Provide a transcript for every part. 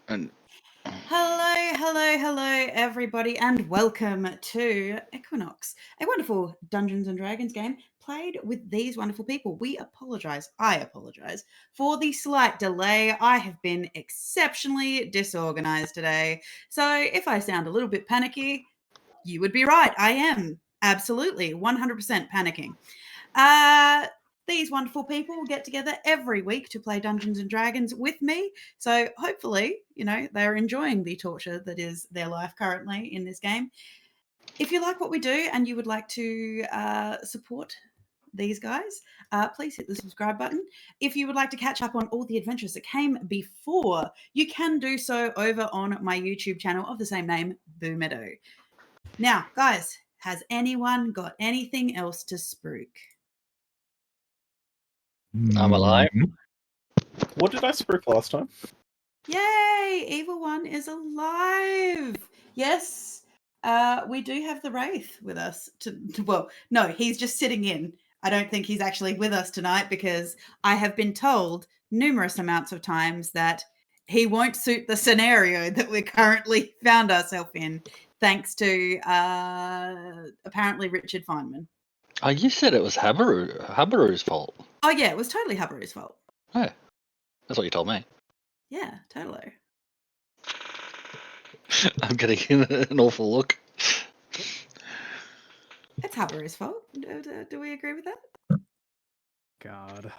And Hello, everybody, and welcome to Equinox, a wonderful Dungeons and Dragons game played with these wonderful people. I apologize for the slight delay. I have been exceptionally disorganized today. So if I sound a little bit panicky, you would be right. I am absolutely 100% panicking. These wonderful people will get together every week to play Dungeons and Dragons with me. So hopefully, they're enjoying the torture that is their life currently in this game. If you like what we do and you would like to support these guys, please hit the subscribe button. If you would like to catch up on all the adventures that came before, you can do so over on my YouTube channel of the same name, Boomeadow. Now, guys, has anyone got anything else to spruik? I'm alive. What did I spruik last time? Yay! Evil One is alive. Yes, we do have the Wraith with us. Well, no, he's just sitting in. I don't think he's actually with us tonight because I have been told numerous amounts of times that he won't suit the scenario that we currently found ourselves in, thanks to apparently Richard Feynman. Oh, you said it was Habaru's fault. Oh yeah, it was totally Habaru's fault. Oh, that's what you told me. Yeah, totally. I'm getting an awful look. It's Habaru's fault. Do we agree with that? God.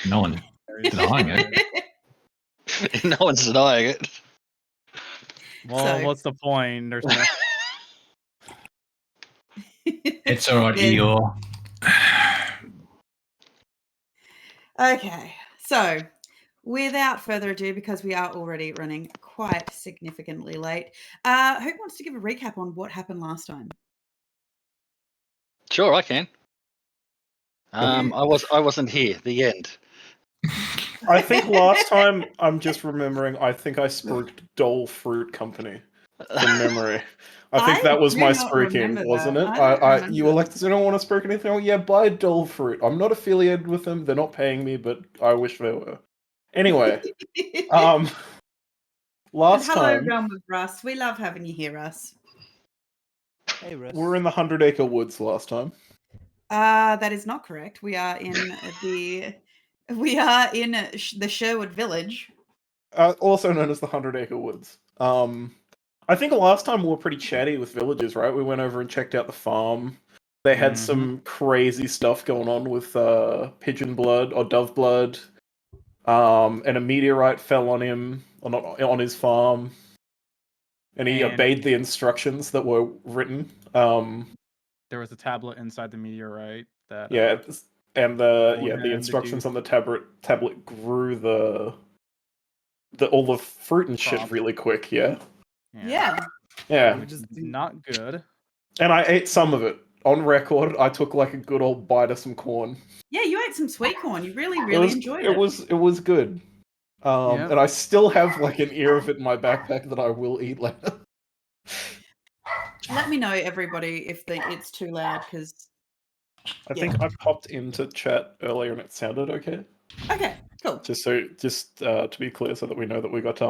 No one denying it. No one's denying it. Well, So- what's the point? There's no... It's all right, Yeah. Eeyore. Okay, so without further ado, because we are already running quite significantly late, who wants to give a recap on what happened last time? Sure, I can. I wasn't here. The end. I think last time, I'm just remembering, I think I spruiked Dole Fruit Company from memory. I think I that was do my not spruiking, remember wasn't that. it? I don't remember You were that. like, does anyone want to spruik anything? Oh, yeah, buy Dole Fruit. I'm not affiliated with them. They're not paying me, but I wish they were. Anyway, And last hello, time, Realm of Russ. We love having you here, Russ. Hey, Russ. we were in the 100 Acre Woods last time. That is not correct. We are in the Sherwood Village. Also known as the 100 Acre Woods. I think last time we were pretty chatty with villagers, right? We went over and checked out the farm. They had some crazy stuff going on with pigeon blood or dove blood. And a meteorite fell on him on his farm, and he obeyed the instructions that were written. There was a tablet inside the meteorite that and told him the to instructions do- on the tablet grew all the fruit and shit Crop. really quick. Yeah. Which is not good. And I ate some of it. On record, I took like a good old bite of some corn. Yeah, you ate some sweet corn. You really enjoyed it. It was good. Yep. And I still have like an ear of it in my backpack that I will eat later. Let me know, everybody, if it's too loud, because... I think I popped into chat earlier and it sounded okay. Okay, cool. Just to be clear, so that we know that we got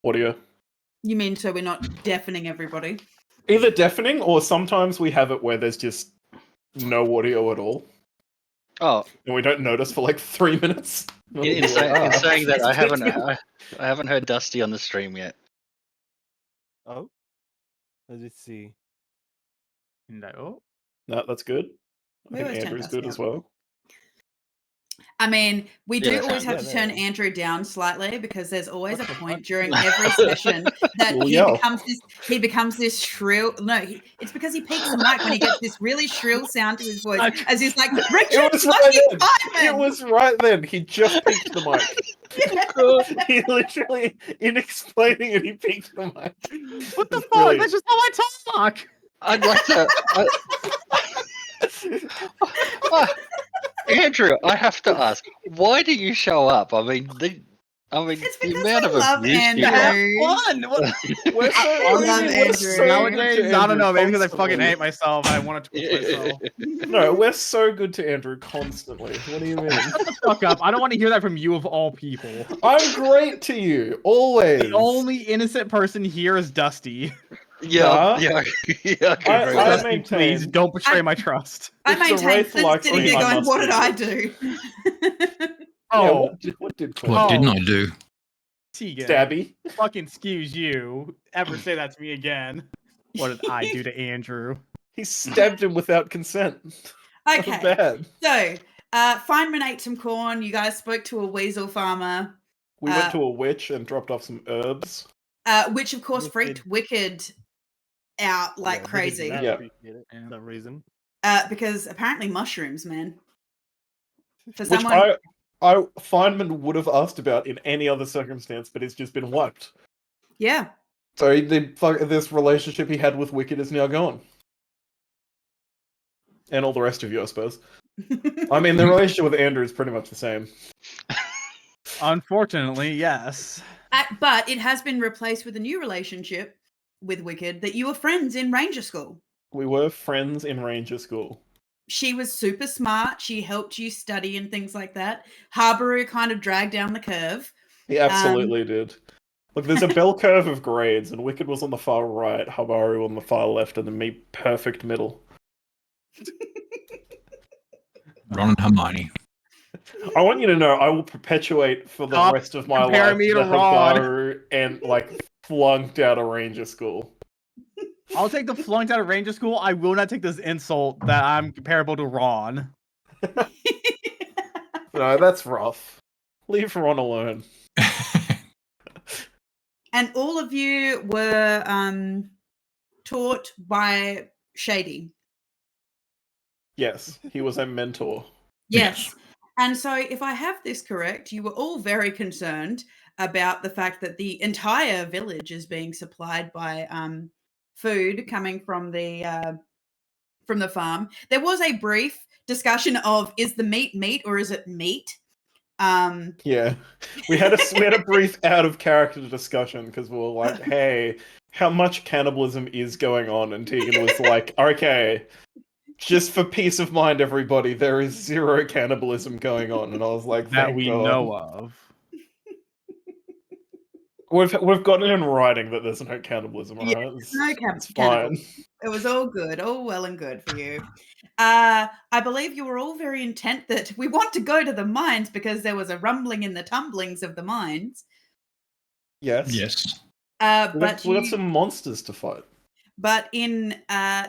audio. You mean so we're not deafening everybody? Either deafening or sometimes we have it where there's just no audio at all. Oh, And we don't notice for like 3 minutes. in saying that, I haven't heard Dusty on the stream yet. Oh, let's see. No. No, that's good. I We think always turn Andrew's Dusty good up. as well. I mean, we do Yeah, always have yeah, to turn yeah. Andrew down slightly because there's always a What the point fuck? during every session that We'll he yell. becomes this shrill. No, it's because he peaks the mic when he gets this really shrill sound to his voice, as he's like, Richard was fucking right then. It Feynman! was right then. He just peaked the mic. He literally, in explaining it, he peaked the mic. What the It's fuck? brilliant. That's just how I talk! I'd like to. Andrew, I have to ask, why do you show up? I mean, I mean, It's the because amount I of love abuse you Andrew. got. Fun. What? We're so, I love we're so Andrew. good to Nowadays, I don't know. Maybe because I fucking constantly. hate myself. I want to twist myself. No, we're so good to Andrew constantly. What do you mean? Shut the fuck up. I don't want to hear that from you of all people. I'm great to you, always. The only innocent person here is Dusty. Yeah, Nah. yeah, yeah. I I agree with Dusty, that. maintain- please don't betray my trust. I It's the maintain Wraith Flint's likes sitting me, there I going, must what be did I good. do? Yeah, Oh, what did Clint What do? didn't I do? Tegan. Stabby? Fucking excuse you. Ever say that to me again? What did I do to Andrew? He stabbed him without consent. Okay, Bad. so Feynman ate some corn. You guys spoke to a weasel farmer, We went to a witch and dropped off some herbs. which of course freaked Wicked out like Wicked did crazy. not Yeah. appreciate it for some reason. Because apparently mushrooms, man. For Which someone, Feynman would have asked about in any other circumstance, but it's just been wiped. yeah. So this relationship he had with Wicked is now gone. And all the rest of you, I suppose. I mean, the relationship with Andrew is pretty much the same. Unfortunately, yes. But it has been replaced with a new relationship with Wicked that you were friends in Ranger School. We were friends in Ranger School. She was super smart. She helped you study and things like that. Habaru kind of dragged down the curve. He absolutely did. Look, there's a bell curve of grades, and Wicked was on the far right, Habaru on the far left, and then me perfect middle. Ron and Hermione. I want you to know I will perpetuate for the Stop rest of my comparing life me to the Ron. Habaru and flunked out of Ranger School. I'll take the flunked out of Ranger School. I will not take this insult that I'm comparable to Ron. No, that's rough. Leave Ron alone. And all of you were taught by Shady. Yes, he was a mentor. Yes. And so if I have this correct, you were all very concerned about the fact that the entire village is being supplied by food coming from the farm. There was a brief discussion of, is the meat or is it meat? Yeah, we had a brief out of character discussion because we were like, "Hey, how much cannibalism is going on?" And Tegan was like, "Okay, just for peace of mind, everybody, there is zero cannibalism going on." And I was like, That "Thank we God." know of. We've got it in writing that there's no cannibalism, all right? It's fine. Cannibalism. It was all good, all well and good for you. I believe you were all very intent that we want to go to the mines because there was a rumbling in the tumblings of the mines. Yes. Yes. But we got some monsters to fight. But in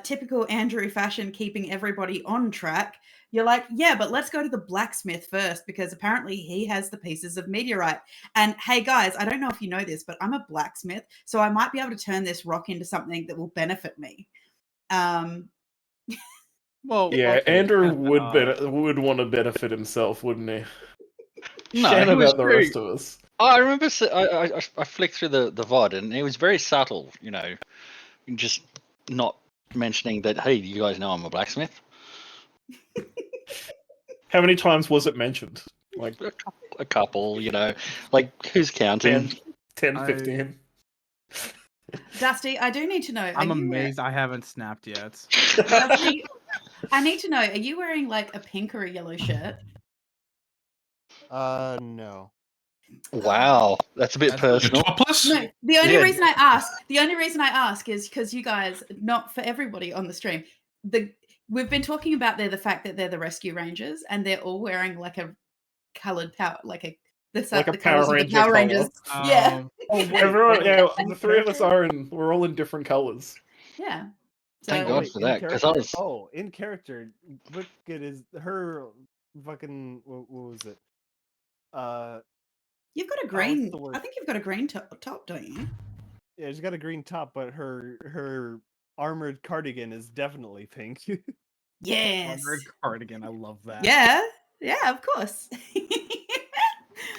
typical Andrew fashion, keeping everybody on track, you're like, yeah, but let's go to the blacksmith first because apparently he has the pieces of meteorite. And hey, guys, I don't know if you know this, but I'm a blacksmith, so I might be able to turn this rock into something that will benefit me. Well, Yeah, okay, Andrew would want to benefit himself, wouldn't he? No, Shame he was about the very- rest of us. I remember I flicked through the VOD and it was very subtle, just not mentioning that, hey, you guys know I'm a blacksmith? How many times was it mentioned? Like A couple, like who's counting? 10, 15. Dusty, I do need to know. I'm amazed I haven't snapped yet. Dusty, I need to know, are you wearing like a pink or a yellow shirt? No. Wow, that's a bit That's- You're personal. topless? No, the only Yeah. reason I ask is because you guys, not for everybody on the stream, we've been talking about the fact that they're the rescue rangers and they're all wearing like a coloured power, like a Like a colours Power of the Ranger Power colour. Rangers. Yeah, Everyone, the three of us we're all in different colours. yeah. Thank So- God for that, 'cause I was- in character, Wicked is her fucking what was it? You've got a what's green. the word? I think you've got a green top, don't you? Yeah, she's got a green top, but her armored cardigan is definitely pink. Yes. Armored cardigan. I love that. Yeah, of course.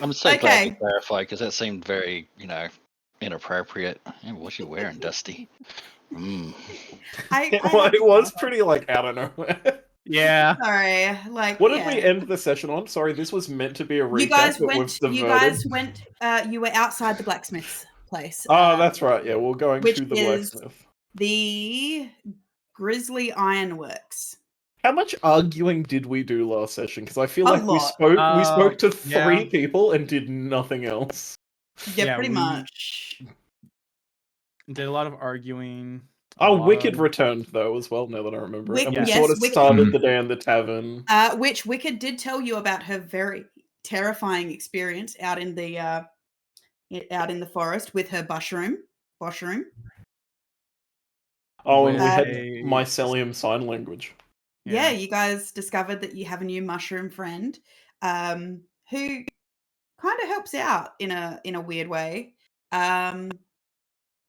I'm so glad you Okay. clarified because that seemed very, inappropriate. Yeah, what's you wearing, Dusty? Mm. I Well, have it to was ask. pretty out of nowhere. Yeah. Sorry, like What did yeah. we end the session on? Sorry, this was meant to be a recap, You guys but we've went. diverted. You guys went. You were outside the blacksmith's place. Oh, that's right. Yeah, we're going which to the is blacksmith. the Grizzly Ironworks. How much arguing did we do last session? Because I feel A like we lot. spoke to Yeah. 3 people and did nothing else. Yeah, Yeah, pretty we- much. Did a lot of arguing. Oh, lot Wicked of- returned though as well. Now that I remember it, and we Yes, sort of Wicked- started the day in the tavern. Which Wicked did tell you about her very terrifying experience out in the forest with her bushroom. Oh, and we had a- mycelium sign language. Yeah, you guys discovered that you have a new mushroom friend, who kind of helps out in a weird way.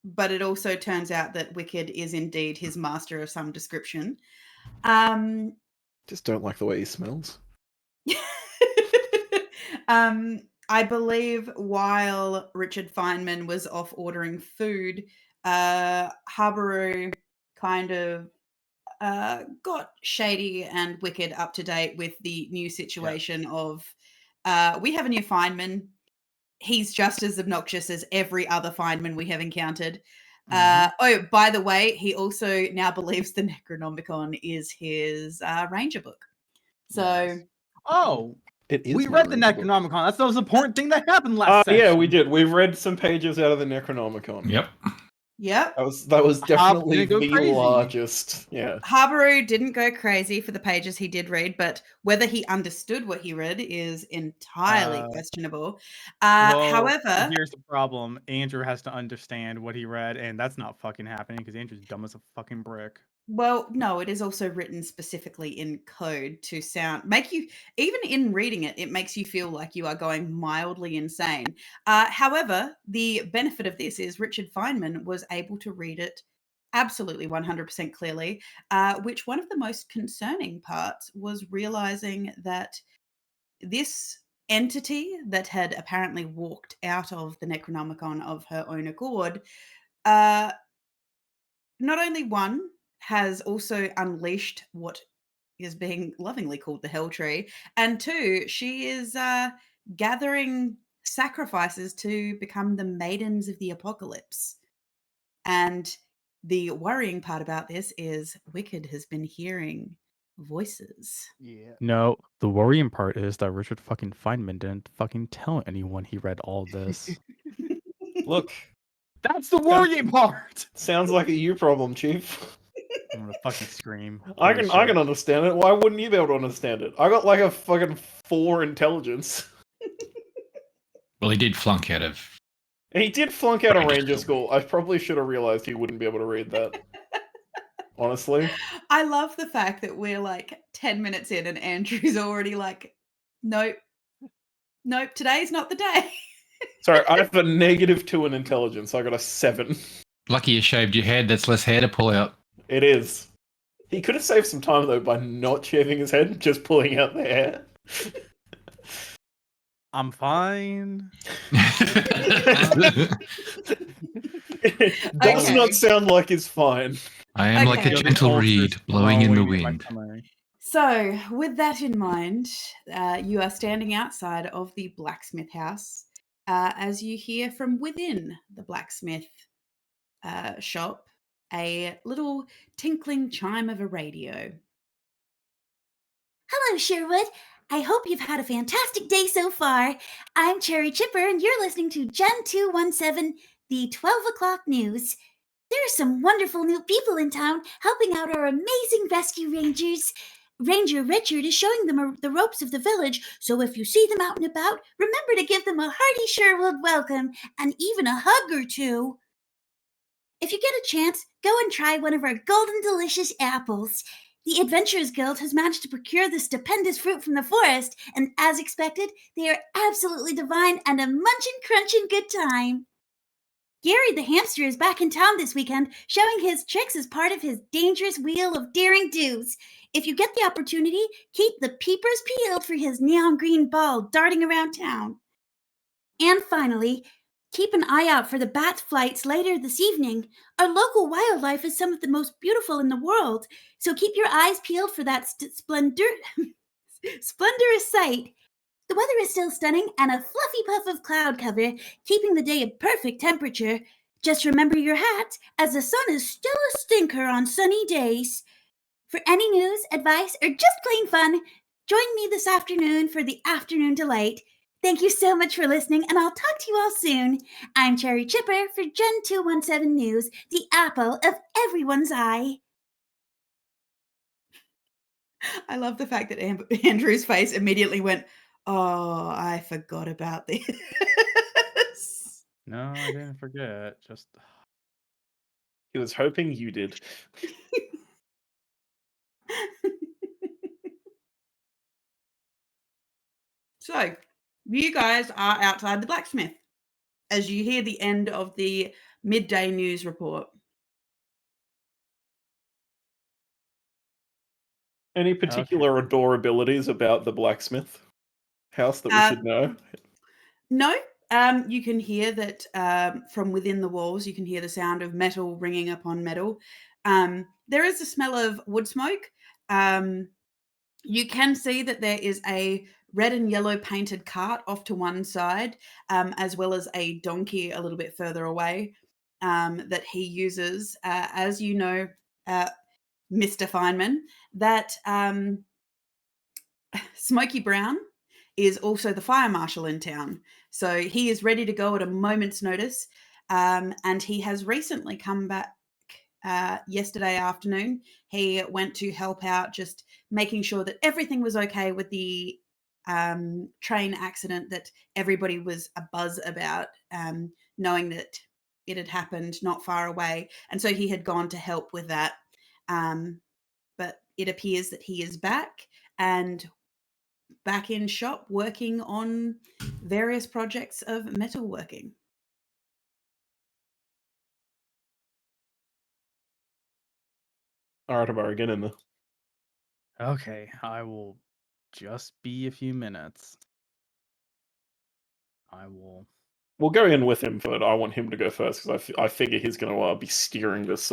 But it also turns out that Wicked is indeed his master of some description. Just don't like the way he smells. I believe while Richard Feynman was off ordering food, Habaru kind of got Shady and Wicked up to date with the new situation of we have a new Feynman. He's just as obnoxious as every other Feynman we have encountered. Oh, by the way, he also now believes the Necronomicon is his Ranger book. So, Oh, It is. we my read the Ranger book. Necronomicon. That's the most important thing that happened last session. Yeah, we did. We've read some pages out of the Necronomicon. Yep. yep. That was definitely didn't go the crazy. largest. Yeah. Habaru didn't go crazy for the pages he did read, but whether he understood what he read is entirely questionable. Well, However, here's the problem. Andrew has to understand what he read, and that's not fucking happening because Andrew's dumb as a fucking brick. well, no, it is also written specifically in code to make you, even in reading it, it makes you feel like you are going mildly insane. However, the benefit of this is Richard Feynman was able to read it absolutely 100% clearly, which one of the most concerning parts was realizing that this entity that had apparently walked out of the Necronomicon of her own accord, not only one, has also unleashed what is being lovingly called the Hell Tree, and 2, she is gathering sacrifices to become the Maidens of the Apocalypse. And the worrying part about this is Wicked has been hearing voices. Yeah. No, the worrying part is that Richard fucking Feynman didn't fucking tell anyone he read all this. Look, That's the worrying part. sounds like a you problem, Chief. I'm gonna fucking scream. I Holy can shit. understand it. Why wouldn't you be able to understand it? I got like a fucking 4 intelligence. Well, he did flunk out of. And he did flunk out of Ranger Ranger school. School. I probably should have realized he wouldn't be able to read that. Honestly. I love the fact that we're like 10 minutes in and Andrew's already like, nope, today's not the day. Sorry, I have a -2 in intelligence. I got a 7. Lucky you shaved your head. That's less hair to pull out. It is. He could have saved some time though by not shaving his head, just pulling out the hair. I'm fine. It does Okay. not sound like it's fine. I am like a Okay. gentle reed blowing in the my wind. stomach. So, with that in mind, you are standing outside of the blacksmith house as you hear from within the blacksmith shop a little tinkling chime of a radio. Hello, Sherwood. I hope you've had a fantastic day so far. I'm Cherry Chipper, and you're listening to Gen 217, the 12 o'clock news. There are some wonderful new people in town helping out our amazing rescue rangers. Ranger Richard is showing them the ropes of the village, so if you see them out and about, remember to give them a hearty Sherwood welcome and even a hug or two. If you get a chance, go and try one of our golden delicious apples. The Adventurers Guild has managed to procure this stupendous fruit from the forest, and as expected, they are absolutely divine and a munchin' crunchin' good time. Gary the hamster is back in town this weekend, showing his tricks as part of his dangerous wheel of daring do's. If you get the opportunity, keep the peepers peeled for his neon green ball darting around town. And finally, Keep an eye out for the bat flights later this evening. Our local wildlife is some of the most beautiful in the world, so keep your eyes peeled for that splendorous sight. The weather is still stunning and a fluffy puff of cloud cover, keeping the day a perfect temperature. Just remember your hat, as the sun is still a stinker on sunny days. For any news, advice, or just plain fun, join me this afternoon for the Afternoon Delight. Thank you so much for listening, and I'll talk to you all soon. I'm Cherry Chipper for Gen 217 News, the apple of everyone's eye. I love the fact that Andrew's face immediately went, "Oh, I forgot about this." No, I didn't forget. Just He was hoping you did. So, you guys are outside the blacksmith as you hear the end of the midday news report. Any particular adorabilities about the blacksmith house that we should know? No, you can hear that from within the walls, you can hear the sound of metal ringing upon metal. There is a smell of wood smoke. You can see that there is a red and yellow painted cart off to one side, as well as a donkey a little bit further away that he uses. As you know, Mr. Feynman, that Smoky Brown is also the fire marshal in town. So he is ready to go at a moment's notice. And he has recently come back yesterday afternoon. He went to help out, just making sure that everything was okay with the train accident that everybody was abuzz about, knowing that it had happened not far away. And so he had gone to help with that. But it appears that he is back and back in shop working on various projects of metalworking. All right, Amara, get in there. okay. I will just be a few minutes. I will. We'll go in with him, but I want him to go first because I figure he's going to be steering this.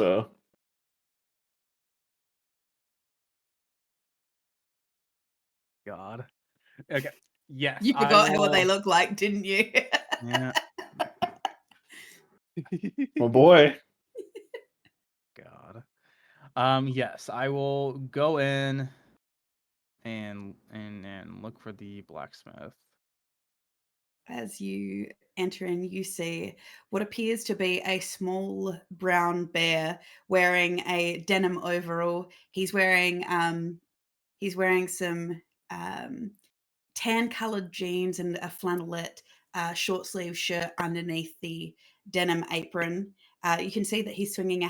God. Okay. Yes. You I forgot what they will- look like, didn't you? Yeah. My boy. God. Yes, I will go in and look for the blacksmith. As you enter in, you see what appears to be a small brown bear wearing a denim overall. He's wearing some tan-colored jeans and a flannelette short sleeve shirt underneath the denim apron. You can see that he's swinging a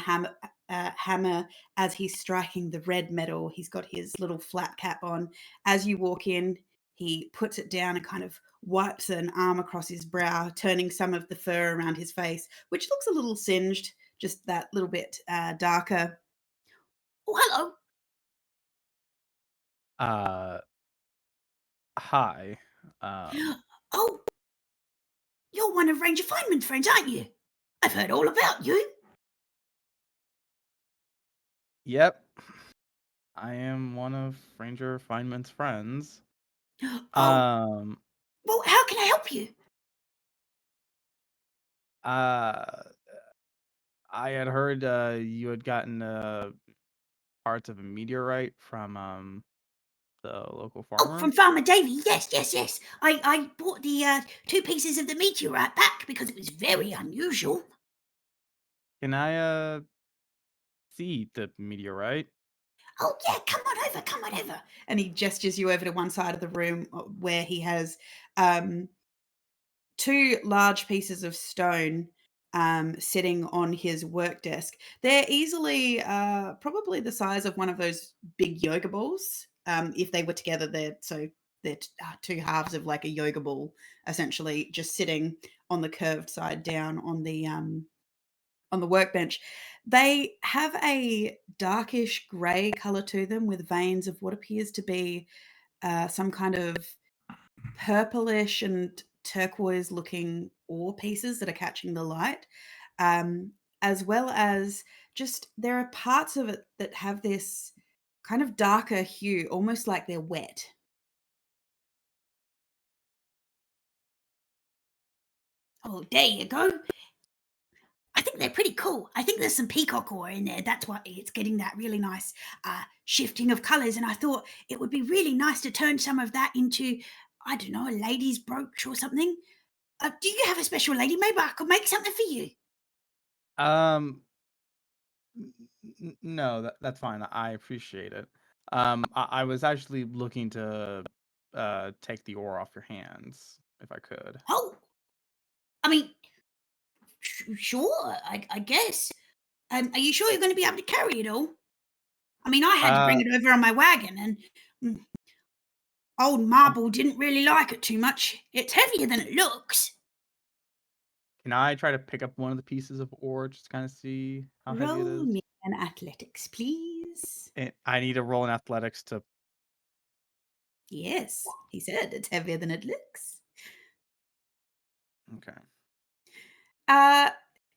hammer as he's striking the red metal. He's got his little flat cap on. As you walk in, he puts it down and kind of wipes an arm across his brow, turning some of the fur around his face, which looks a little singed, just that little bit darker. Oh, hello. Hi. Oh, you're one of Ranger Feynman's friends, aren't you? I've heard all about you. Yep. I am one of Ranger Feynman's friends. Oh, well, how can I help you? I had heard you had gotten parts of a meteorite from the local farmer. Oh, from Farmer Davy. Yes. I bought the 2 pieces of the meteorite back because it was very unusual. Can I see the meteorite? Oh, yeah, come on over. And he gestures you over to one side of the room where he has 2 large pieces of stone sitting on his work desk. They're easily probably the size of one of those big yoga balls. If they were together, they're 2 halves of like a yoga ball, essentially, just sitting on the curved side down on the workbench. They have a darkish grey color to them with veins of what appears to be some kind of purplish and turquoise looking ore pieces that are catching the light, as well as just there are parts of it that have this kind of darker hue, almost like they're wet. Oh, there you go. I think they're pretty cool. I think there's some peacock ore in there. That's why it's getting that really nice shifting of colours. And I thought it would be really nice to turn some of that into, I don't know, a lady's brooch or something. Do you have a special lady? Maybe I could make something for you. No, that's fine. I appreciate it. I was actually looking to take the ore off your hands, if I could. Oh, I mean, sure, I guess. Are you sure you're going to be able to carry it all? I mean, I had to bring it over on my wagon, and old Marble didn't really like it too much. It's heavier than it looks. Can I try to pick up one of the pieces of ore just to kind of see how heavy it Roll is? me an athletics, please. And I need to roll in athletics to. Yes, he said it's heavier than it looks. Okay.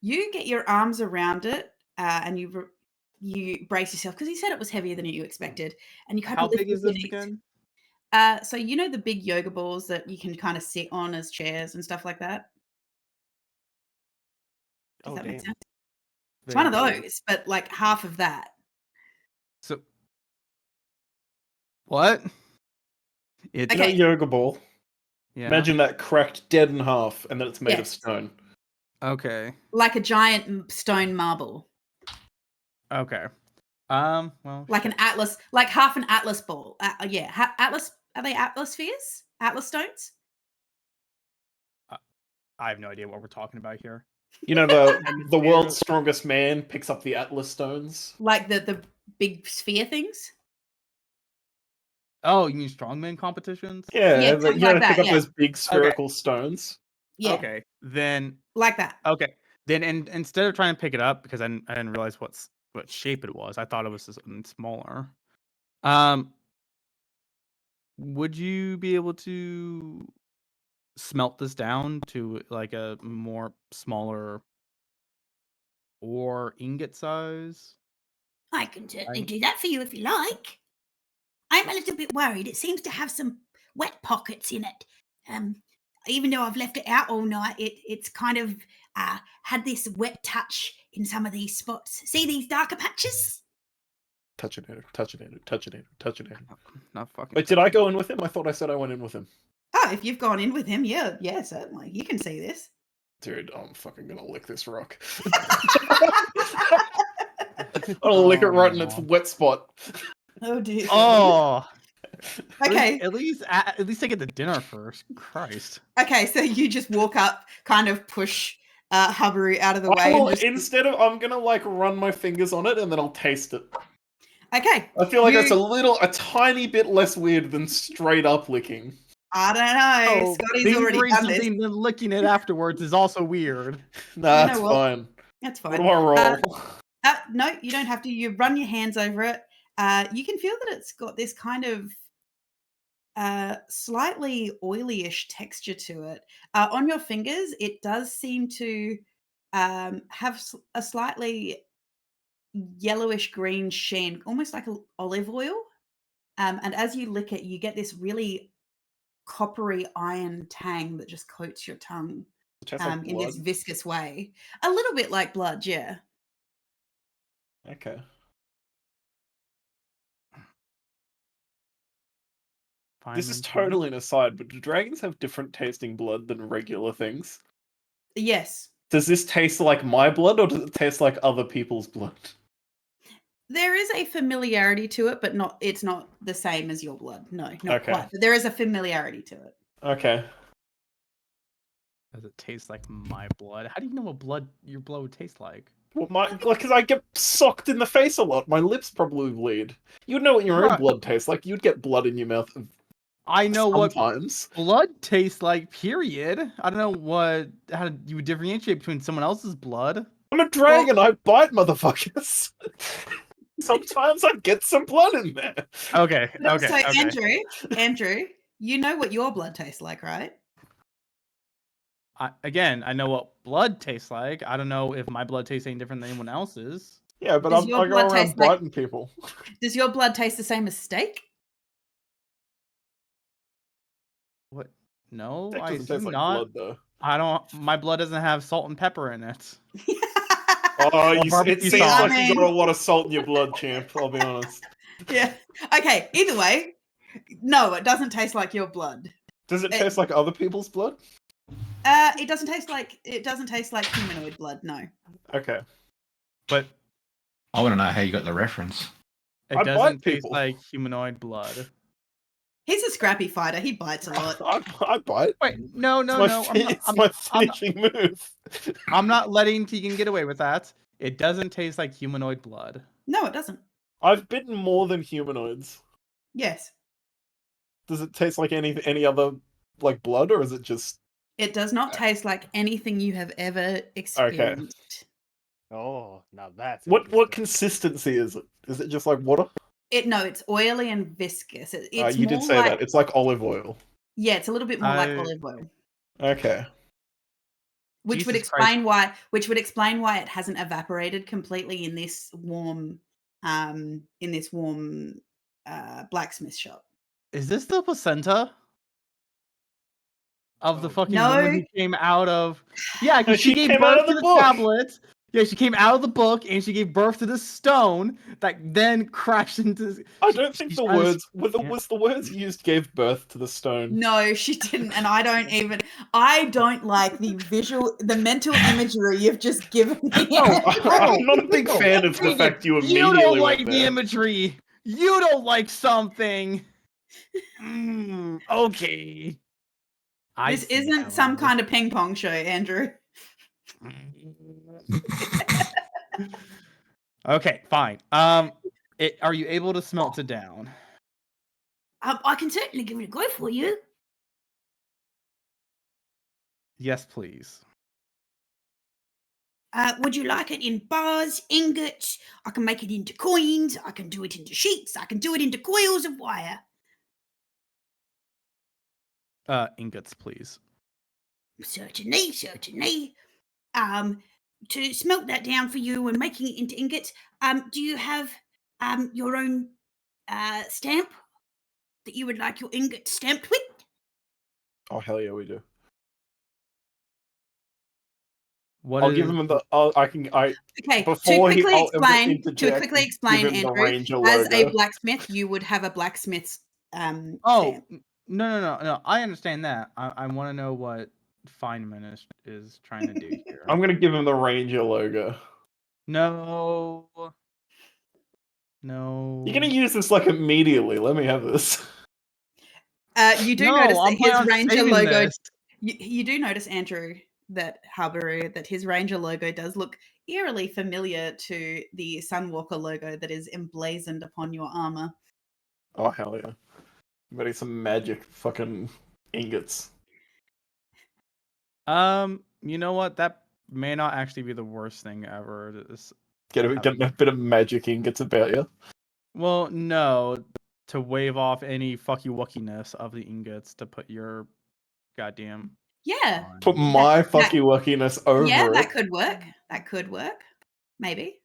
You get your arms around it, and you brace yourself because he said it was heavier than you expected, and you kind How of lift big is your this knees. again? So you know the big yoga balls that you can kind of sit on as chairs and stuff like that. Does Oh, that make damn. sense? It's one of Vaguely. those, but like half of that. So. What? It's You know, Okay. yoga ball. yeah. Imagine that cracked dead in half, and then it's made of Yes. stone. Okay. Like a giant stone marble, Okay. Well. like an atlas, like half an atlas ball. Yeah, atlas. Are they atlas spheres? Atlas stones? I have no idea what we're talking about here. You know, the Hemisphere. world's strongest man picks up the Atlas stones. Like the big sphere things? Oh, you mean strongman competitions? Yeah, Yeah, you something gotta like that, pick up yeah. those big spherical stones. Yeah, Okay. Then like that. okay. Then instead of trying to pick it up because I didn't realize what shape it was. I thought it was something smaller. Would you be able to smelt this down to like a more smaller or ingot size? I can certainly do that for you if you like. I'm a little bit worried. It seems to have some wet pockets in it. Even though I've left it out all night, it's kind of had this wet touch in some of these spots. See these darker patches? Touch it, touch it, touch it, touch it. Not fucking. Wait, did I go in with him? I thought I said I went in with him. Oh, if you've gone in with him, yeah, certainly. You can see this. Dude, I'm fucking gonna lick this rock. I'll lick it right in its wet spot. Oh dear. Oh. Okay. At least I get the dinner first. Christ. Okay, so you just walk up, kind of push Habaru out of the way. And just... Instead of, I'm gonna like run my fingers on it and then I'll taste it. Okay. I feel like that's a tiny bit less weird than straight up licking. I don't know. Oh, Scotty's already fingering done this. something then licking it afterwards is also weird. Nah, You know that's what? fine. That's What fine. do I roll? No, you don't have to. You run your hands over it. You can feel that it's got this kind of slightly oily-ish texture to it. On your fingers, it does seem to have a slightly yellowish green sheen, almost like olive oil. And as you lick it, you get this really coppery iron tang that just coats your tongue It tastes like in this blood. viscous way. A little bit like blood, yeah. Okay. This is totally an aside, but do dragons have different tasting blood than regular things? Yes. Does this taste like my blood, or does it taste like other people's blood? There is a familiarity to it, but it's not the same as your blood. No, not Okay. quite. But there is a familiarity to it. Okay. Does it taste like my blood? How do you know what your blood would taste like? Well, because I get socked in the face a lot. My lips probably bleed. You'd know what your own Right. blood tastes like. You'd get blood in your mouth I know sometimes. what blood tastes like, period. I don't know how you would differentiate between someone else's blood. I'm a dragon. I bite motherfuckers. Sometimes I get some blood in there. Okay. So Andrew, you know what your blood tastes like, right? I know what blood tastes like. I don't know if my blood tastes any different than anyone else's. Yeah, but Does I your go blood around taste like- biting people. Does your blood taste the same as steak? What? No, That I doesn't taste assume like not. blood, though. I don't. My blood doesn't have salt and pepper in it. Oh, Or it barbecue seems sauce. like you got a lot of salt in your blood, champ. I'll be honest. Yeah. Okay. Either way, no, it doesn't taste like your blood. Does it taste like other people's blood? It doesn't taste like humanoid blood. No. Okay. But I want to know how you got the reference. it I bite doesn't taste people. like humanoid blood. He's a scrappy fighter. He bites a lot. I bite. Wait, no. It's my finishing move. I'm not letting Tegan get away with that. It doesn't taste like humanoid blood. No, it doesn't. I've bitten more than humanoids. Yes. Does it taste like any other like blood, or is it just? It does not taste like anything you have ever experienced. Oh, now that's What interesting. consistency is it? Is it just like water? It's oily and viscous. It's You did more say like, that. It's like olive oil. yeah, it's a little bit more like I- olive oil. Okay. Which would Jesus Christ. explain why it hasn't evaporated completely in this warm blacksmith shop. Is this the placenta of the fucking No. woman who came out of? Yeah, No, because she she gave came out birth of to the the book. tablet. Yeah, she came out of the book and she gave birth to the stone that then crashed into. I don't think she's the trying to- words yeah. was the words used gave birth to the stone. No, she didn't, and I don't like the mental imagery you've just given me. I'm not a big fan of the Tegan, fact you you immediately don't went like the there. imagery. You don't like something. Okay. This see isn't how some it is. kind of ping pong show, Andrew. Okay, fine. Are you able to smelt it down? I can certainly give it a go for you. Yes, please. Would you like it in bars, ingots? I can make it into coins. I can do it into sheets. I can do it into coils of wire. Ingots, please. Certainly, certainly. To smelt that down for you and making it into ingots, do you have your own stamp that you would like your ingot stamped with? Oh hell yeah, we do. What I'll is give him the. Okay, to Before quickly I'll explain, give him the Andrew, Ranger as a logo. blacksmith, you would have a blacksmith's Oh, stamp. no. I understand that. I want to know what Feynman is trying to do here. I'm gonna give him the Ranger logo. No. You're gonna use this like immediately. Let me have this. You do No, notice I'm that planning his on Ranger saving logo. this. You do notice, Andrew, that his Ranger logo does look eerily familiar to the Sunwalker logo that is emblazoned upon your armor. Oh hell yeah! I'm getting some magic fucking ingots. You know what? That may not actually be the worst thing ever. Get a bit of magic ingots about you. Well, no, to wave off any fucky wuckiness of the ingots to put your goddamn. Yeah, on. Put my that- fucky wuckiness over yeah, it. that could work. That could work. Maybe.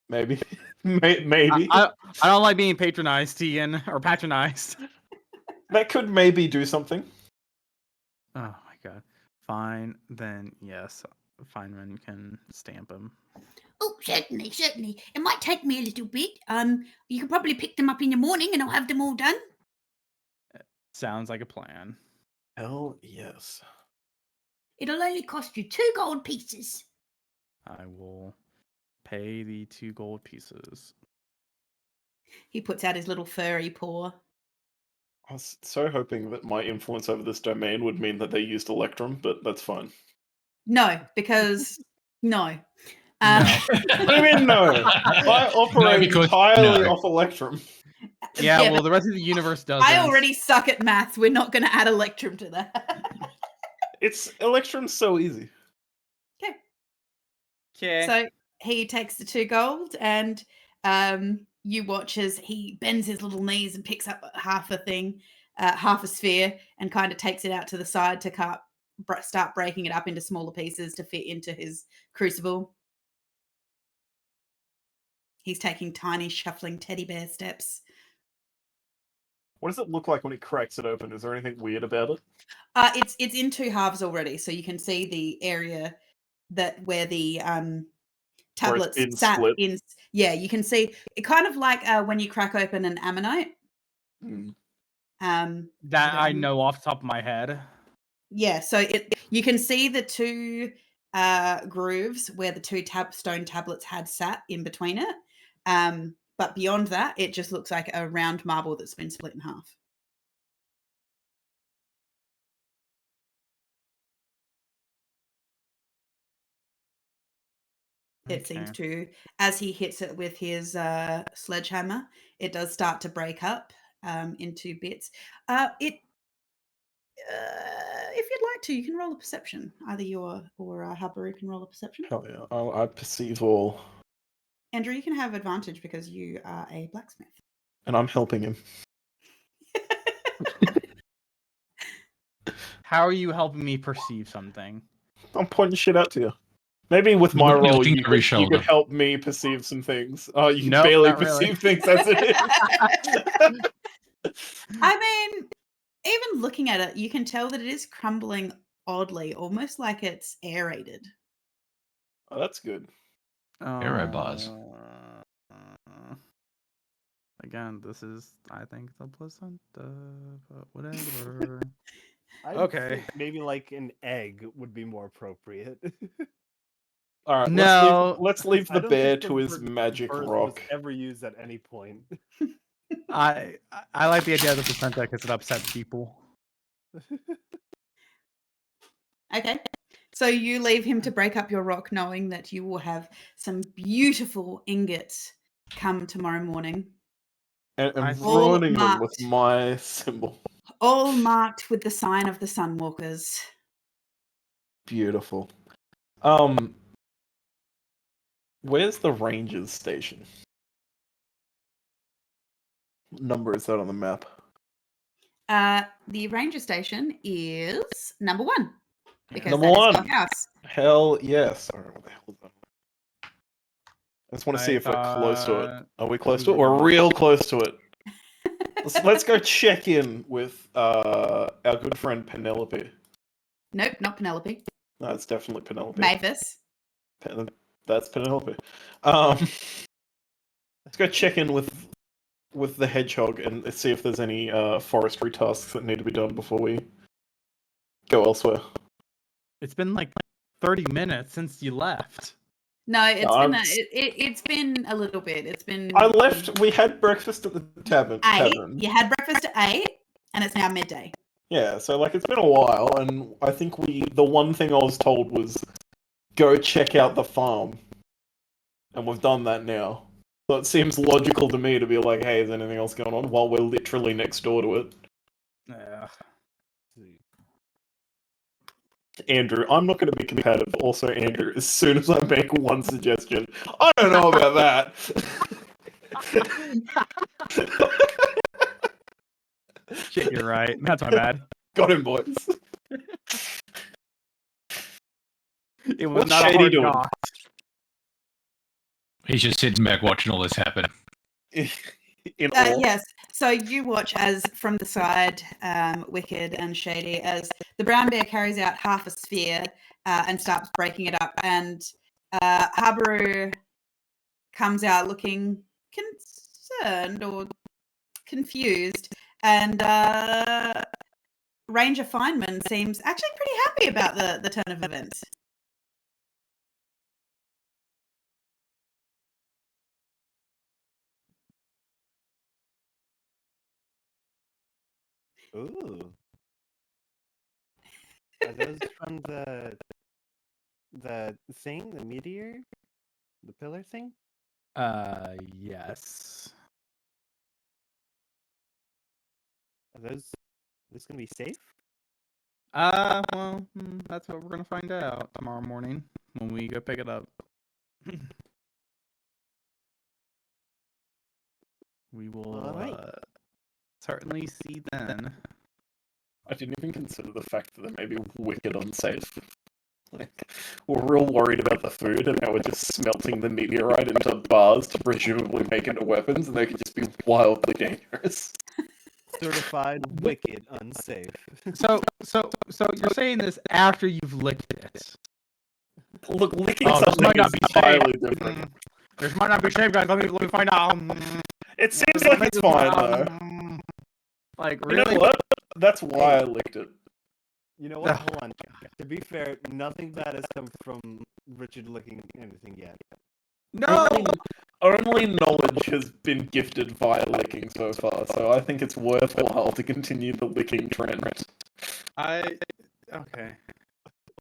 Maybe. Maybe. I don't like being patronized, Tegan, or patronized. That could maybe do something. Oh my god. Fine, then yes, Feynman can stamp him. Oh, certainly, certainly. It might take me a little bit. You can probably pick them up in the morning and I'll have them all done. Sounds like a plan. Hell yes. It'll only cost you 2 gold pieces. I will pay the 2 gold pieces. He puts out his little furry paw. I was so hoping that my influence over this domain would mean that they used Electrum, but that's fine. No, because no. What do you mean no? I operate because entirely no. off Electrum. Yeah, well, but the rest of the universe doesn't. I already suck at maths. We're not going to add Electrum to that. It's Electrum's so easy. Okay. So he takes the 2 gold, and you watch as he bends his little knees and picks up half a sphere, and kind of takes it out to the side to start breaking it up into smaller pieces to fit into his crucible. He's taking tiny, shuffling teddy bear steps. What does it look like when he cracks it open? Is there anything weird about it? It's in two halves already, so you can see the area where the tablets been sat split. in. Yeah, you can see it kind of like when you crack open an ammonite. Mm. That I know off the top of my head. Yeah, so you can see the two grooves where the two stone tablets had sat in between it. But beyond that, it just looks like a round marble that's been split in half. It seems to, as he hits it with his sledgehammer, it does start to break up into bits. If you'd like to, you can roll a perception. Either you or Habaru can roll a perception. Hell yeah. I perceive all. Andrew, you can have advantage because you are a blacksmith. And I'm helping him. How are you helping me perceive something? I'm pointing shit out to you. Maybe with my You're role, looking you over his could shoulder. help me perceive some things. Oh, you can Nope, barely not really. perceive things as it is. I mean, even looking at it, you can tell that it is crumbling oddly, almost like it's aerated. Oh, that's good. Aero bars. Again, this is, I think, the placenta, but whatever. I'd Okay. think maybe like an egg would be more appropriate. All right, No. let's leave I the don't bear think to his magic birth rock. was ever used at any point. I like the idea of the placenta because it upsets people. Okay. So you leave him to break up your rock, knowing that you will have some beautiful ingots come tomorrow morning. And All ruining them with marked. my symbol. All marked with the sign of the Sunwalkers. Beautiful. Where's the Rangers station? What number is that on the map? The ranger station is number 1. Because Number that is 1. your house. Hell yes. All right, what the hell is that? I just want to see I if we're close to it. thought Are we close we to it? were We're not. real close to it. Let's go check in with our good friend Penelope. Nope, not Penelope. No, it's definitely Penelope. Mavis. That's Penelope. Let's go check in with the hedgehog and see if there's any forestry tasks that need to be done before we go elsewhere. It's been like 30 minutes since you left. No, it's been a little bit. It's been. I left. We had breakfast at the tavern. 8. You had breakfast at 8, and it's now midday. Yeah, so like it's been a while, and I think the one thing I was told was go check out the farm, and we've done that now. So it seems logical to me to be like, hey, is anything else going on? While we're literally next door to it. Yeah. Andrew, I'm not going to be competitive. Also, Andrew, as soon as I make one suggestion, I don't know about that. Shit, you're right. That's my bad. Got him, boys. It was What's not a Shady hard doing? knock. He's just sitting back watching all this happen. In awe. Yes. So you watch as from the side, Wicked and Shady, as the brown bear carries out half a sphere and starts breaking it up, and Habaru comes out looking concerned or confused, and Ranger Feynman seems actually pretty happy about the turn of events. Ooh. Are those from the thing, the meteor? The pillar thing? Yes. Are those gonna be safe? Well, that's what we're gonna find out tomorrow morning when we go pick it up. We will Alright. certainly see then. I didn't even consider the fact that they may be wicked unsafe. Like, we're real worried about the food, and now we're just smelting the meteorite into bars to presumably make into weapons, and they could just be wildly dangerous. Certified wicked unsafe. So you're saying this after you've licked it. Look, licking Oh, this something might not is be entirely safe. different. This might not be safe, guys. Let me find out. It seems like it's fine, though. Like, You really? know what? That's why I licked it. You know what? Hold on. To be fair, nothing bad has come from Richard licking anything yet. No! Only knowledge has been gifted via licking so far, so I think it's worthwhile to continue the licking trend. Okay.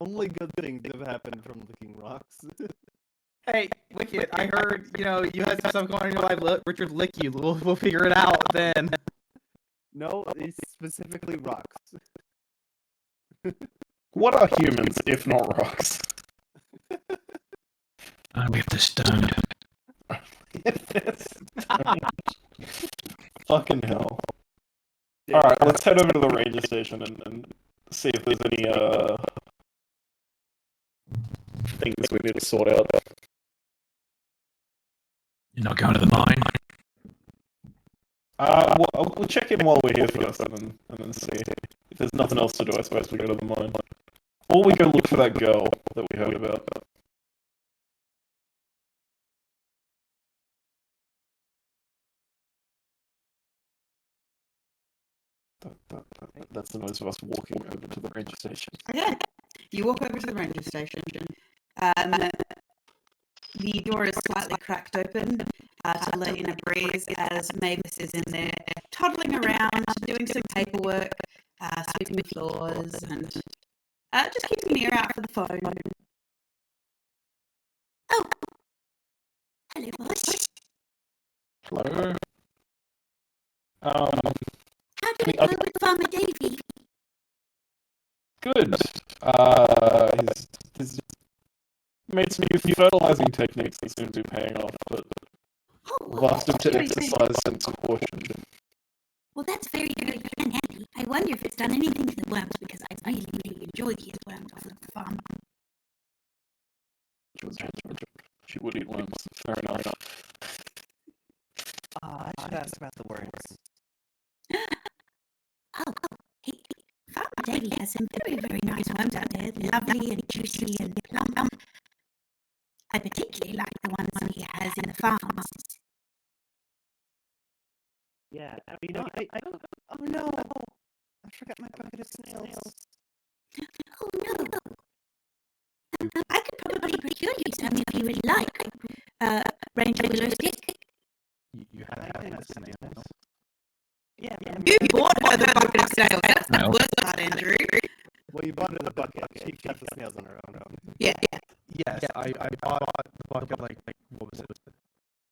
Only good things have happened from licking rocks. Hey, Wicked, I heard, you had stuff going on in your life. Richard lick you. We'll figure it out then. No, it's specifically rocks. What are humans, if not rocks? We have to stone. Fucking hell. Alright, let's head over to the ranger station and see if there's any, things we need to sort out. You're not going to the mine? We'll check in while we're here first, and then see. If there's nothing else to do, I suppose we go to the mine. Or we go look for that girl that we heard about. That's the noise of us walking over to the ranger station. Okay. You walk over to the ranger station. The door is slightly cracked open to let in a breeze as Mavis is in there toddling around, doing some paperwork, sweeping floors, and just keeping an ear out for the phone. Oh, hello, boss. Hello? How did it go with Farmer Davy? Good. He's made some new fertilizing techniques that seem to be paying off, but we'll have to exercise some caution. Well, that's very, very good and handy. I wonder if it's done anything to the worms, because I really, really enjoy these worms off of the farm. She would eat worms. Fair enough. I should ask about the worms. Oh, hey, Farmer Davy has some very, very nice worms out there. Lovely and juicy and plump. I particularly like the ones he has in the farms. Yeah, I don't. Oh no! I forgot my bucket of snails. Oh no! I could probably procure you some if you would like. Ranger Willow Stick. You had to have the snails. Yeah, You bought her the bucket of snails. That's the worst part, Andrew. well, you bought her the bucket. She cut the snails on her own. Yeah. Yes, I bought the bucket like what was it?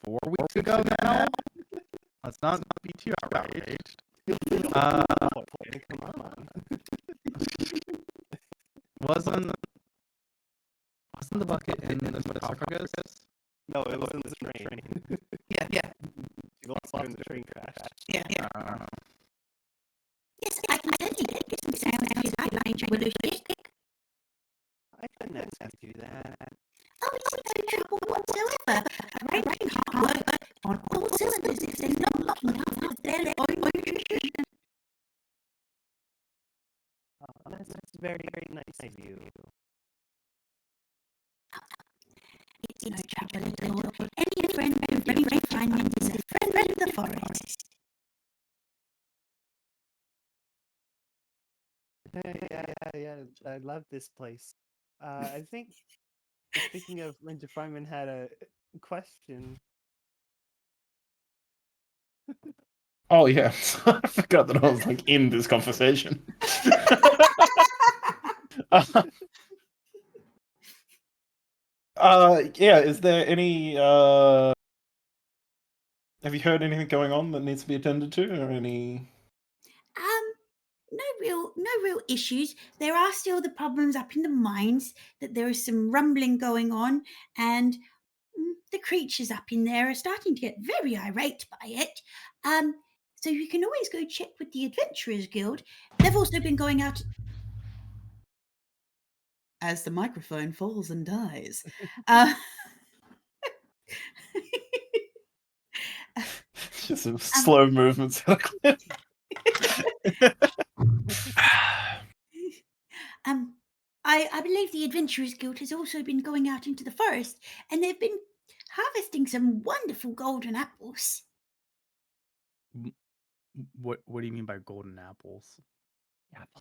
4 weeks ago now? Let's not be too outraged. Come on. Wasn't the bucket in the sarcophagus? No, it was in the train. Yeah. You lost in the train crash. Yeah. Yes, I can certainly get you some sounds if you like, Ranger Willow Stick. I couldn't ask you to do that. Oh, it's no trouble whatsoever. Arranging hard work on all cylinders if they're not looking after their own nutrition. Oh, that's very, very nice of you. It's no trouble at all. Any friend of very refinement is a friend of the forest. Yeah, I love this place. I think, speaking of Ranger Fryman, had a question. Oh yeah, I forgot that I was like in this conversation. Yeah, is there any have you heard anything going on that needs to be attended to, or any? No real issues. There are still the problems up in the mines, that there is some rumbling going on, and the creatures up in there are starting to get very irate by it. So you can always go check with the Adventurers Guild. They've also been going out. As the microphone falls and dies. Uh, Just some slow movements. I believe the Adventurers Guild has also been going out into the forest, and they've been harvesting some wonderful golden apples. What do you mean by golden apples?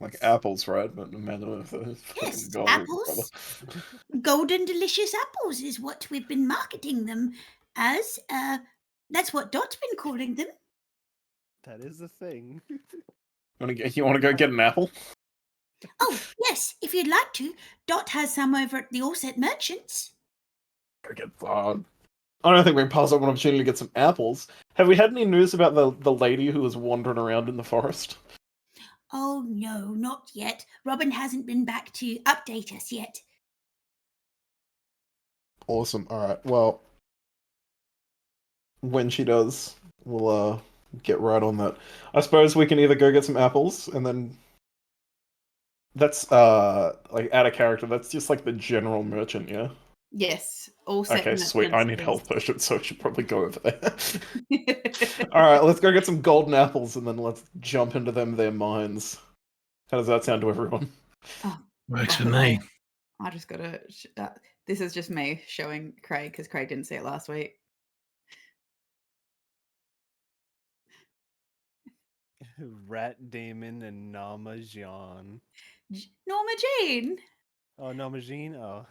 Like apples, right? But imagine if they're Yes, fucking gold, apples. Golden delicious apples is what we've been marketing them as. That's what Dot's been calling them. That is the thing. You want to go get an apple? Oh, yes, if you'd like to. Dot has some over at the All Set Merchants. Go get some. I don't think we can pass up an opportunity to get some apples. Have we had any news about the lady who was wandering around in the forest? Oh, no, not yet. Robin hasn't been back to update us yet. Awesome. All right. Well, when she does, we'll get right on that. I suppose we can either go get some apples and then that's like out of character. That's just like the general merchant, yeah. yes, all set. Okay, sweet. I need merchants health potions, so I should probably go over there. All right, let's go get some golden apples and then let's jump into their mines. How does that sound to everyone? Works By for the way, me. I just gotta. This is just me showing Craig because Craig didn't see it last week. Rat Damon and Nama Jean. Norma Jean. Oh, Nama Jean? Oh.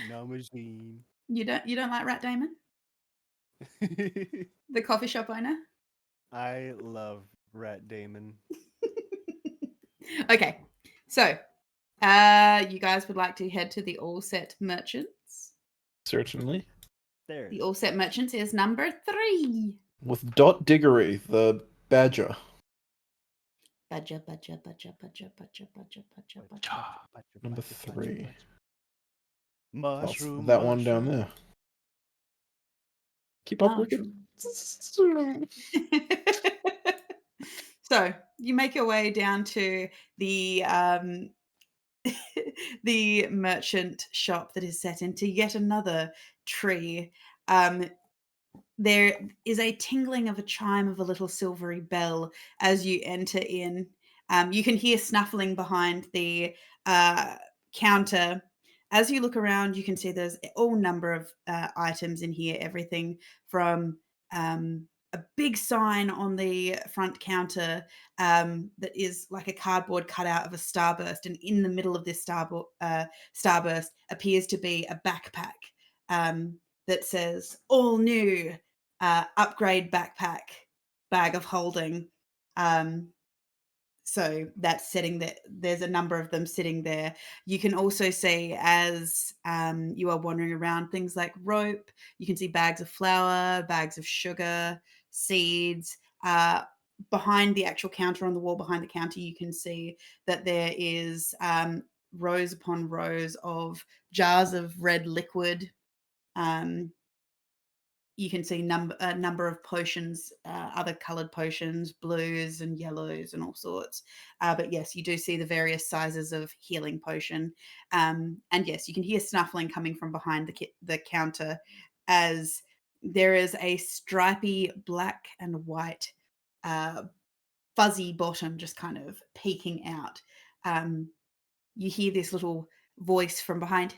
Nama Jean. You don't like Rat Damon, the coffee shop owner? I love Rat Damon. Okay, so you guys would like to head to the All Set Merchants. Certainly. There. The All Set Merchants is number 3. With Dot Diggory, the badger. Badger, badger, badger, badger, badger, badger, badger, badger. Number 3. Mushroom. That one down mushroom. there. Keep up, Wicked. So you make your way down to the the merchant shop that is set into yet another tree. There is a tingling of a chime of a little silvery bell as you enter in. You can hear snuffling behind the counter. As you look around, you can see there's all number of items in here. Everything from a big sign on the front counter that is like a cardboard cutout of a starburst, and in the middle of this starburst appears to be a backpack that says "all new." Upgrade backpack, bag of holding. So that's sitting there. There's a number of them sitting there. You can also see as you are wandering around things like rope. You can see bags of flour, bags of sugar, seeds. Behind the actual counter, on the wall behind the counter, you can see that there is rows upon rows of jars of red liquid. You can see a number of potions, other coloured potions, blues and yellows and all sorts. But yes, you do see the various sizes of healing potion. And yes, you can hear snuffling coming from behind the counter as there is a stripy black and white fuzzy bottom just kind of peeking out. You hear this little voice from behind.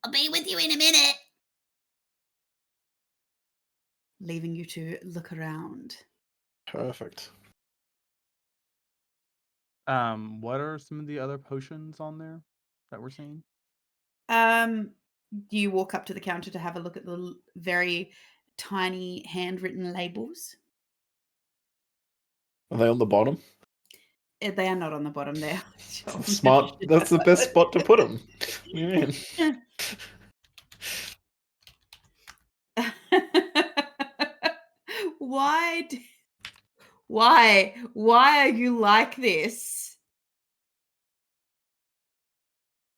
I'll be with you in a minute. Leaving you to look around. Perfect. What are some of the other potions on there that we're seeing? You walk up to the counter to have a look at the very tiny handwritten labels. Are they on the bottom? They are not on the bottom there. Smart. That's the best spot to put them. Yeah. Why are you like this?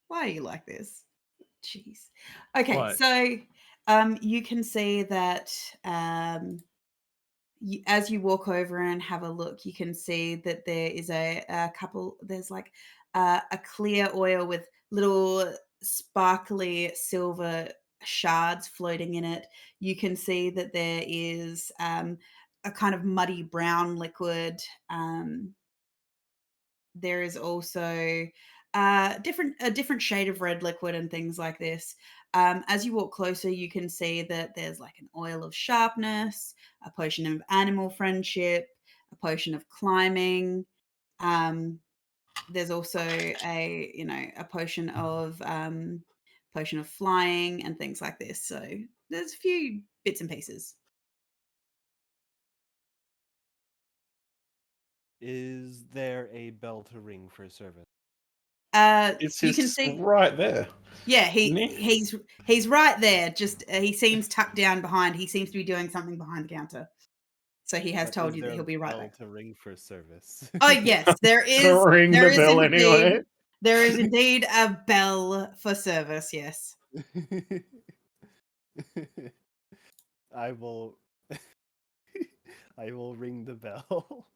Why are you like this? Jeez. Okay, What? so you can see that as you walk over and have a look, you can see that there is a couple. There's like a clear oil with little sparkly silver shards floating in it. You can see that there is a kind of muddy brown liquid. There is also a different shade of red liquid and things like this. As you walk closer, you can see that there's like an oil of sharpness, a potion of animal friendship, a potion of climbing. There's also a potion of flying and things like this. So there's a few bits and pieces. Is there a bell to ring for service? It's You can just see, right there. yeah, Nice. he's right there. Just he seems tucked down behind. He seems to be doing something behind the counter. So he has But told is you that there he'll be a right bell back. to ring for service? Oh yes, there is. Ring There the is bell indeed. anyway. There is indeed a bell for service. Yes. I will. I will ring the bell.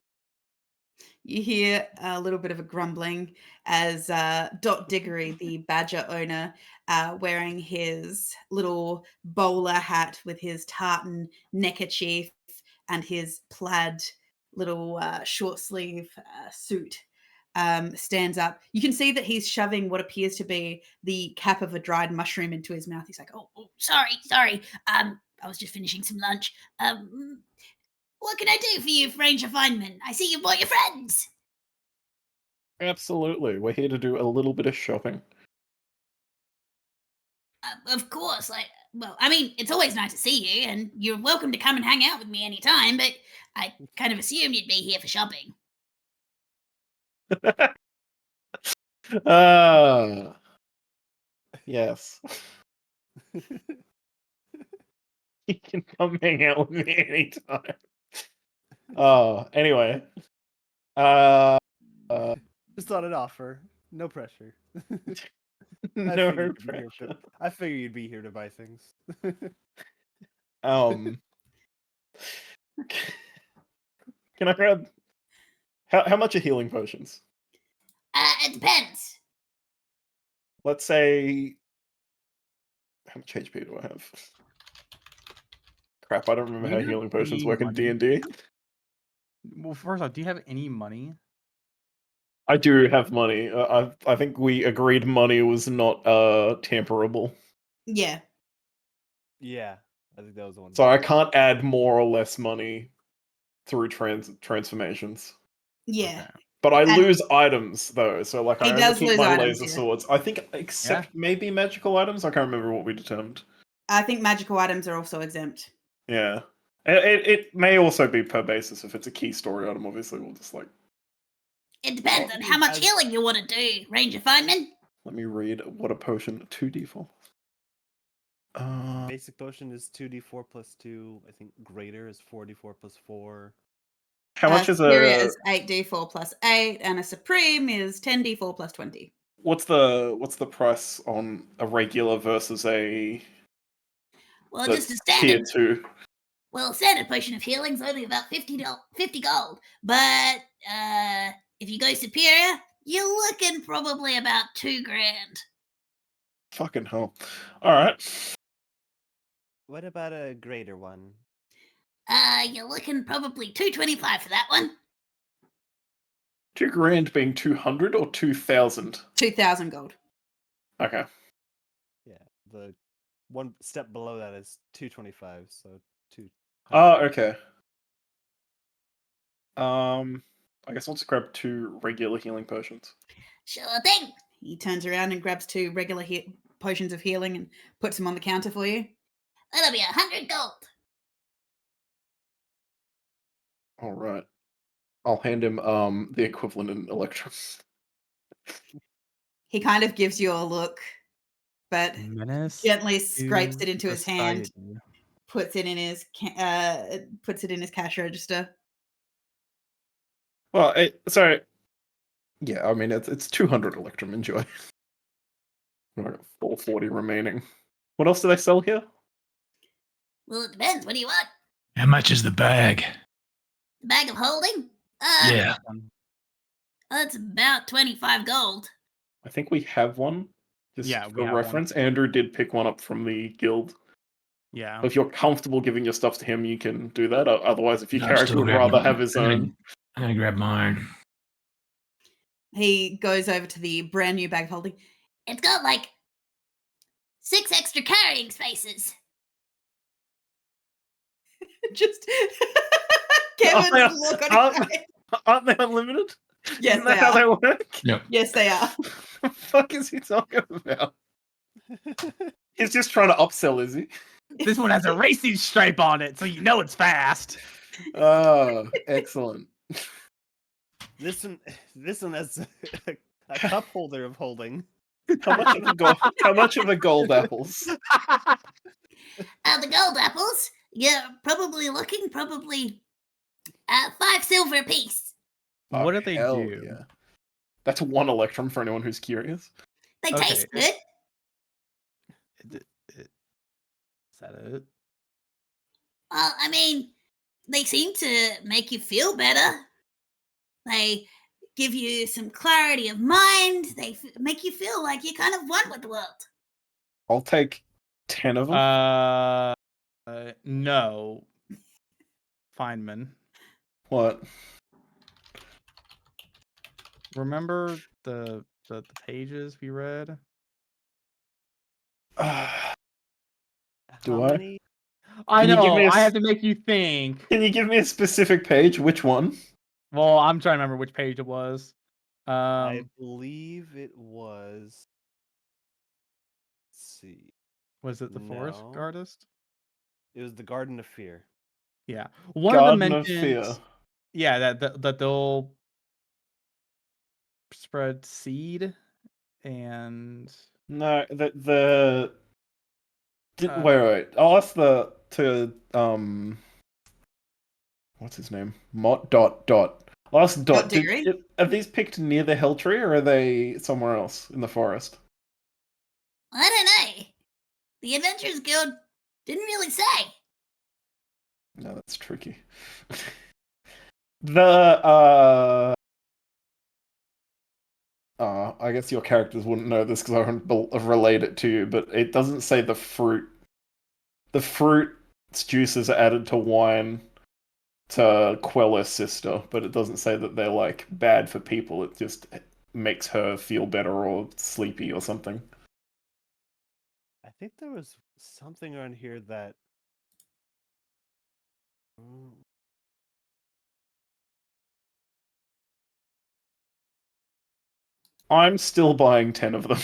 You hear a little bit of a grumbling as Dot Diggory, the badger owner, wearing his little bowler hat with his tartan neckerchief and his plaid little short sleeve suit, stands up. You can see that he's shoving what appears to be the cap of a dried mushroom into his mouth. He's like, "Oh, Sorry. I was just finishing some lunch. What can I do for you, Ranger Feynman? I see you brought your friends. Absolutely. We're here to do a little bit of shopping. Of course. It's always nice to see you, and you're welcome to come and hang out with me anytime, but I kind of assumed you'd be here for shopping. Ah, yes. You can come hang out with me anytime. Anyway. Just thought an offer. No pressure. No figured you'd be here pressure. I figured you'd be here to buy things. Can I grab how much are healing potions? It depends. Let's say how much HP do I have? Crap, I don't remember Do how you have healing potions any work in money? D&D. Well, first off, do you have any money? I do have money. I think we agreed money was not tamperable. yeah. Yeah, I think that was the one. So I can't add more or less money through transformations. Yeah. Okay. But I And lose items though, so like he I only does keep lose my items, laser yeah. swords. I think except maybe magical items. I can't remember what we determined. I think magical items are also exempt. Yeah, it may also be per basis. If it's a key story item, obviously we'll just like. It depends on how much healing you want to do, Ranger Feynman. Let me read what a potion 2d4. Basic potion is 2d4 plus 2. I think greater is 4d4 plus 4. How much is Superior a? is 8d4 plus 8, and a supreme is 10d4 plus 20. What's the price on a regular versus a? Well, That's just a standard. tier 2. Well, standard potion of healing's only about 50 gold. But if you go superior, you're looking probably about $2,000. Fucking hell! All right. What about a greater one? You're looking probably $225 for that one. $2,000 being 200 or 2,000? 2,000 gold. Okay. Yeah, the one step below that is 225. So 2. Oh, okay. I guess I'll just grab 2 regular healing potions. Sure thing. He turns around and grabs 2 regular potions of healing and puts them on the counter for you. That'll be 100 gold. All right. I'll hand him the equivalent in Electrum. He kind of gives you a look, but Menace gently scrapes to it into his hand, society. puts it in his cash register. Well, sorry. Yeah, I mean it's 200 Electrum. Enjoy. I got 440 remaining. What else do they sell here? Well, it depends. What do you want? How much is the bag? A bag of holding? Yeah. That's about 25 gold. I think we have one. Just Yeah, we for have one. reference, Andrew did pick one up from the guild. Yeah. If you're comfortable giving your stuff to him, you can do that. Otherwise, if your No, I'm character still would grabbing rather mine. have his own. I'm gonna grab mine. He goes over to the brand new bag of holding. It's got like 6 extra carrying spaces. Just Kevin's look on his face. Aren't they unlimited? Yes, Isn't they that how are. they work? Yep. Yes, they are. What the fuck is he talking about? He's just trying to upsell, is he? This one has a racing stripe on it, so you know it's fast. Oh, excellent. This one has a cup holder of holding. How much of the gold apples? The gold apples, you're probably looking 5 silver apiece. What do they Hell do? yeah. That's 1 electrum for anyone who's curious. They taste good. Is that it? Well, I mean, they seem to make you feel better. They give you some clarity of mind. They make you feel like you're kind of one with the world. I'll take 10 of them. No. Feynman. What? Remember the pages we read? Do How I? many? I Can you give know. me a I s- have to make you think. Can you give me a specific page? Which one? Well, I'm trying to remember which page it was. I believe it was. Let's see. Was it the Forest No. Artist? It was the Garden of Fear. Yeah. One Garden of them of Fear. mentions. Yeah, that they'll spread seed and No, the Uh, wait. I'll ask what's his name? Dot. I'll ask Dot. Deary? Are these picked near the Hell Tree or are they somewhere else in the forest? I don't know. The Adventurers Guild didn't really say. No, that's tricky. The I guess your characters wouldn't know this because I wouldn't relate it to you, but it doesn't say the fruit. The fruit's juices are added to wine to quell her sister, but it doesn't say that they're like bad for people. It just makes her feel better or sleepy or something. I think there was something around here that. I'm still buying 10 of them.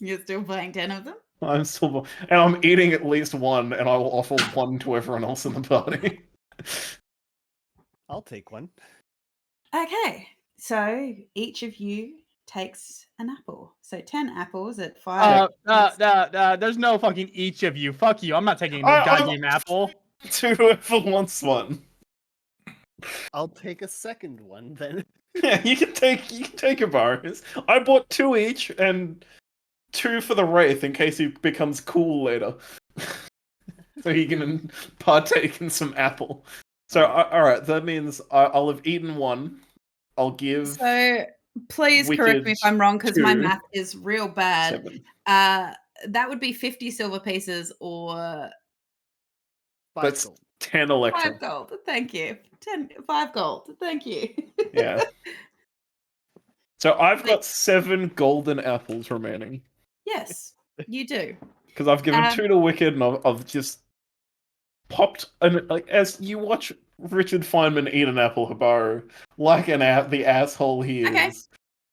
You're still buying 10 of them? And I'm eating at least one, and I will offer one to everyone else in the party. I'll take one. Okay, so each of you takes an apple. So 10 apples at 5. There's no fucking each of you. Fuck you. I'm not taking no I- goddamn apple. To whoever wants one. I'll take a second one then. Yeah, you can take a Boris. I bought 2 each and 2 for the Wraith in case he becomes cool later. So he can partake in some apple. So alright, that means I'll have eaten 1. I'll give So please correct me if I'm wrong because my 2, math is real bad. 7. That would be 50 silver pieces or 5 That's gold. 10 electrum. 5 gold. Thank you. 5 gold. Thank you. Yeah. So I've got 7 golden apples remaining. Yes, you do. Because I've given 2 to Wicked, and I've just popped like as you watch Richard Feynman eat an apple, Habaru, like the asshole he is. Okay.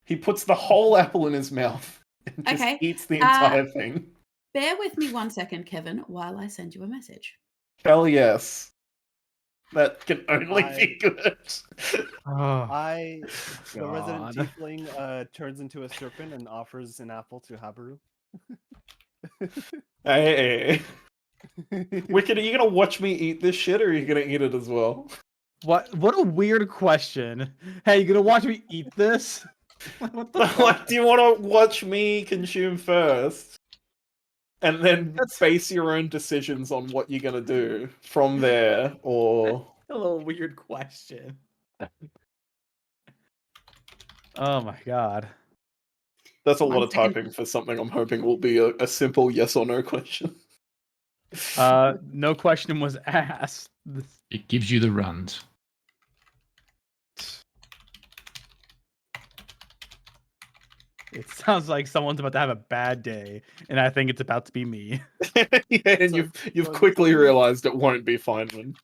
He puts the whole apple in his mouth and just Okay. eats the entire thing. Bear with me 1 second, Kevin, while I send you a message. Hell yes. That can only I- be good. The resident God. tiefling turns into a serpent and offers an apple to Habaru. Hey. Wicked, are you gonna watch me eat this shit or are you gonna eat it as well? What a weird question. Hey, you gonna watch me eat this? What the Like, fuck? do you want to watch me consume first, and then That's- base your own decisions on what you're gonna do from there, or A little weird question. Oh my god. that's a lot One of second. typing for something I'm hoping will be a simple yes or no question. No question was asked. It gives you the runs. It sounds like someone's about to have a bad day, and I think it's about to be me. Yeah, and So- you've so- quickly realized it won't be Feynman.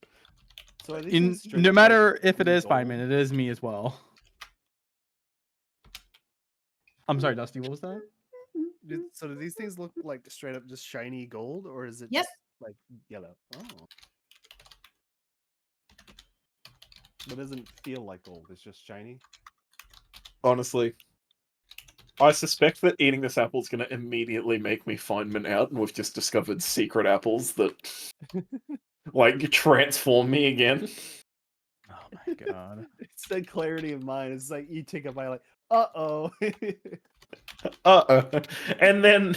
So are these In, things straight no up, matter like, if it is gold? Feynman, it is me as well. I'm sorry, Dusty. What was that? So do these things look like straight up just shiny gold, or is it Yep. just like yellow? Oh. But it doesn't feel like gold, it's just shiny. Honestly, I suspect that eating this apple is going to immediately make me Feynman out, and we've just discovered secret apples that like transform me again. Oh my god. It's the clarity of mind. It's like you take a bite, like, uh-oh. And then,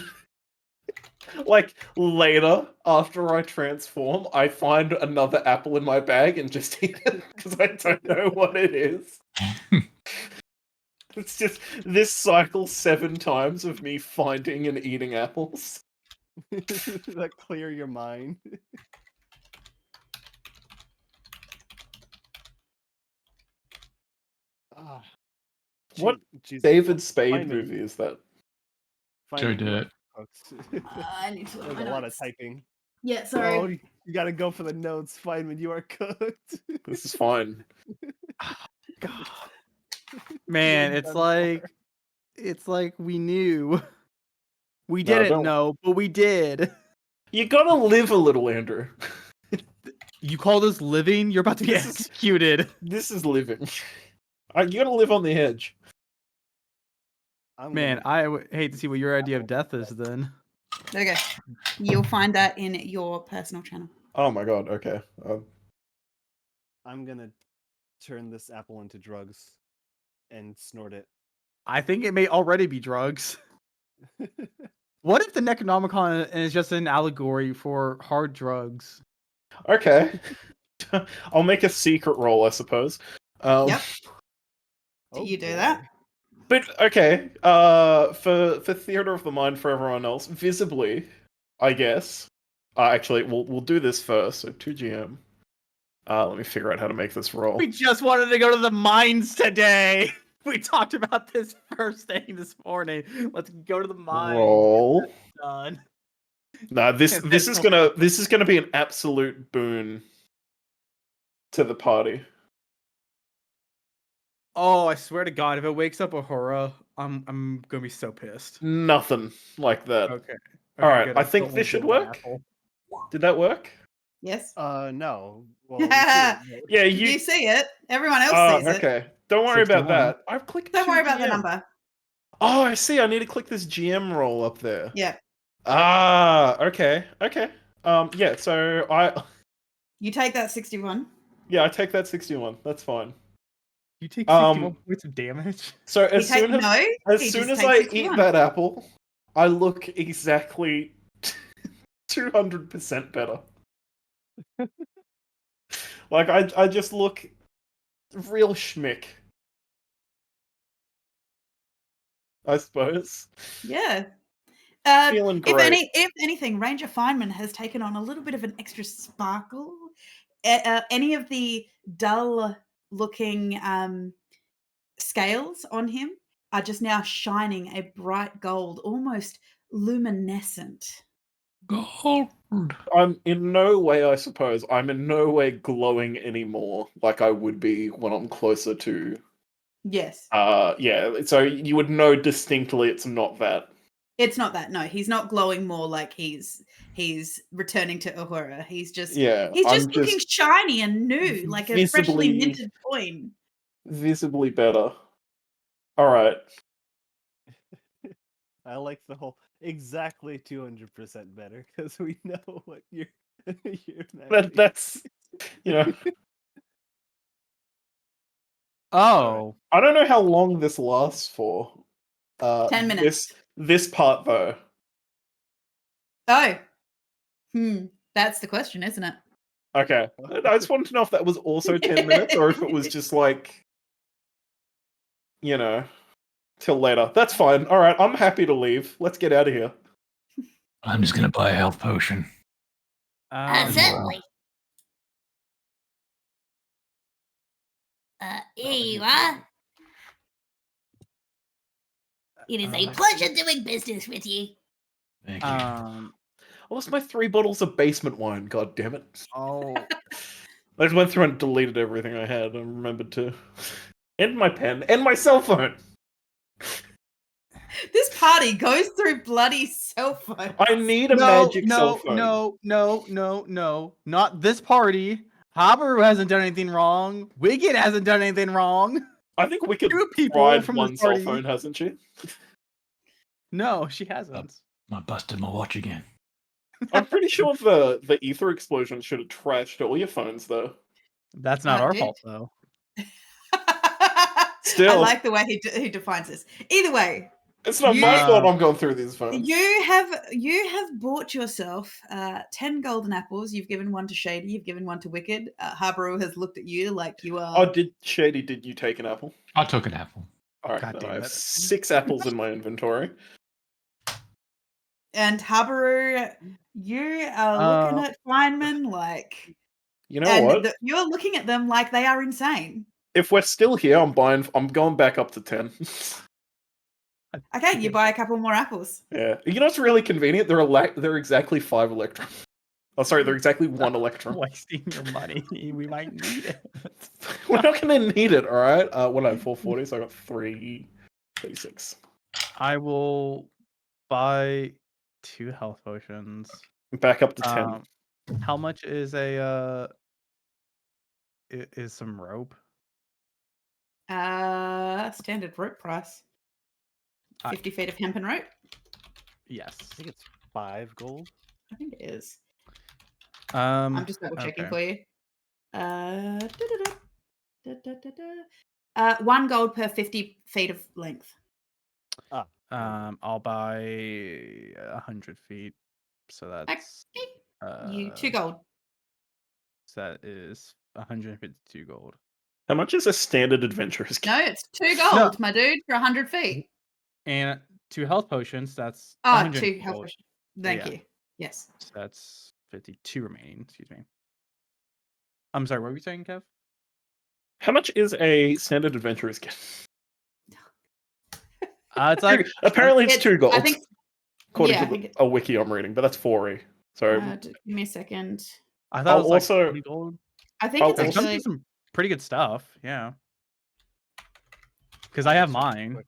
like, later, after I transform, I find another apple in my bag and just eat it because I don't know what it is. It's just this cycle 7 times of me finding and eating apples. That clear your mind. Ah. What Jeez, David Spade Feynman. movie is that? Joe Feynman, you are Dirt. cooked. I need to look There's at a my lot of notes. typing. Yeah, sorry. Oh, you gotta go for the notes, Feynman. You are cooked. This is fine. God. Man, You're it's done like we knew. We No, didn't don't- know, but we did. You gotta live a little, Andrew. You call this living? You're about to be This is- executed. This is living. You gotta live on the edge. I'm Man, gonna- I would hate to see what your idea of death is then. There you go. You'll find that in your personal channel. Oh my god, okay. I'm gonna turn this apple into drugs and snort it. I think it may already be drugs. What if the Necronomicon is just an allegory for hard drugs? Okay. I'll make a secret roll, I suppose. Yep. Oh, You do boy. that? But okay, for theater of the mind for everyone else, visibly, I guess. Actually, we'll do this first. So 2GM. Let me figure out how to make this roll. We just wanted to go to the mines today. We talked about this first thing this morning. Let's go to the mines. Roll. Done. No, this And this then is gonna be an absolute boon to the party. Oh, I swear to God, if it wakes up Ahura, I'm gonna be so pissed. Nothing like that. Okay. All right, good. I think don't this should wanna give work. that apple. Did that work? Yes. No. Well, we see it, but- Yeah, You see it. Everyone else sees it. okay. Don't worry about 61. that. I've clicked. Don't worry about the 2GM. number. Oh, I see. I need to click this GM roll up there. Yeah. Okay. Yeah, so You take that 61. I take that 61. That's fine. You take Um, 61 points of damage. So He take, no. as he soon just as takes I 61. eat that apple, I look exactly 200% better. Like I just look real schmick. I suppose. Yeah. Feeling great. If anything, Ranger Feynman has taken on a little bit of an extra sparkle. Any of the dull-looking scales on him are just now shining a bright gold, almost luminescent. Gold. I'm in no way, I suppose, I'm in no way glowing anymore like I would be when I'm closer to. Yes. Yeah, so you would know distinctly it's not that. It's not that. No, he's not glowing more like he's returning to Uhura. He's just Yeah, he's I'm just looking just shiny and new, like a freshly visibly- minted coin. visibly better. All right. I like the whole exactly 200% better because we know what you're. That's you know. Oh, I don't know how long this lasts for. 10 minutes. This part though. Oh. That's the question, isn't it? Okay. I just wanted to know if that was also 10 minutes or if it was just like, you know, till later. That's fine. All right, I'm happy to leave. Let's get out of here. I'm just gonna buy a health potion. Certainly. Here you are. It is a pleasure doing business with you. Thank you. I lost my 3 bottles of basement wine. God damn it! Oh, I just went through and deleted everything I had and remembered to. And my pen and my cell phone. This party goes through bloody cell phones. I need a magic cell phone. No, not this party. Habaru hasn't done anything wrong. Wicked hasn't done anything wrong. I think we could 2 people ride from one this cell party. phone, hasn't she? No, she hasn't. I busted my watch again. I'm pretty sure the ether explosion should have trashed all your phones, though. That's not our dude. fault, though. Still. I like the way he defines this. Either way, It's not my You- fault I'm going through these phones. you have bought yourself 10 golden apples. You've given one to Shady. You've given one to Wicked. Habaru has looked at you like you are. Oh, did you take an apple? I took an apple. All right, God then damn I have it. 6 apples in my inventory. And Habaru, you are looking at Feynman like. You know what? You're looking at them like they are insane. If we're still here, I'm going back up to 10. Okay, you buy a couple more apples. Yeah. You know what's really convenient? They're exactly 5 electrons. Oh, sorry, they're exactly 1 electron. Wasting your money. We might need it. We're not going to need it, all right? What I have 440, so I got 336. I will buy 2 health potions. Back up to 10. How much is is some rope? Standard rope price. 50 feet of hempen rope. Yes. I think it's 5 gold. I think it is. I'm I'm just double checking for you. 1 gold per 50 feet of length. I'll buy 100 feet. So that's You 2 gold. So that is 152 gold. How much is a standard adventurer's kit? No, it's 2 gold, my dude, for 100 feet. And 2 health potions. That's 2 100 health gold. potions. Thank Yeah. you. Yes. So that's 52 remaining. Excuse me. I'm sorry. What were you saying, Kev? How much is a standard adventurer's kit? It's like Apparently it's 2 gold. I think. According Yeah, to a wiki I'm reading, but that's 4e. So Give me a second. I thought it was also- like 20 gold. I think I'll it's There's actually. some pretty good stuff. Yeah. Because I have mine.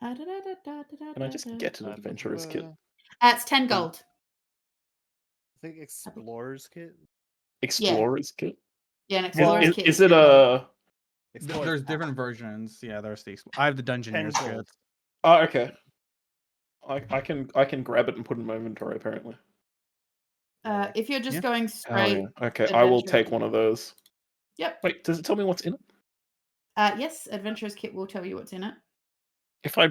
can I just get an adventurer's kit? It's 10 gold. I think explorer's kit. Explorer's kit? Yeah, an explorer's kit. Is it a... Explorer's There's pack. different versions. Yeah, there's the. I have the Dungeoneer's 10 kit. gold. Oh, okay. I can grab it and put it in my inventory, apparently. If you're just Yeah. going Oh, straight. yeah. Okay, I will adventure. take one of those. Yep. Wait, does it tell me what's in it? Yes, adventurer's kit will tell you what's in it. If I...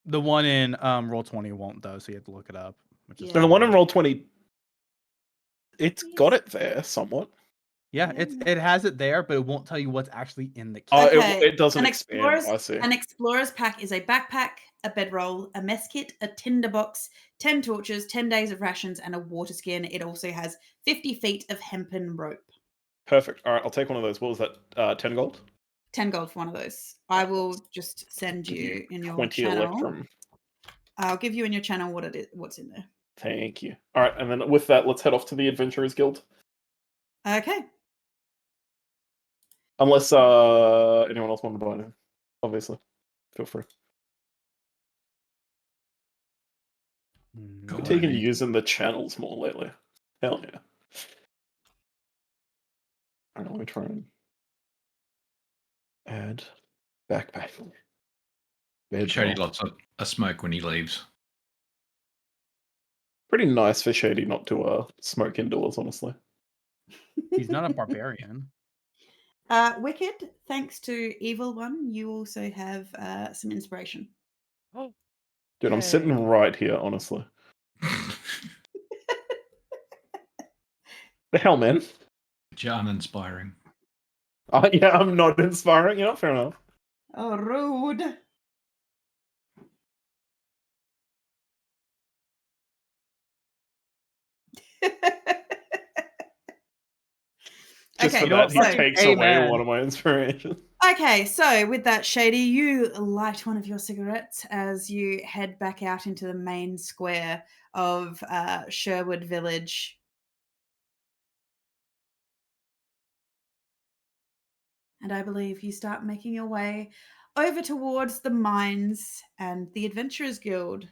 The one in Roll20 won't though, so you have to look it up. Which is Yeah. No, the one in Roll20... It's got it there, somewhat. Yeah, it has it there, but it won't tell you what's actually in the kit. Oh, Okay, it doesn't an expand. explorer's- I see. An explorer's pack is a backpack, a bedroll, a mess kit, a tinder box, 10 torches, 10 days of rations, and a water skin. It also has 50 feet of hempen rope. Perfect. All right, I'll take one of those. What was that? 10 gold? 10 gold for one of those. I will just send Give you in your 20 channel. electrum. I'll give you in your channel what's in there. Thank you. All right, and then with that, let's head off to the Adventurers Guild. Okay. Unless anyone else wanted to buy anything. Obviously. Feel free. Go We're taking ahead. using the channels more lately. Hell yeah. Alright, let me try and add backpack. Shady Bedroll. lots of a smoke when he leaves. Pretty nice for Shady not to smoke indoors, honestly. He's not a barbarian. Wicked, thanks to Evil One, you also have some inspiration. Oh, Dude, I'm sitting yay. right here, honestly. The hell, man? You're uninspiring. Yeah, I'm not inspiring. Yeah, fair enough. Oh, rude. Just Okay, for that, he so- takes Hey, away man. one of my inspirations. Okay, so with that, Shady, you light one of your cigarettes as you head back out into the main square of Sherwood Village. And I believe you start making your way over towards the mines and the Adventurers Guild,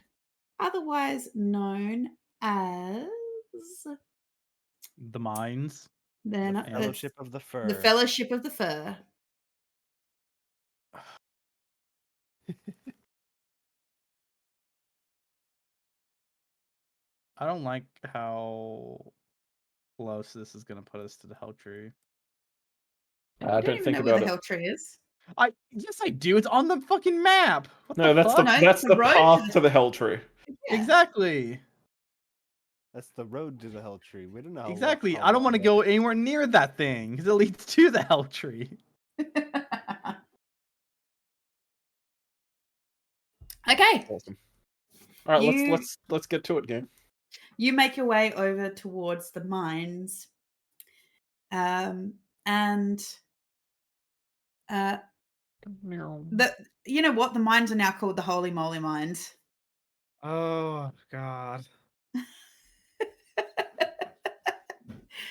otherwise known as The mines. they're The not, it's Fellowship of the Fur. the Fellowship of the Fur. I don't like how close this is gonna put us to the Hell Tree. I don't don't even think know where about the it. Hell Tree is. Yes, I do. It's on the fucking map. What No, the that's fuck? the No, that's it's the the road path to to the Hell Tree. Yeah. Exactly. That's the road to the Hell Tree. We don't know how Exactly. how I don't long want to that go is. anywhere near that thing because it leads to the Hell Tree. Okay, Awesome. All right, You- let's get to it, game. you make your way over towards the mines, and you know what? The mines are now called the Holy Moly Mines. Oh God.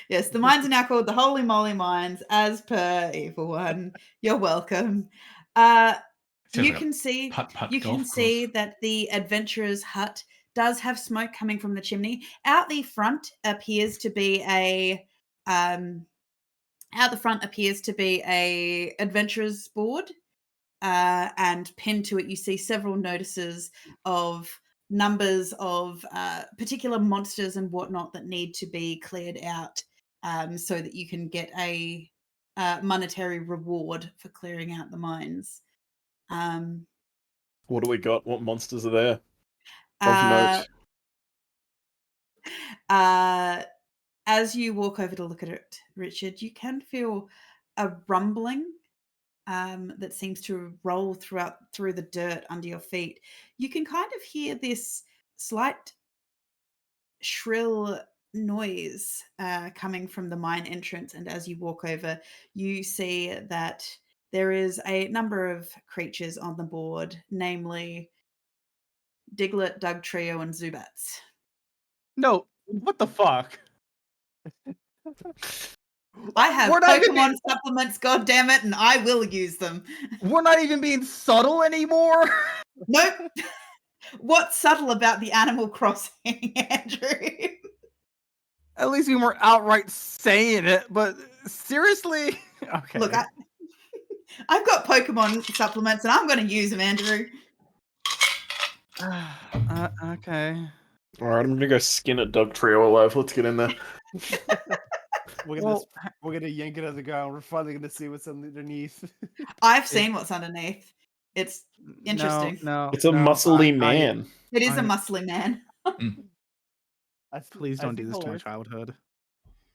Yes, the mines are now called the Holy Moly Mines, as per Evil One. You're welcome. Sounds You like a can see putt-putt you golf can course. see that the adventurer's hut does have smoke coming from the chimney. Out the front appears to be a adventurer's board, and pinned to it you see several notices of numbers of particular monsters and whatnot that need to be cleared out, so that you can get a monetary reward for clearing out the mines. What do we got? What monsters are there? Of Uh, note. as you walk over to look at it, Richard, you can feel a rumbling that seems to roll through the dirt under your feet. You can kind of hear this slight shrill noise coming from the mine entrance, and as you walk over, you see that there is a number of creatures on the board, namely Diglett, Doug Trio, and Zubats. No. What the fuck? I have We're not even Pokemon supplements, goddammit, and I will use them. We're not even being subtle anymore. Nope. What's subtle about the Animal Crossing, Andrew? At least we weren't outright saying it, but seriously? Okay. Look, I've got Pokemon supplements, and I'm going to use them, Andrew. Okay. All right, I'm gonna go skin a Doug Trio alive. Let's get in there. We're gonna yank it out of the ground. We're finally gonna see what's underneath. I've seen what's underneath. It's interesting. No. It's a muscly man. It is a I- muscly man. Please don't do this to my hilarious- childhood.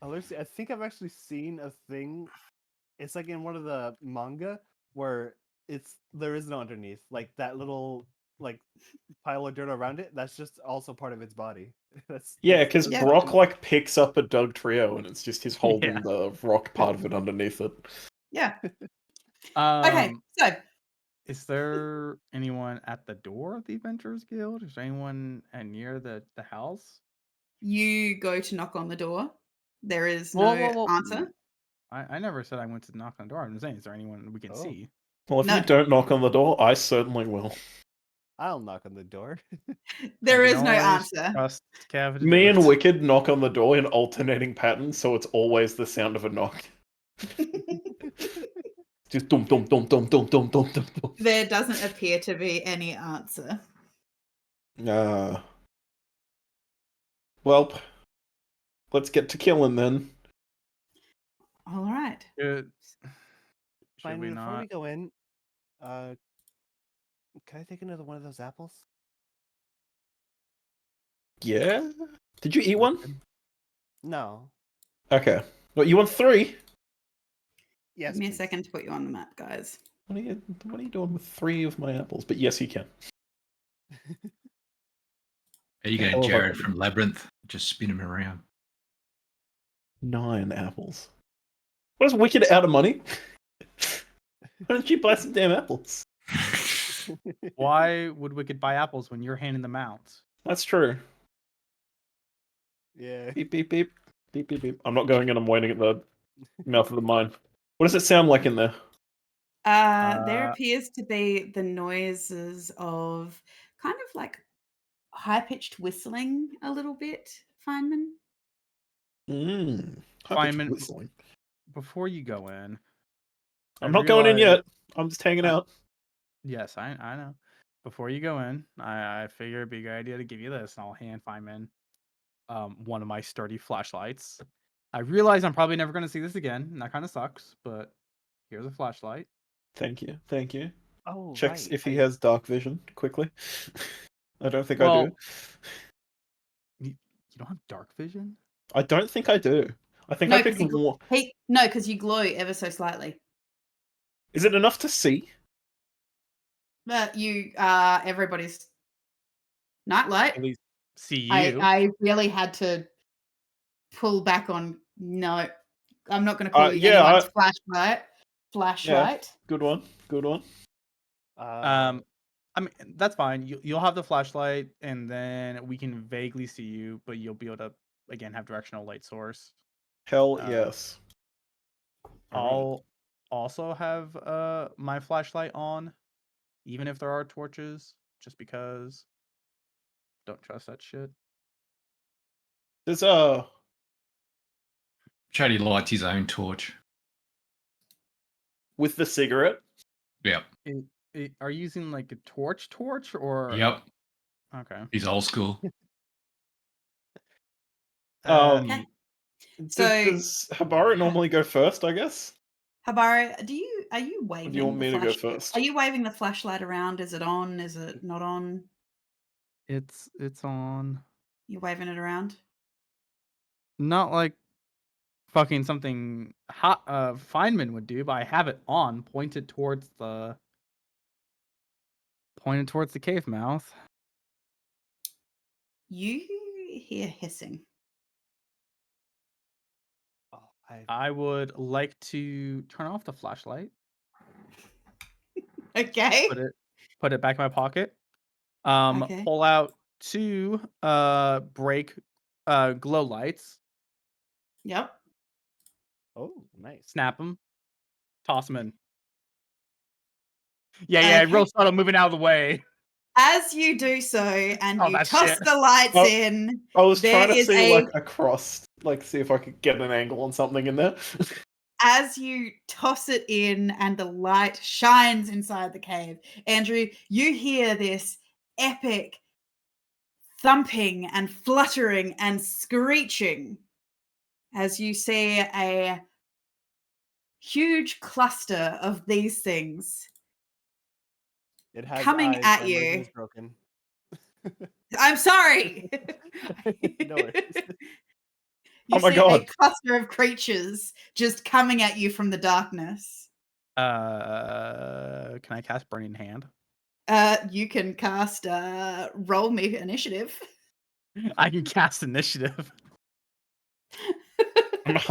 Hilarious, I think I've actually seen a thing. It's like in one of the manga where there is no underneath, like that little like pile of dirt around it. That's just also part of its body. Yeah, because Yeah. Brock like picks up a Doug Trio, and it's just he's holding Yeah. the rock part of it underneath it. Yeah. Okay, so Is there anyone at the door of the Adventurers Guild? Is there anyone near the house? you go to knock on the door. There is Whoa, no whoa, whoa. answer. I never said I went to knock on the door. I'm saying, is there anyone we can Oh. see? Well, if No. you don't knock on the door, I certainly will. I'll knock on the door. There I is can no always answer. trust Cav to Me do and it. Wicked knock on the door in alternating patterns, so it's always the sound of a knock. Just dum dum dum dum dum dum dum dum dum. There doesn't appear to be any answer. Welp. Let's get to killing then. All right. Good. Fine, we before not? we go in, can I take another one of those apples? Yeah. Did you eat one? No. Okay. What, you want 3? Yes. Give me a please. second to put you on the map, guys. What are you doing with 3 of my apples? But yes, you can. There you Yeah, go, all Jared right. from Labyrinth. Just spin him around. 9 apples. What is Wicked out of money? Why don't you buy some damn apples? Why would Wicked buy apples when you're handing them out? That's true. Yeah. Beep, beep, beep. Beep, beep, beep. I'm not going in, I'm waiting at the mouth of the mine. What does it sound like in there? There appears to be the noises of kind of like high-pitched whistling a little bit, Feynman. Feynman, Whistling. before you go in, I'm not going in realize- yet. I'm just hanging I- out. Yes, I know. Before you go in, I figure it'd be a good idea to give you this, and I'll hand Feynman one of my sturdy flashlights. I realize I'm probably never going to see this again, and that kind of sucks, but here's a flashlight. Thank you. Thank you. Oh, Checks right. if he has dark vision quickly. I don't think I Well, do. You don't have dark vision? I don't think I do. I think No, I picked more. No, because you glow ever so slightly. Is it enough to see? But you everybody's nightlight. At least see you. I really had to pull back on. No, I'm not going to call you yeah, anyone's flashlight. Good one. Good one. I mean, that's fine. You'll have the flashlight, and then we can vaguely see you, but you'll be able to again have directional light source. Hell yes. I'll also have my flashlight on, even if there are torches, just because. Don't trust that shit. There's Chatty lights his own torch. with the cigarette. Yep. Are you using like a torch or? Yep. Okay. He's old school. Okay. Does Habara normally go first, I guess? Habara, are you waving? Or do you want me to go flash- first? Are you waving the flashlight around? Is it on? Is it not on? It's on. You're waving it around. Not like fucking something hot Feynman would do, but I have it on, pointed towards the cave mouth. You hear hissing. Oh, I would like to turn off the flashlight. Okay. Put it back in my pocket. Okay. Pull out 2 brake glow lights. Yep. Oh, nice. Snap them. Toss them in. Yeah, Okay. real subtle, moving out of the way. As you do so, and you that's toss shit. the lights Oh, in, I was there trying to is see like across, like see if I could get an angle on something in there. as you toss it in and the light shines inside the cave, Andrew, you hear this epic thumping and fluttering and screeching as you see a huge cluster of these things It has coming eyes, at my immersion you. is broken. I'm sorry. No worries. You Oh my see God. a cluster of creatures just coming at you from the darkness. Can I cast Burning Hand? You can cast roll me initiative. I can cast Initiative.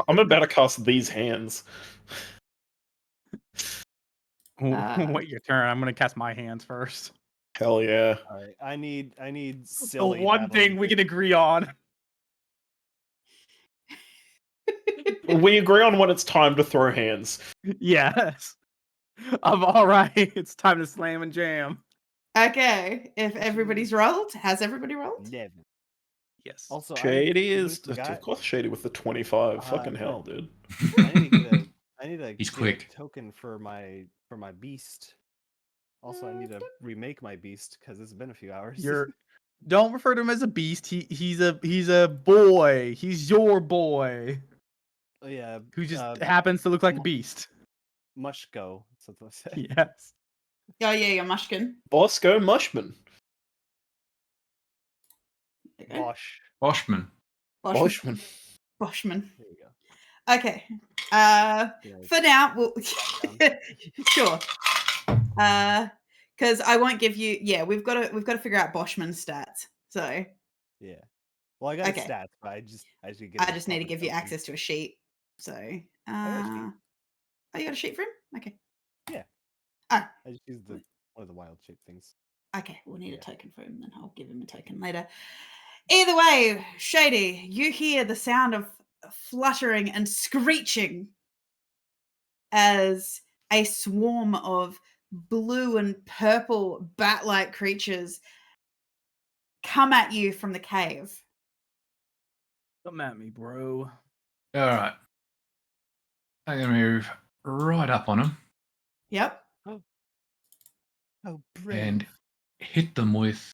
I'm about to cast these hands. Wait your turn. I'm gonna cast my hands first. Hell yeah. All right, I need The silly. one thing we can agree on. We agree on when it's time to throw hands. Yes. I'm all right. It's time to slam and jam. Okay, if everybody's rolled, has everybody rolled? 11. Yes. Also, Shady I is forgot, of course Shady with the 25. Fucking but- hell, dude. I need to He's get quick. a token for my beast. Also, I need to remake my beast because it's been a few hours. Don't refer to him as a beast. He's a boy. He's your boy Oh, yeah, who just happens to look like a m- beast. Mushko. So let's say. Yes. Oh yeah, your mushkin. Bosco Mushman. There you go. Bosh. Boschman. Boshman. Boschman. There you go. Okay. Yeah, For now, we'll sure. Because I won't give you. Yeah, we've got to figure out Boschman's stats. So yeah. Well, I got his Okay. stats, but I just get. I the just need to proper give you token. access to a sheet. So got a sheet. oh, you got a sheet for him? Okay. Yeah. Ah. I just used one of the wild shape things. Okay, we'll need a Yeah. token for him, then I'll give him a token later. Either way, Shady, you hear the sound of fluttering and screeching as a swarm of blue and purple bat-like creatures come at you from the cave. Come at me, bro. All right. I'm going to move right up on them Yep. Oh, brave. and hit them with.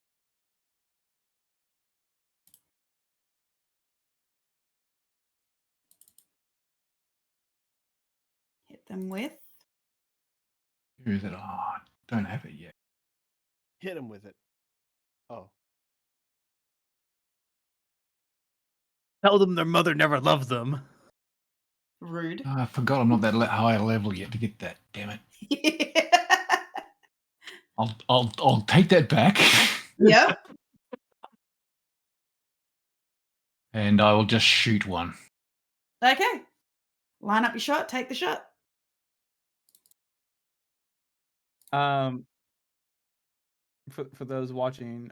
Hit them with. Who is it? Oh, I don't have it yet. Hit him with it. Oh. Tell them their mother never loved them. Rude. Oh, I forgot I'm not that high level yet to get that. Damn it. I'll take that back. Yep. And I will just shoot one. Okay. Line up your shot. Take the shot. For those watching,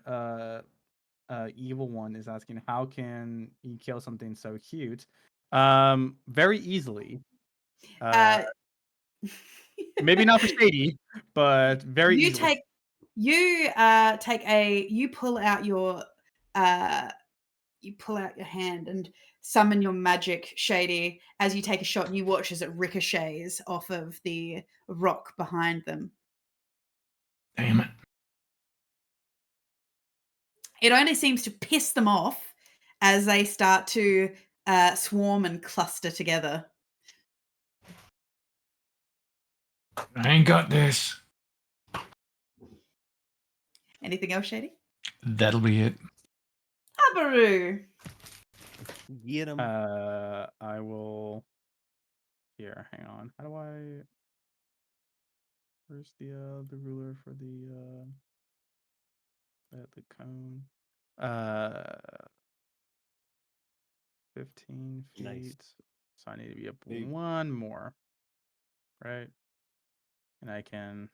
Evil One is asking, how can you kill something so cute? Very easily. Maybe not for Shady, but very you easily. You pull out your hand and summon your magic, Shady, as you take a shot, and you watch as it ricochets off of the rock behind them. Damn it. It only seems to piss them off as they start to swarm and cluster together. I ain't got this. Anything else, Shady? That'll be it. Habaru. Get him. I will. Here, hang on. How do I? Where's the ruler for the cone? 15 feet. Nice. So I need to be up Big. one more, right? And I can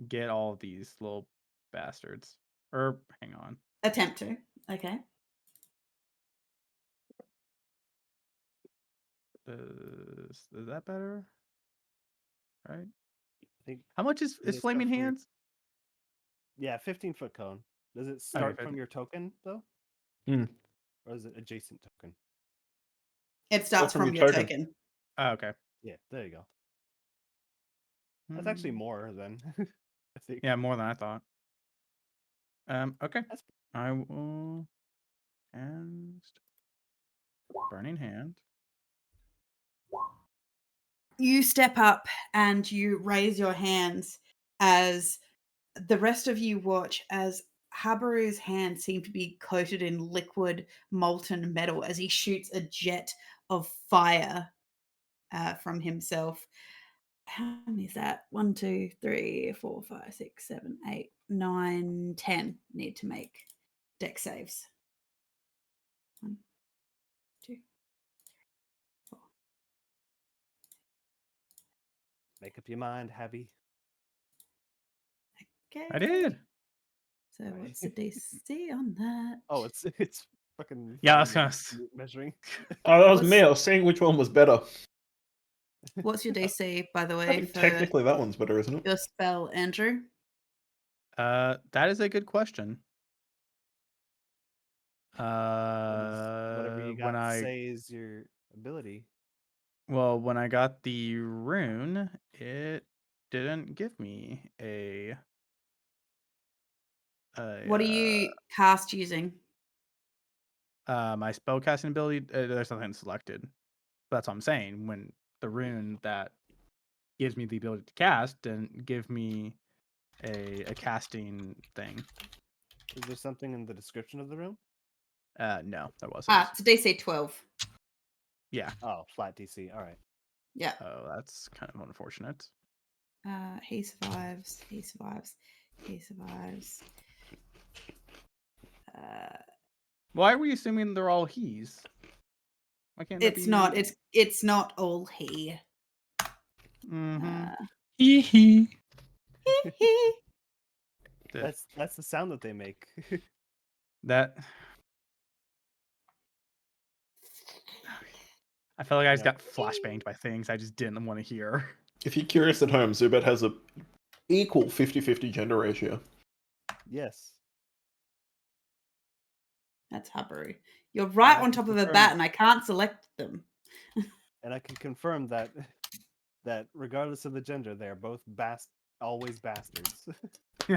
get all of these little bastards. Or hang on. Attempt to. Okay. Is that better? Right? I think. How much is Does it start Flaming from your- Hands? Yeah, 15-foot cone. Does it start from 15. your token though? Hmm. Or is it adjacent token? It starts from from your your token. token. Oh, okay. Yeah, there you go. That's actually more than I think. Yeah, more than I thought. Okay. That's- I will cast Burning Hand. You step up and you raise your hands as the rest of you watch as Habaru's hands seem to be coated in liquid molten metal as he shoots a jet of fire from himself. How many is that? 1, 2, 3, 4, 5, 6, 7, 8, 9, 10 need to make deck saves. 1, 2, 3, 4. Make up your mind, Habby. Okay. I did. So what's the DC on that? Oh, it's fucking. Yeah, I was fine gonna with measuring. Oh, that was What's- me. I was seeing which one was better. What's your DC, by the I way, think for technically that one's better, isn't it? your spell, Andrew? That is a good question. Whatever you got When I says your ability. when I got the rune, it didn't give me a. What are you cast using? My spellcasting ability? There's nothing selected. That's what I'm saying. When the rune that gives me the ability to cast and give me a casting thing. Is there something in the description of the room? No, there wasn't. It's a DC 12. Yeah. Oh, flat DC. All right. Yeah. Oh, that's kind of unfortunate. He survives. He survives. He survives. Why are we assuming they're all he's? Why can't that It's be? not. It's not all he. Mm-hmm. Hee hee. That's the sound that they make. That. I felt like I just got flashbanged by things I just didn't want to hear. If you're curious at home, Zubat has a equal 50-50 gender ratio. Yes. That's Habaru. You're right I on can top of a confirm- bat, and I can't select them. And I can confirm that regardless of the gender, they are both always bastards.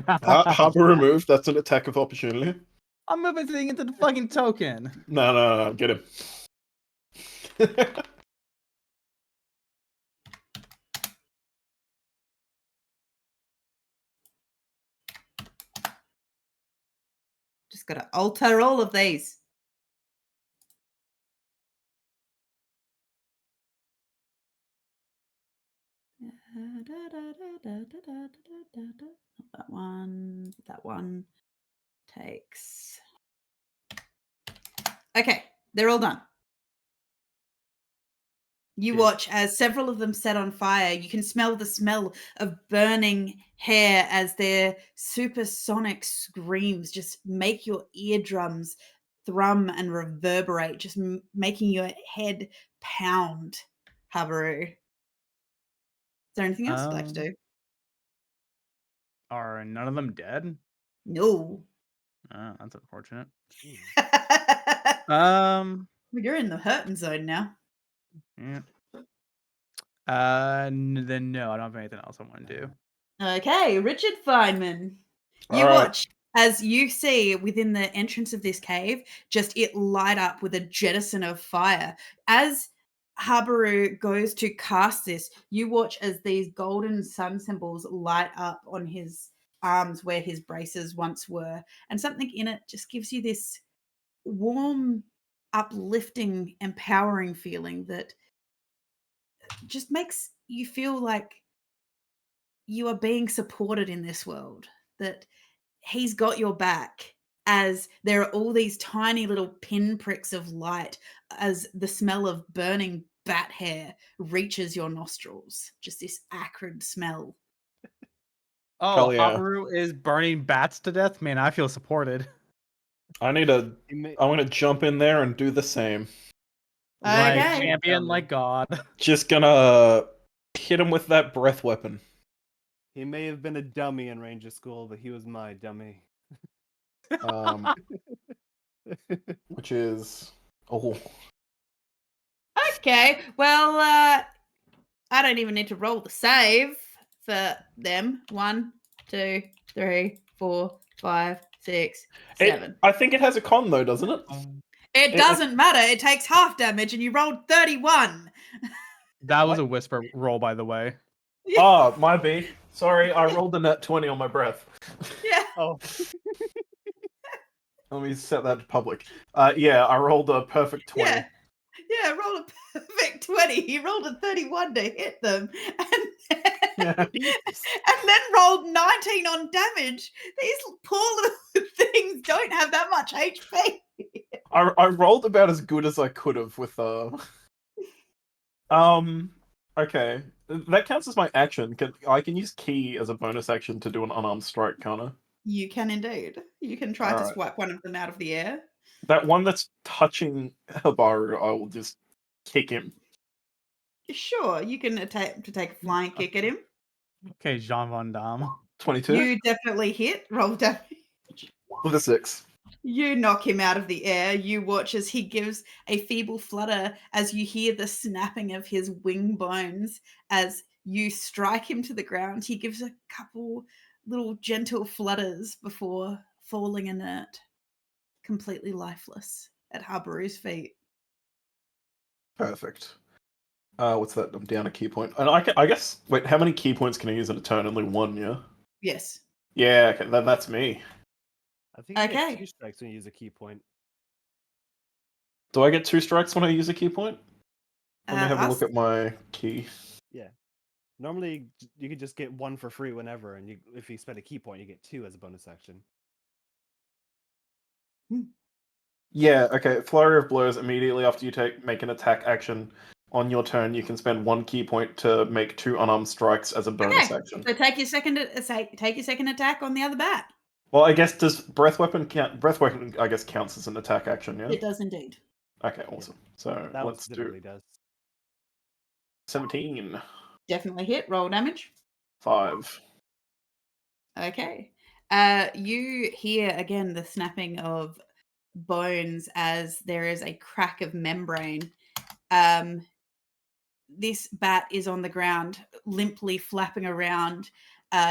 Harbor removed. That's an attack of opportunity. I'm moving thing into the fucking token. No, get him. Just got to alter all of these. That one. That one takes. Okay, they're all done. You watch as several of them set on fire. You can smell the smell of burning hair as their supersonic screams just make your eardrums thrum and reverberate, just making your head pound. Habaru. Is there anything else you'd like to do? Are none of them dead? No. Oh, that's unfortunate. You're in the hurting zone now. Yeah. Then no, I don't have anything else I want to do. Okay, Richard Feynman. You All right. watch as you see within the entrance of this cave, just it light up with a jettison of fire. As Habaru goes to cast this, you watch as these golden sun symbols light up on his arms where his braces once were, and something in it just gives you this warm, uplifting, empowering feeling that just makes you feel like you are being supported in this world, that he's got your back, as there are all these tiny little pinpricks of light as the smell of burning bat hair reaches your nostrils. Just this acrid smell. Oh, Hell yeah. Habaru is burning bats to death? Man, I feel supported. I want to jump in there and do the same. Like Okay. champion, like God. Just gonna hit him with that breath weapon. He may have been a dummy in Ranger School, but he was my dummy. Which is Okay. Well, I don't even need to roll the save for them. 1, 2, 3, 4, 5, 6, 7. I think it has a con though, doesn't it? It doesn't matter. It takes half damage, and you rolled 31. That was a whisper roll, by the way. Ah, my B. Sorry, I rolled a nat 20 on my breath. Yeah. Oh, Let me set that to public. Yeah, I rolled a perfect 20. Yeah, roll a perfect 20. He rolled a 31 to hit them, and then rolled 19 on damage. These poor little things don't have that much HP. I rolled about as good as I could have with okay. That counts as my action. I can use key as a bonus action to do an unarmed strike, can't I? You can indeed. You can try to Alright. swipe one of them out of the air. That one that's touching Habaru, I will just kick him. Sure, you can attempt to take a flying kick at him. Okay, Jean Van Damme. 22 You definitely hit. Roll damage. with a 6. You knock him out of the air. You watch as he gives a feeble flutter as you hear the snapping of his wing bones. As you strike him to the ground, he gives a couple little gentle flutters before falling inert, completely lifeless at Habaru's feet. Perfect. What's that? I'm down a key point. And I guess. Wait, how many key points can I use in a turn? Only one, yeah. Yes. Yeah. Okay, that's me. I think you get Okay. 2 strikes when you use a key point. Do I get 2 strikes when I use a key point? Let me have a look Us? at my key. Yeah. Normally, you could just get 1 for free whenever, and if you spend a key point, you get 2 as a bonus action. Yeah. Okay. Flurry of blows immediately after you make an attack action. On your turn, you can spend 1 key point to make 2 unarmed strikes as a bonus Okay. action. So take your second attack on the other bat. Well, I guess does breath weapon count? Breath weapon, I guess, counts as an attack action. Yeah. It does indeed. Okay. Awesome. So That one let's do specifically does. 17. Definitely hit. Roll damage. 5. Okay. You hear again the snapping of bones as there is a crack of membrane. This bat is on the ground, limply flapping around.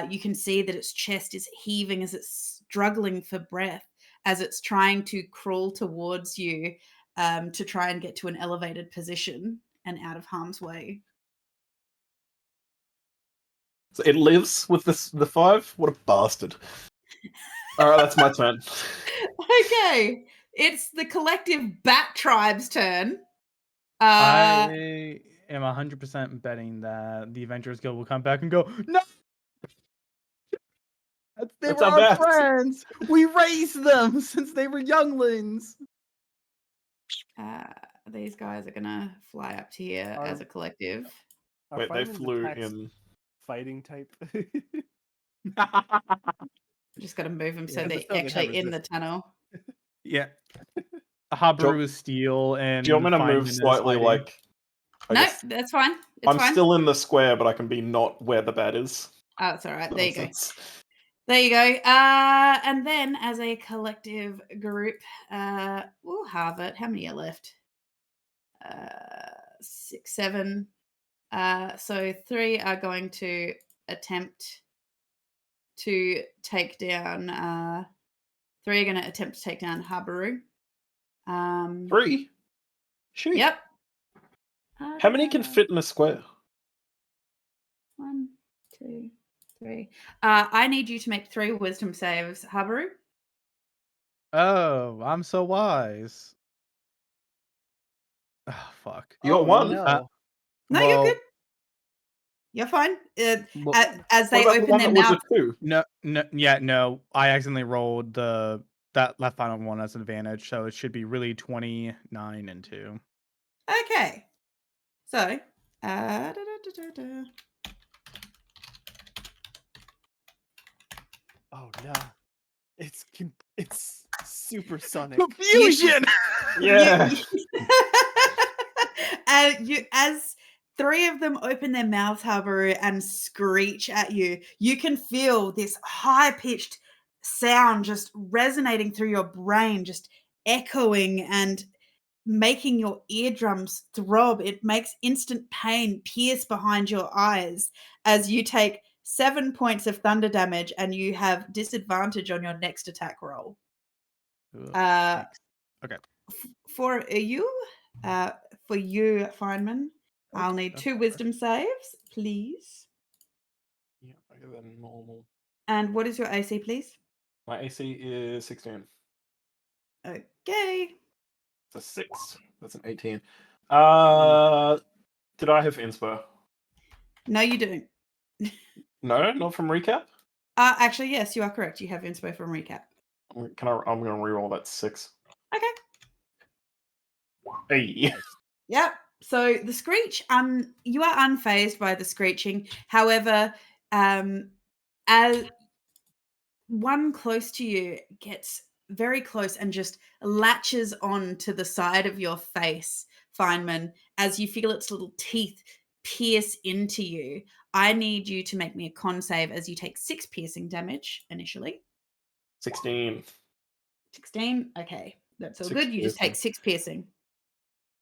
You can see that its chest is heaving as it's struggling for breath, as it's trying to crawl towards you to try and get to an elevated position and out of harm's way. So it lives with the 5. What a bastard! All right, that's my turn. Okay, it's the collective bat tribe's turn. I am 100% betting that the Adventurers Guild will come back and go, no! They That's were our our best." friends! We raised them since they were younglings! These guys are gonna fly up to here Are- as a collective. Are Wait, they firemen's flew attacks in. fighting type. Just got to move them so Yeah, but they're still they have actually in the resistance. tunnel. Yeah. Habaru is steel, and Do you want me to move Feynman is slightly? fighting. Like, I No, guess that's fine. It's I'm fine. still in the square, but I can be not where the bat is. Oh, it's all right. That There you makes go. sense. There you go. And then as a collective group, we'll have it. How many are left? 6, 7. So 3 are going to attempt to take down. 3 are going to attempt to take down Habaru. 3. Shoot. Yep. How many can fit in a square? 1, 2, 3. I need you to make 3 wisdom saves, Habaru. Oh, I'm so wise. Oh, fuck. You got 1. No. No, you're good. You're fine. As they What about the open one their that was mouth. a 2? No. I accidentally rolled that left final one as an advantage, so it should be really 29 and 2. Okay. So, da. Oh no. It's supersonic. Confusion! Yeah. As 3 of them open their mouths, Habaru, and screech at you, you can feel this high-pitched sound just resonating through your brain, just echoing and making your eardrums throb. It makes instant pain pierce behind your eyes as you take 7 points of thunder damage and you have disadvantage on your next attack roll. Thanks. Okay. For you, Feynman, I'll need 2 wisdom saves, please. Yeah, I get that normal. And what is your AC, please? My AC is 16. Okay. It's a 6. That's an 18. Did I have inspo? No, you don't. No, not from recap. Actually, yes, you are correct. You have inspo from recap. I'm gonna reroll that 6. Okay. Hey. Yep. So the screech, you are unfazed by the screeching. However, as one close to you gets very close and just latches on to the side of your face, Feynman, as you feel its little teeth pierce into you. I need you to make me a con save as you take 6 piercing damage initially. 16. 16. Okay. That's all 6 good. You just take piercing. 6 piercing.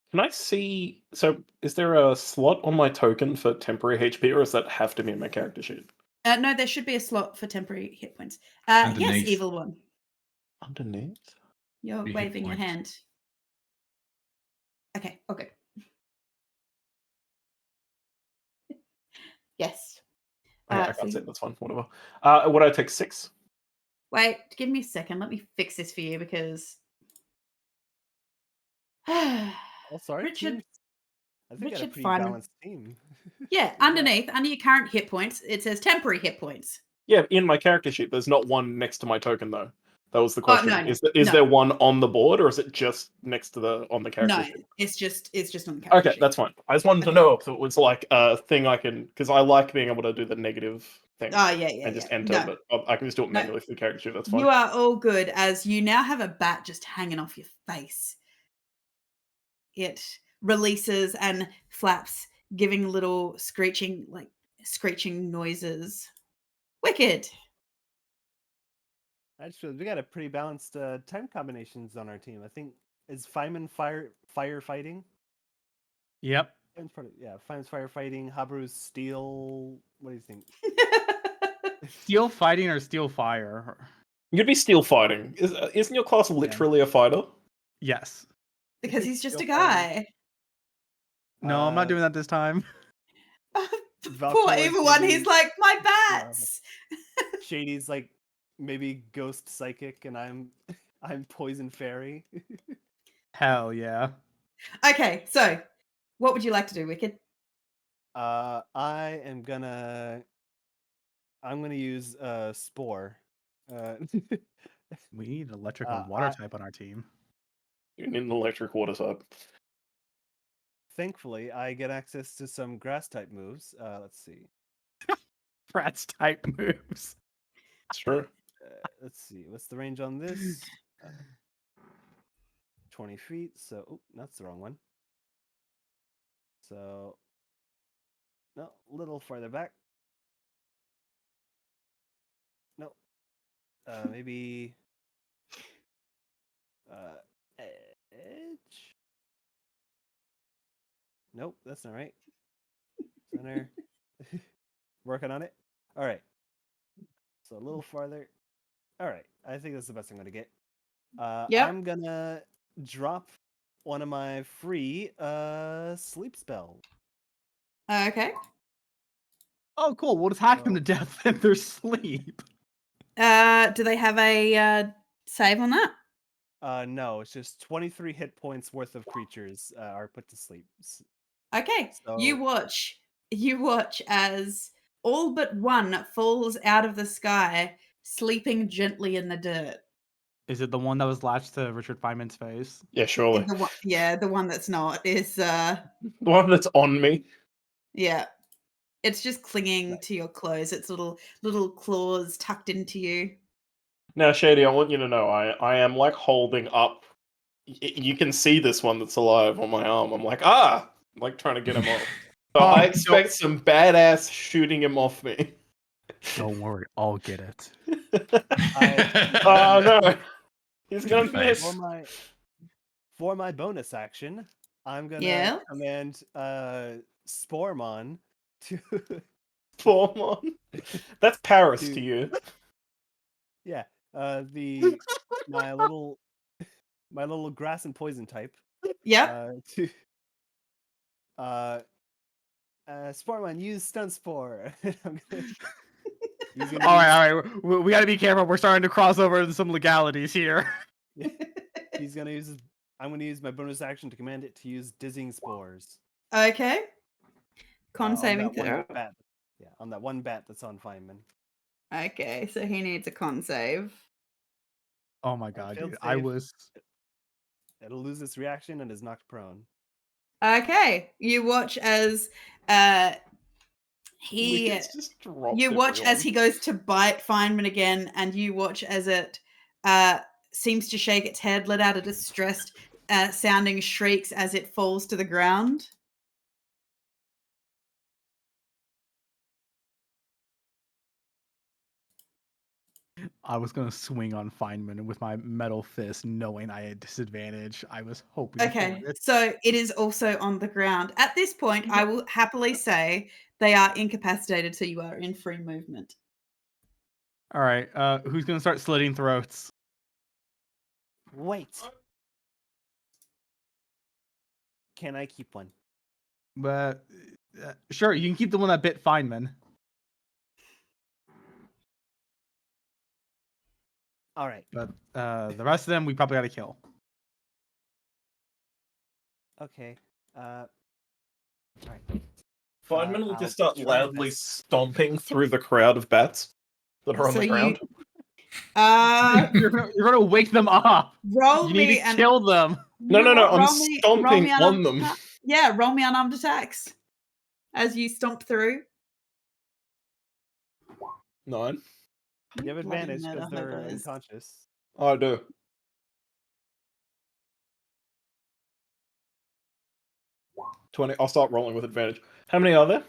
Can I see? So, is there a slot on my token for temporary HP, or does that have to be in my character sheet? No, there should be a slot for temporary hit points. Yes, Underneath. evil one. Underneath? You're Your hit waving your points. hand. Okay. Yes. Okay, I so can't see it. That's fine. Whatever. Would I take 6? wait, give me a second. Let me fix this for you because Richard, Oh, sorry, teams. I think I got a Richard pretty Feynman. balanced team. Yeah, underneath, under your current hit points, it says temporary hit points. Yeah, in my character sheet, there's not one next to my token though. That was the Oh, question. no, Is there one on the board, or is it just next to on the character No, sheet? it's just on the character Okay, sheet. that's fine. I just wanted to Okay. know if it was like a thing I can, because I like being able to do the negative thing Oh yeah, and just yeah. enter, No, but I can just do it No. manually through the character sheet. That's fine. you are all good as you now have a bat just hanging off your face. It releases and flaps, giving little screeching noises. Wicked. Actually, we got a pretty balanced time combinations on our team. I think is Feynman firefighting. Yep. Feynman's firefighting. Habaru's steel. What do you think? Steel fighting or steel fire? You'd be steel fighting. Isn't your class literally a fighter? Yes. Because he's just a Steel fighting. guy. No, I'm not doing that this time. Poor Valkyrie, evil one. He's maybe- like, my bats. Shady's like maybe ghost psychic, and I'm poison fairy. Hell yeah. Okay, so what would you like to do, Wicked? I'm gonna use spore. We need electric and water type on our team. You need an electric water type. Thankfully, I get access to some grass type moves. Let's see. Frats type moves. Sure. Let's see. What's the range on this? 20 feet. So, oh, that's the wrong one. So, no, a little farther back. No. Maybe edge. Nope, that's not right. Center. Working on it. All right. So a little farther. All right. I think that's the best I'm gonna get. Yep. I'm gonna drop one of my free sleep spells. Okay. Oh, cool. We'll just hack them to death in their sleep. Do they have a save on that? No, it's just 23 hit points worth of creatures are put to sleep. Okay. So- You watch as all but one falls out of the sky, sleeping gently in the dirt. Is it the one that was latched to Richard Feynman's face? Yeah, surely. The one that's not is The one that's on me. yeah. It's just clinging to your clothes. It's little claws tucked into you. Now, Shady, I want you to know I am like holding up. You can see this one that's alive on my arm. I'm like, I'm like trying to get him off. So I expect some badass shooting him off me. Don't worry, I'll get it. Oh no, he's gonna Nice. miss. For my bonus action, I'm gonna command Sporemon to Formon. That's Paris Dude. to you. yeah, my little grass and poison type. Yep. Sporemon, use stun spore. All right. We got to be careful. We're starting to cross over into some legalities here. He's gonna use. I'm gonna use my bonus action to command it to use dizzying spores. Okay. Con on saving that one throw. bat. Yeah, on that one bat that's on Feynman. Okay, so he needs a con save. Oh my god, failed dude. I save. was. It'll lose its reaction and is knocked prone. Okay, you watch as he It's just dropped you watch as everyone. he goes to bite Feynman again, and you watch as it seems to shake its head, let out a distressed sounding shrieks as it falls to the ground. I was gonna swing on Feynman with my metal fist, knowing I had disadvantage. I was hoping. Okay, for it. so it is also on the ground. At this point, I will happily say they are incapacitated, so you are in free movement. All right. Who's gonna start slitting throats? Wait. Can I keep one? But Sure, you can keep the one that bit Feynman. All right. But the rest of them, we probably got to kill. Okay. All right. Feynman will I'll just start try loudly this. stomping through the crowd of bats that are on So the ground. You're gonna wake them up. Roll You need me to and kill them. No, I'm roll me stomping on unarmed them. Yeah, roll me unarmed attacks as you stomp through. 9. You have Bloody advantage murder because they're hobos. unconscious. I do. 20. I'll start rolling with advantage. How many are there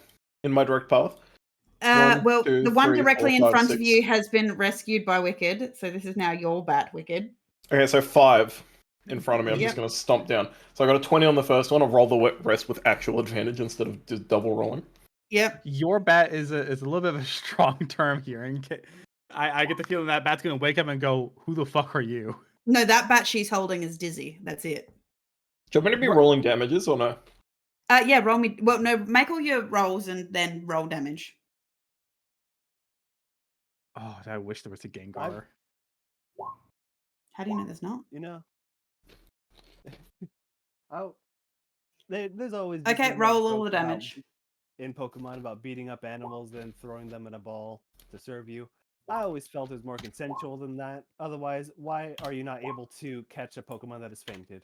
in my direct path? One, Well, two, the one 3, directly 4, in 5, front of 6. you has been rescued by Wicked, so this is now your bat, Wicked. Okay, so 5 in front of me. I'm Yep. just going to stomp down. So I got a 20 on the first one. I'll roll the rest with actual advantage instead of just double rolling. Yep. Your bat is a little bit of a strong term here. I get the feeling that bat's gonna wake up and go, "Who the fuck are you?" No, that bat she's holding is dizzy. That's it. Do you want me to be rolling damages or no? Yeah, roll me. Well, no, make all your rolls and then roll damage. Oh, I wish there was a Gengar. How do you know there's not? You know. Oh, there's always this Okay, thing roll that's all the joked about damage. in Pokemon about beating up animals and throwing them in a ball to serve you. I always felt it was more consensual than that. Otherwise, why are you not able to catch a Pokemon that is fainted?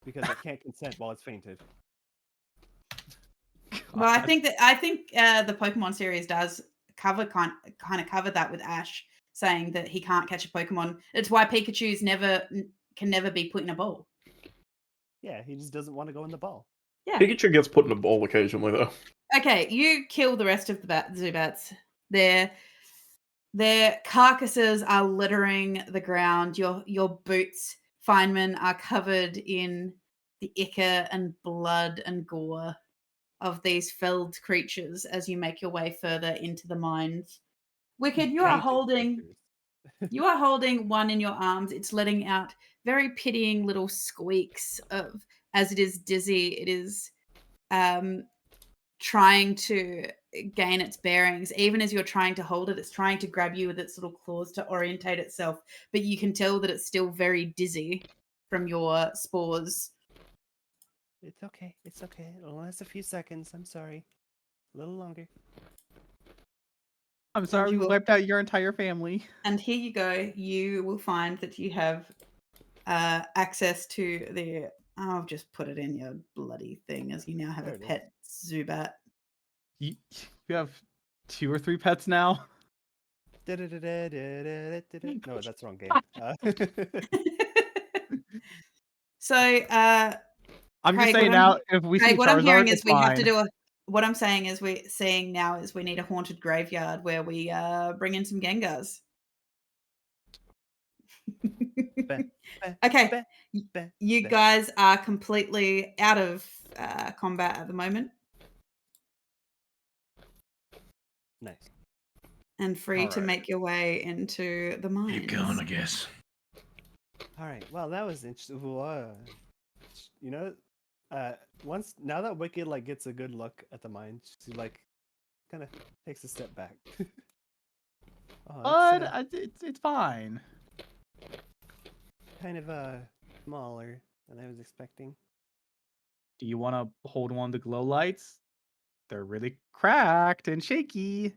Because it can't consent while it's fainted. Well, I think the Pokemon series does kind of cover that with Ash saying that he can't catch a Pokemon. It's why Pikachu's can never be put in a ball. Yeah, he just doesn't want to go in the ball. Yeah. Pikachu gets put in a ball occasionally, though. Okay, you kill the rest of the Zubats. Their carcasses are littering the ground. Your boots, Feynman, are covered in the ichor and blood and gore of these felled creatures as you make your way further into the mines. Wicked, you are Tainted holding one in your arms. It's letting out very pitying little squeaks of as it is dizzy. It is trying to gain its bearings. Even as you're trying to hold it, it's trying to grab you with its little claws to orientate itself. But you can tell that it's still very dizzy from your spores. It's okay. It's okay. It'll last a few seconds. I'm sorry. A little longer. I'm sorry we wiped out your entire family. And here you go. You will find that you have access to the... I'll just put it in your bloody thing as you now have There a it is. pet Zubat. You have 2 or 3 pets now. No, that's the wrong game. So, I'm just Craig, saying now, if we see Craig, what I'm hearing Charizard, is it's we have to fine. do a... What I'm saying is we're seeing now is we need a haunted graveyard where we bring in some Gengars. Okay, you guys are completely out of combat at the moment Nice. and free to Alright. make your way into the mines. Keep going, I guess. All right. Well, that was interesting. You know, now that Wicked like gets a good look at the mine, she like kind of takes a step back. But it's fine. Kind of smaller than I was expecting. Do you want to hold one of the glow lights? They're really cracked and shaky.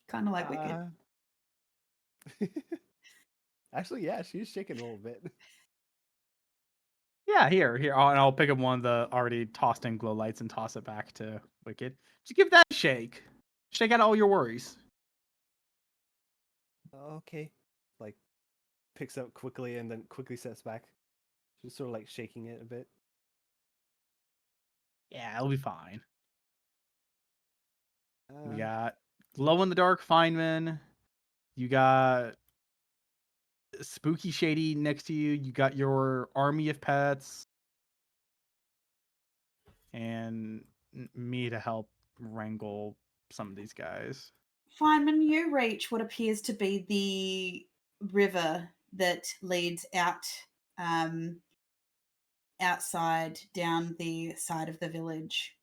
Kind of like Wicked. Actually, yeah, she's shaking a little bit. Yeah, here. And I'll pick up one of the already tossed in glow lights and toss it back to Wicked. Just give that a shake. Shake out all your worries. Okay. Like, picks up quickly and then quickly sets back. She's sort of like shaking it a bit. Yeah, it'll be fine. We Uh, got glow in the dark Feynman. You got Spooky Shady next to you. You got your army of pets. And me to help wrangle some of these guys. Feynman, you reach what appears to be the river that leads out outside down the side of the village.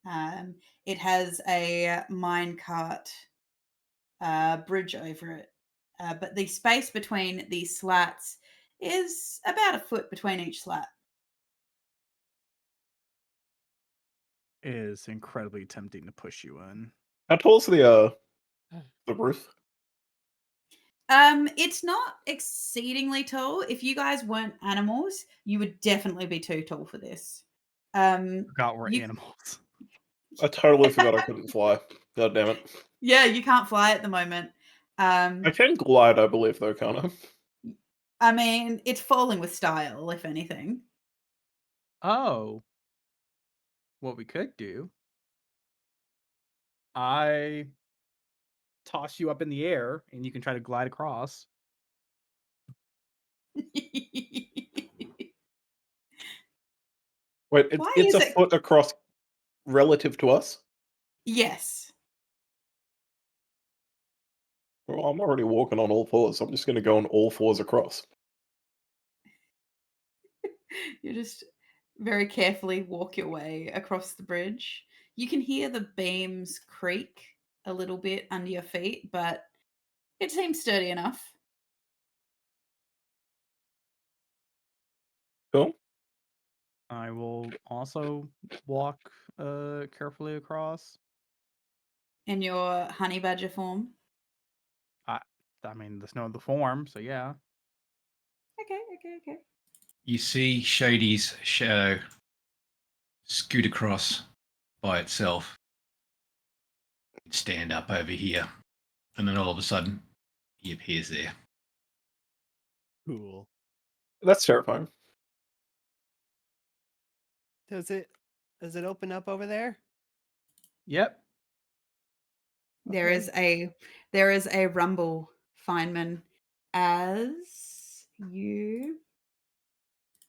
It has a minecart bridge over it, but the space between these slats is about a foot between each slat. It is incredibly tempting to push you in. How tall's the roof? It's not exceedingly tall. If you guys weren't animals, you would definitely be too tall for this. Forgot we're you- animals. I totally forgot I couldn't fly. God damn it. Yeah, you can't fly at the moment. I can glide, I believe, though, can't I? I mean, it's falling with style, if anything. Oh. What we could do, I toss you up in the air and you can try to glide across. Wait, Why it's is a it- foot across relative to us? Yes. Well, I'm already walking on all fours, so I'm just going to go on all fours across. You just very carefully walk your way across the bridge. You can hear the beams creak a little bit under your feet, but it seems sturdy enough. Cool. I will also walk carefully across. In your honey badger form. I mean, there's no other form, so yeah. Okay. You see Shady's shadow scoot across by itself, stand up over here, and then all of a sudden, he appears there. Cool. That's terrifying. Does it open up over there? Yep. There Okay. is a rumble, Feynman, as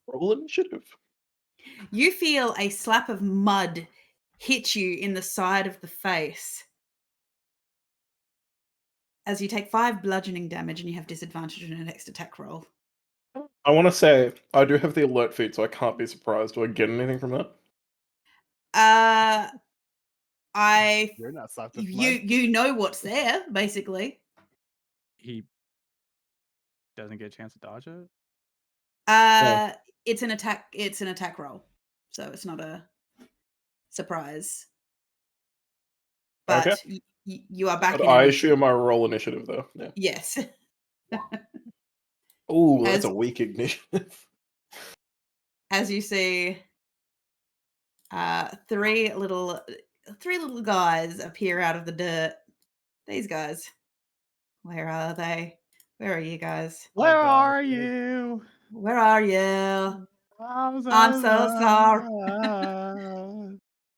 Roll initiative. you feel a slap of mud hit you in the side of the face. As you take 5 bludgeoning damage and you have disadvantage on your next attack roll. I want to say, I do have the alert feat, so I can't be surprised. Do I get anything from that? You're not slapped with mud. You know what's there, basically. He doesn't get a chance to dodge it. It's an attack roll. So it's not a surprise. But Okay. you are back But in I initiative. assume I roll initiative, though. Yeah. Yes. Ooh, that's As- a weak initiative. As you see, three little guys appear out of the dirt. These guys. Where are they? Where are you guys? Where God, are dude. you? Where are you? I'm so sorry.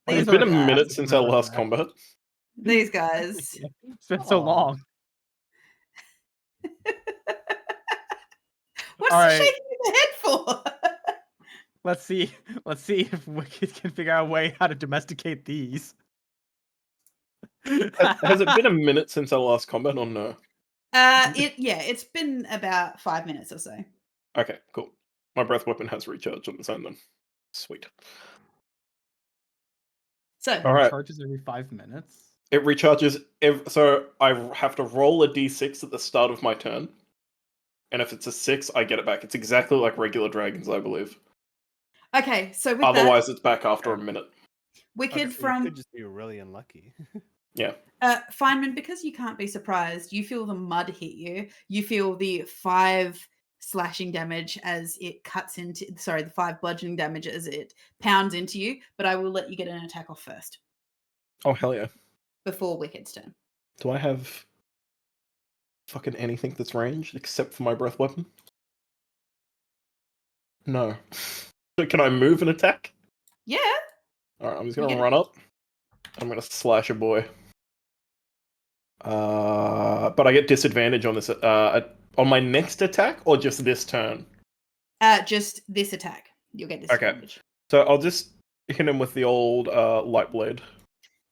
It's These been a guys. minute since our Remember last that. combat. These guys. It's been so Aw. long. What's All he right. shaking his head for? Let's see if Wicked can figure out a way how to domesticate these. Has it been a minute since our last combat or no? It's been about 5 minutes or so. Okay, cool. My breath weapon has recharged on its own then. Sweet. So All right. Charges every 5 minutes. It recharges. So I have to roll a d6 at the start of my turn. And if it's a 6, I get it back. It's exactly like regular dragons, I believe. okay, so with Otherwise, it's back after a minute. Wicked Okay, so you from could just be really unlucky. Feynman, because you can't be surprised, you feel the mud hit you. You feel the 5 slashing damage as it cuts into the 5 bludgeoning damage as it pounds into you, but I will let you get an attack off first Oh, hell yeah. before Wicked's turn. Do I have fucking anything that's ranged except for my breath weapon? No. So can I move and attack? Yeah. Alright, I'm just You gonna get run up. I'm gonna slash a boy. But I get disadvantage on this on my next attack or just this turn? Just this attack. You'll get disadvantage. So I'll just hit him with the old light blade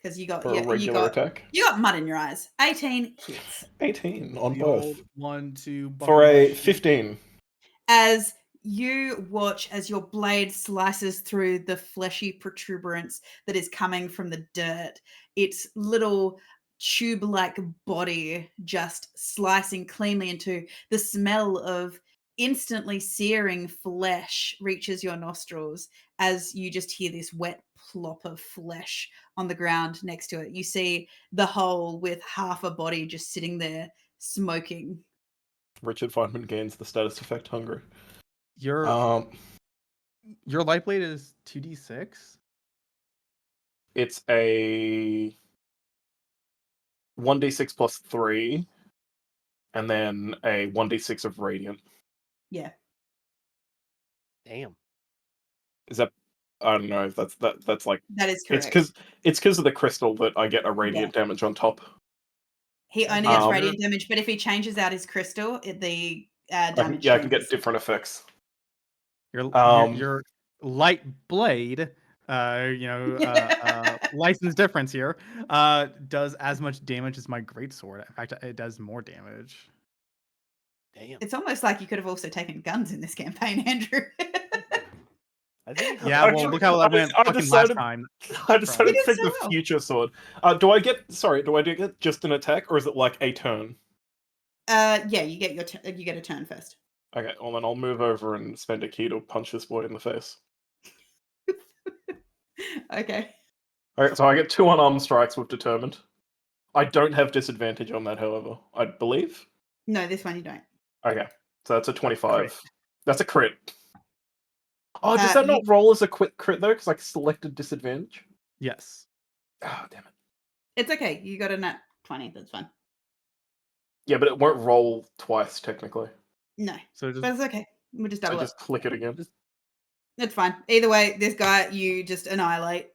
Because you got for a regular attack. you got mud in your eyes. 18 hits. 18 on The both. old 1, 2. For a buckle 15. As you watch as your blade slices through the fleshy protuberance that is coming from the dirt. Its little tube-like body just slicing cleanly into the smell of instantly searing flesh reaches your nostrils as you just hear this wet plop of flesh on the ground next to it. You see the hole with half a body just sitting there smoking. Richard Feynman gains the status effect hungry. Your light blade is 2d6. It's a 1d6 plus 3, and then a 1d6 of radiant. Yeah. Damn. Is that? I don't know. That's like That is correct. it's because of the crystal that I get a radiant damage on top. He only gets radiant damage, but if he changes out his crystal, the damage. I can get different effects. Your light blade, license difference here, does as much damage as my greatsword. In fact, it does more damage. Damn. It's almost like you could have also taken guns in this campaign, Andrew. I think Yeah, well, look how that went fucking last time. I decided to take so the well. future sword. Do I get just an attack, or is it like a turn? Yeah, you get you get a turn first. Okay, well then I'll move over and spend a key to punch this boy in the face. Okay. Alright, so I get 2 unarmed strikes with determined. I don't have disadvantage on that, however. I believe? No, this one you don't. Okay, so that's a 25. Crit. That's a crit. Oh, does that not roll as a quick crit though? Because I selected disadvantage? Yes. Oh, damn it. It's okay. You got a nat 20. That's fine. Yeah, but it won't roll twice, technically. No. So But it's okay. We'll just double So it. just click it again. It's fine. Either way, this guy you just annihilate.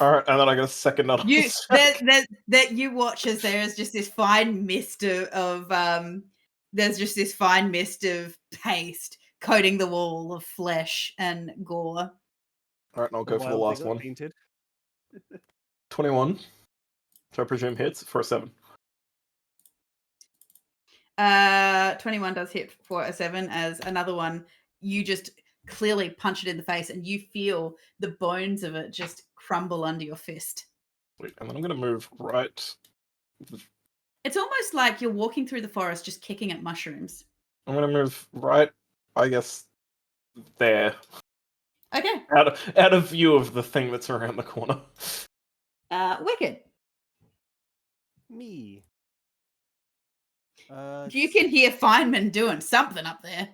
Alright, and then I get a second unarmed You strike. that you watch as there is just this fine mist of there's just this fine mist of paste coating the wall of flesh and gore. Alright, and I'll go for the While they last got one. painted. 21. So I presume hits for a 7. 21 does hit for a 7. As another one, you just clearly punch it in the face and you feel the bones of it just crumble under your fist. Wait, and then I'm going to move right. It's almost like you're walking through the forest just kicking at mushrooms. I'm going to move right, I guess, there. Okay. Out of view of the thing that's around the corner. Wicked. Me. You can hear Feynman doing something up there.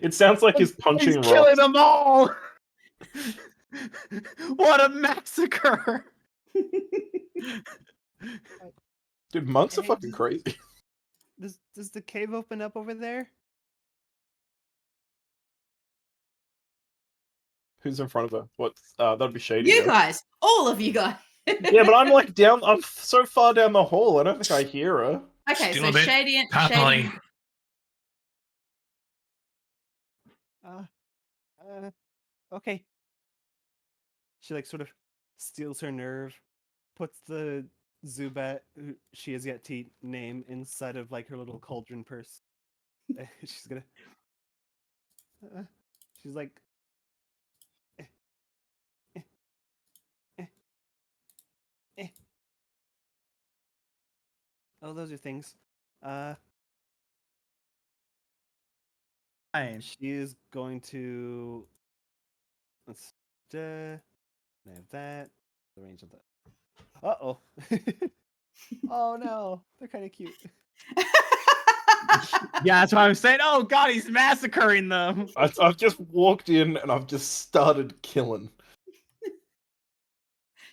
It sounds like he's punching He's rocks. killing them all. What a massacre! Dude, monks are Hey, fucking crazy. Does the cave open up over there? Who's in front of her? What? That'd be Shady. You yeah. guys, all of you guys. Yeah, but I'm like down. I'm so far down the hall. I don't think I hear her. Okay, Still so a bit Shady and paranoid. Okay. She like sort of steals her nerve, puts the Zubat who she has yet to name inside of like her little cauldron purse. She's gonna. She's like. Oh, those are things. Fine. She is going to. Let's. I have that. The range of that. Uh-oh. Oh no, they're kind of cute. Yeah, that's why I'm saying. Oh god, he's massacring them. I've just walked in and I've just started killing.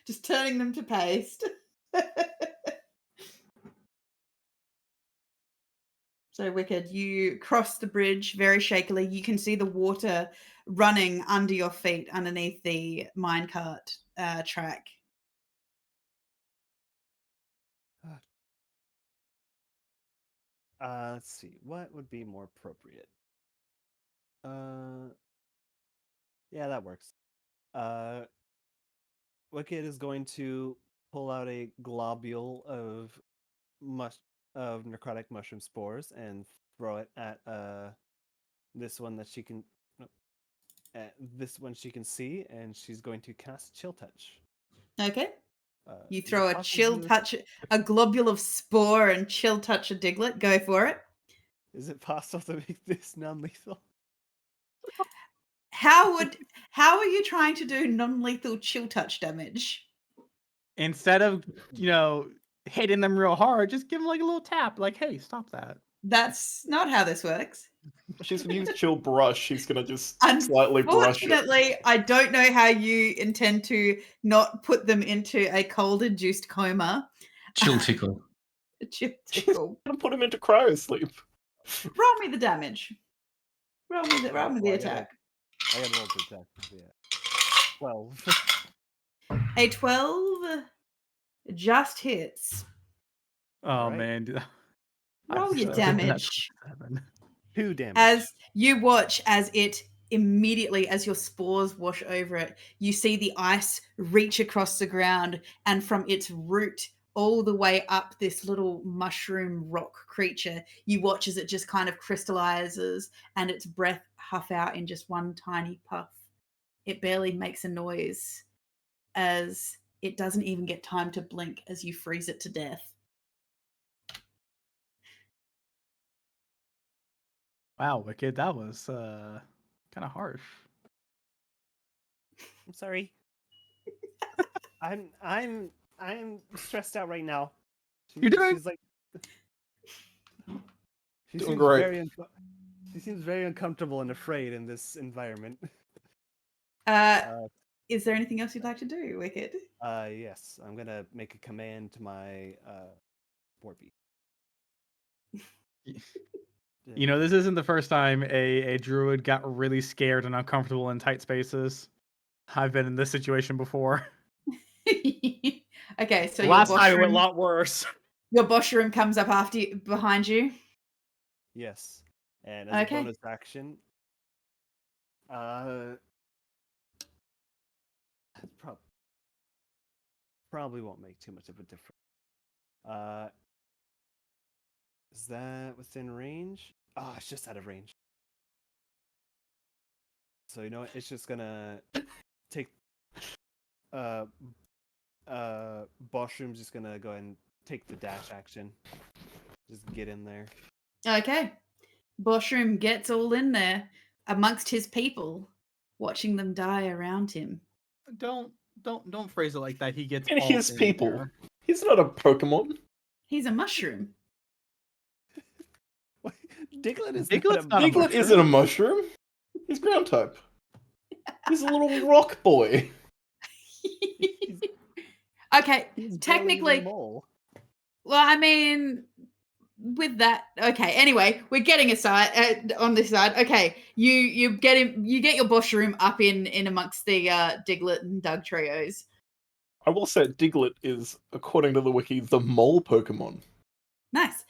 just turning them to paste. So Wicked, you cross the bridge very shakily. You can see the water running under your feet underneath the minecart track. Let's see. What would be more appropriate? Yeah, that works. Wicked is going to pull out a globule of necrotic mushroom spores and throw it at this one that she can this one she can see, and she's going to cast Chill Touch. Okay. You Is it throw a possible chill to- touch, a globule of spore, and chill touch a Diglett. Go for it. Is it possible to make this non-lethal? How are you trying to do non-lethal chill touch damage? Instead of, hitting them real hard, just give them like a little tap. Like, hey, stop that. That's not how this works. She's gonna use chill brush. She's gonna just slightly brush it. Unfortunately, I don't know how you intend to not put them into a cold-induced coma. Chill tickle. Chill tickle. Gonna put him into cryo sleep. Roll me the damage. Roll me the Well, I gotta- attack. I got to roll to attack. Yeah. 12. A 12 just hits. Oh Alright. man. dude. I Roll your forgot that damage. 7. 2 damage. As you watch as it immediately, as your spores wash over it, you see the ice reach across the ground, and from its root all the way up this little mushroom rock creature, you watch as it just kind of crystallizes and its breath huff out in just one tiny puff. It barely makes a noise as it doesn't even get time to blink as you freeze it to death. Wow, Wicked, that was kind of harsh. I'm sorry. I'm stressed out right now. You're doing- She's like. She Doing seems great. She seems very uncomfortable and afraid in this environment. Is there anything else you'd like to do, Wicked? Yes, I'm gonna make a command to my Warby. This isn't the first time a druid got really scared and uncomfortable in tight spaces. I've been in this situation before. Okay, so Last your time it went a Boshroom, lot worse. your Boshroom comes up after you, behind you. Yes, and as Okay. a bonus action, probably won't make too much of a difference. Is that within range? Oh, it's just out of range. So you know what? It's just gonna take. Boshroom's just gonna go ahead and take the dash action. Just get in there. Okay. Boshroom gets all in there amongst his people, watching them die around him. Don't phrase it like that. He gets And all his in people. there. He's not a Pokemon. He's a mushroom. Diglett is Diglett's not not a Diglett isn't a mushroom. He's ground type. He's a little rock boy. Okay, He's barely even technically, a mole. well, I mean, with that, okay. Anyway, we're getting aside on this side. Okay, you get him. You get your Boshroom up in amongst the Diglett and Doug trios. I will say Diglett is, according to the wiki, the mole Pokemon. Nice.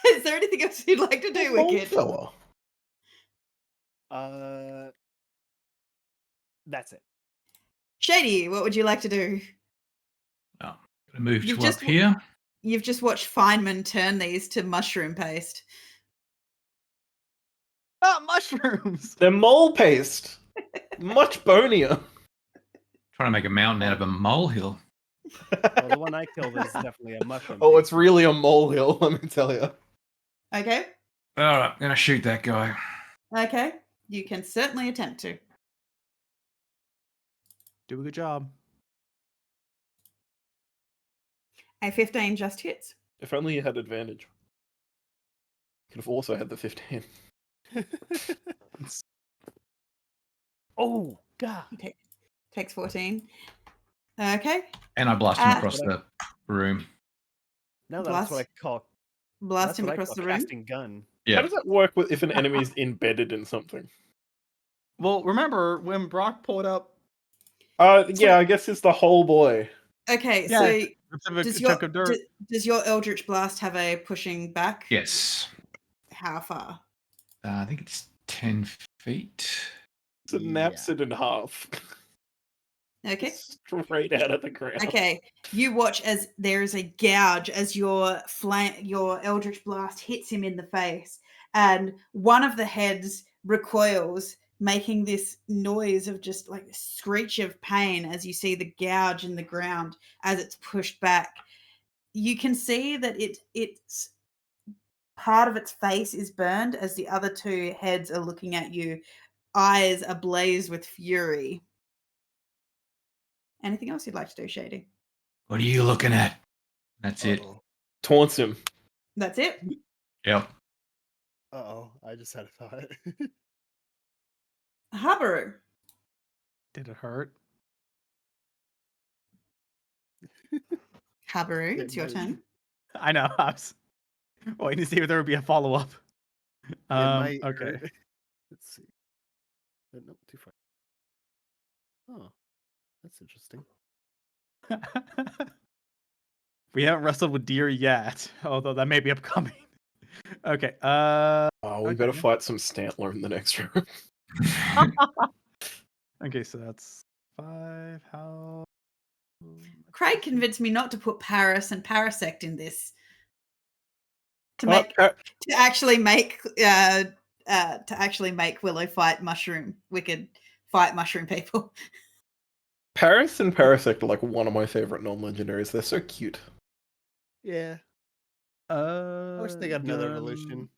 Is there anything else you'd like to do, Mole Wicked? fella. That's it. Shady, what would you like to do? Gonna move You've to just up here. You've just watched Feynman turn these to mushroom paste. Not mushrooms. They're mole paste. Much bonier. Trying to make a mountain out of a molehill. Well, the one I killed is definitely a mushroom. Oh, paste. it's really a molehill, let me tell you. Okay. All right, gonna shoot that guy. Okay. You can certainly attempt to. Do a good job. A 15 just hits. If only you had advantage. Could have also had the 15. Oh God! He takes 14. Okay. And I blast him Ah. across the room. Now that's what I call. Blast That's him what I across call the room. casting gun. How Yeah. does that work with if an enemy is embedded in something? Well, remember when Brock pulled up Yeah, I guess it's the whole boy. Okay, Yeah. so a does chunk of dirt? does your Eldritch Blast have a pushing back? Yes. How far? I think it's 10 feet. So it naps it in half. Okay. Straight out of the ground. Okay. You watch as there is a gouge as your Eldritch Blast hits him in the face, and one of the heads recoils, making this noise of just like a screech of pain as you see the gouge in the ground as it's pushed back. You can see that it's part of its face is burned as the other two heads are looking at you, eyes ablaze with fury. Anything else you'd like to do, Shady? What are you looking at? That's it. Taunts him. That's it. Yep. I just had a thought. Habaru. Did it hurt? Habaru, It it's your might- turn. I know. I was waiting to see if there would be a follow up. It might Okay. hurt. Let's see. No, too far. Oh, that's interesting. We haven't wrestled with deer yet, although that may be upcoming. Okay. We better Okay. fight some Stantler in the next room. Okay, so that's 5. How? Craig convinced me not to put Paris and Parasect in this to Well, actually make Willow fight Wicked fight mushroom people. Paris and Parasect are like one of my favorite non-legendaries. They're so cute. Yeah, I wish they got another evolution.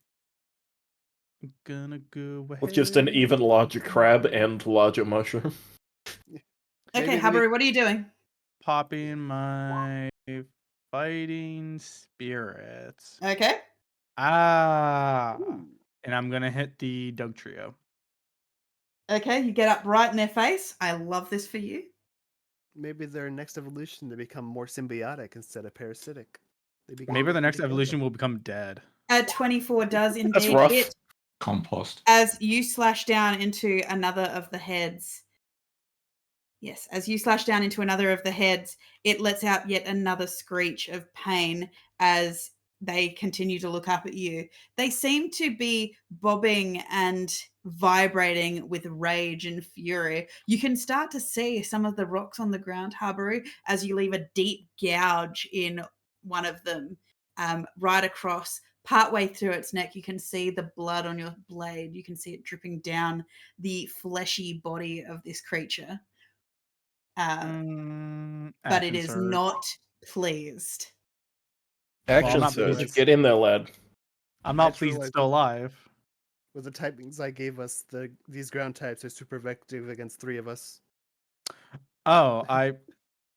Gonna go With just an ahead. even larger crab and larger mushroom. Okay, Maybe Habaru, what are you doing? Popping my fighting spirits. Okay. And I'm gonna hit the Doug Trio. Okay, you get up right in their face. I love this for you. Maybe their next evolution they become more symbiotic instead of parasitic. They become Maybe the next together. evolution will become dead. 24 does That's indeed rough. hit Compost. as you slash down into another of the heads. Yes, as you slash down into another of the heads, it lets out yet another screech of pain as they continue to look up at you. They seem to be bobbing and vibrating with rage and fury. You can start to see some of the rocks on the ground, Habaru, as you leave a deep gouge in one of them, right across. Partway through its neck, you can see the blood on your blade. You can see it dripping down the fleshy body of this creature. But it Action is surge. not pleased. Action not surge. pleased. Get in there, lad. I'm I not just pleased it's realized still alive. With the typings I gave us, these ground types are super effective against 3 of us. Oh, I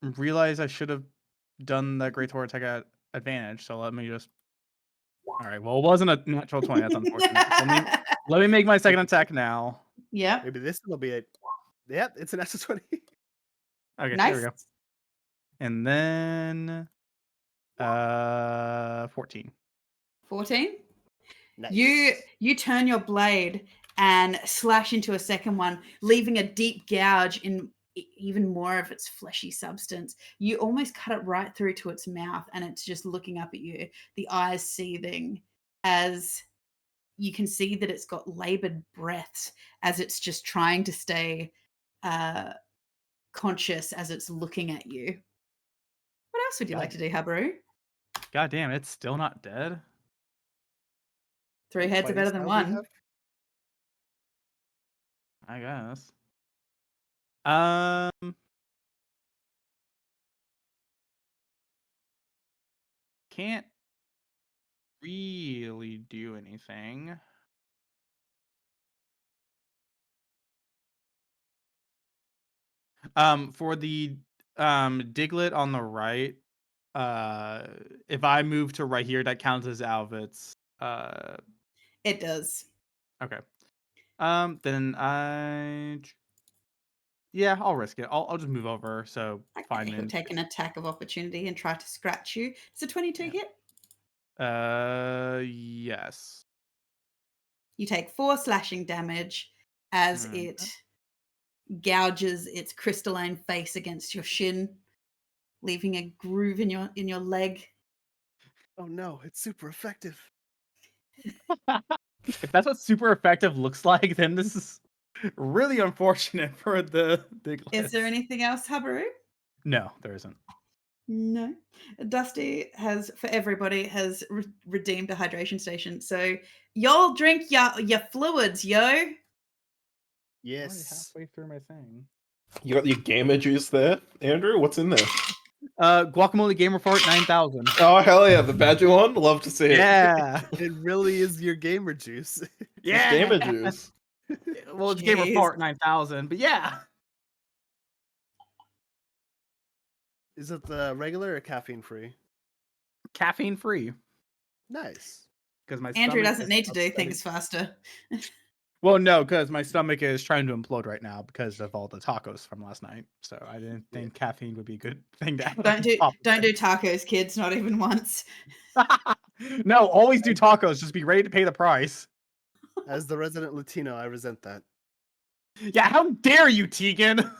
realized I should have done that Great Horror attack at advantage, so let me just... Alright, well, it wasn't a natural 20, that's unfortunate. Let me make my second attack now. Yeah. Maybe this will be it. Yep, it's an natural 20. Okay, Nice. there we go. And then... 14. 14. Nice. You turn your blade and slash into a second one, leaving a deep gouge in even more of its fleshy substance. You almost cut it right through to its mouth, and it's just looking up at you, the eyes seething, as you can see that it's got labored breaths as it's just trying to stay conscious as it's looking at you. What else would you like to do, Habaru? God damn, it's still not dead? 3 heads are better than Fighting style we 1. have? I guess. Can't really do anything. For the Diglett on the right, if I move to right here, that counts as out of its It does. okay. Then I'll risk it. I'll just move over. So Okay, he'll take an attack of opportunity and try to scratch you. It's a 22 hit. Yes. You take 4 slashing damage as it gouges its crystalline face against your shin, leaving a groove in your leg. Oh no, it's super effective. If that's what super effective looks like, then this is really unfortunate for the Diglett. Is there anything else, Habaru? No, there isn't. No. Dusty has, for everybody, has redeemed a hydration station. So y'all drink your fluids, yo. Yes. Halfway through my thing. You got your gamer juice there, Andrew? What's in there? Guacamole Gamer Fart 9000. Oh, hell yeah. The badger one? Love to see it. Yeah. It really is your gamer juice. It's Yeah. gamer juice. Well, it's Gamer Jeez. Fart 9000, but yeah. Is it the regular or caffeine free? Caffeine free. Nice. Because my Andrew stomach doesn't is need to do upsetting. things faster. Well, no, because my stomach is trying to implode right now because of all the tacos from last night. So I didn't think caffeine would be a good thing to have. Don't on do top of don't do it. tacos, kids. Not even once. No, always do tacos. Just be ready to pay the price. As the resident Latino, I resent that. Yeah, how dare you, Tegan?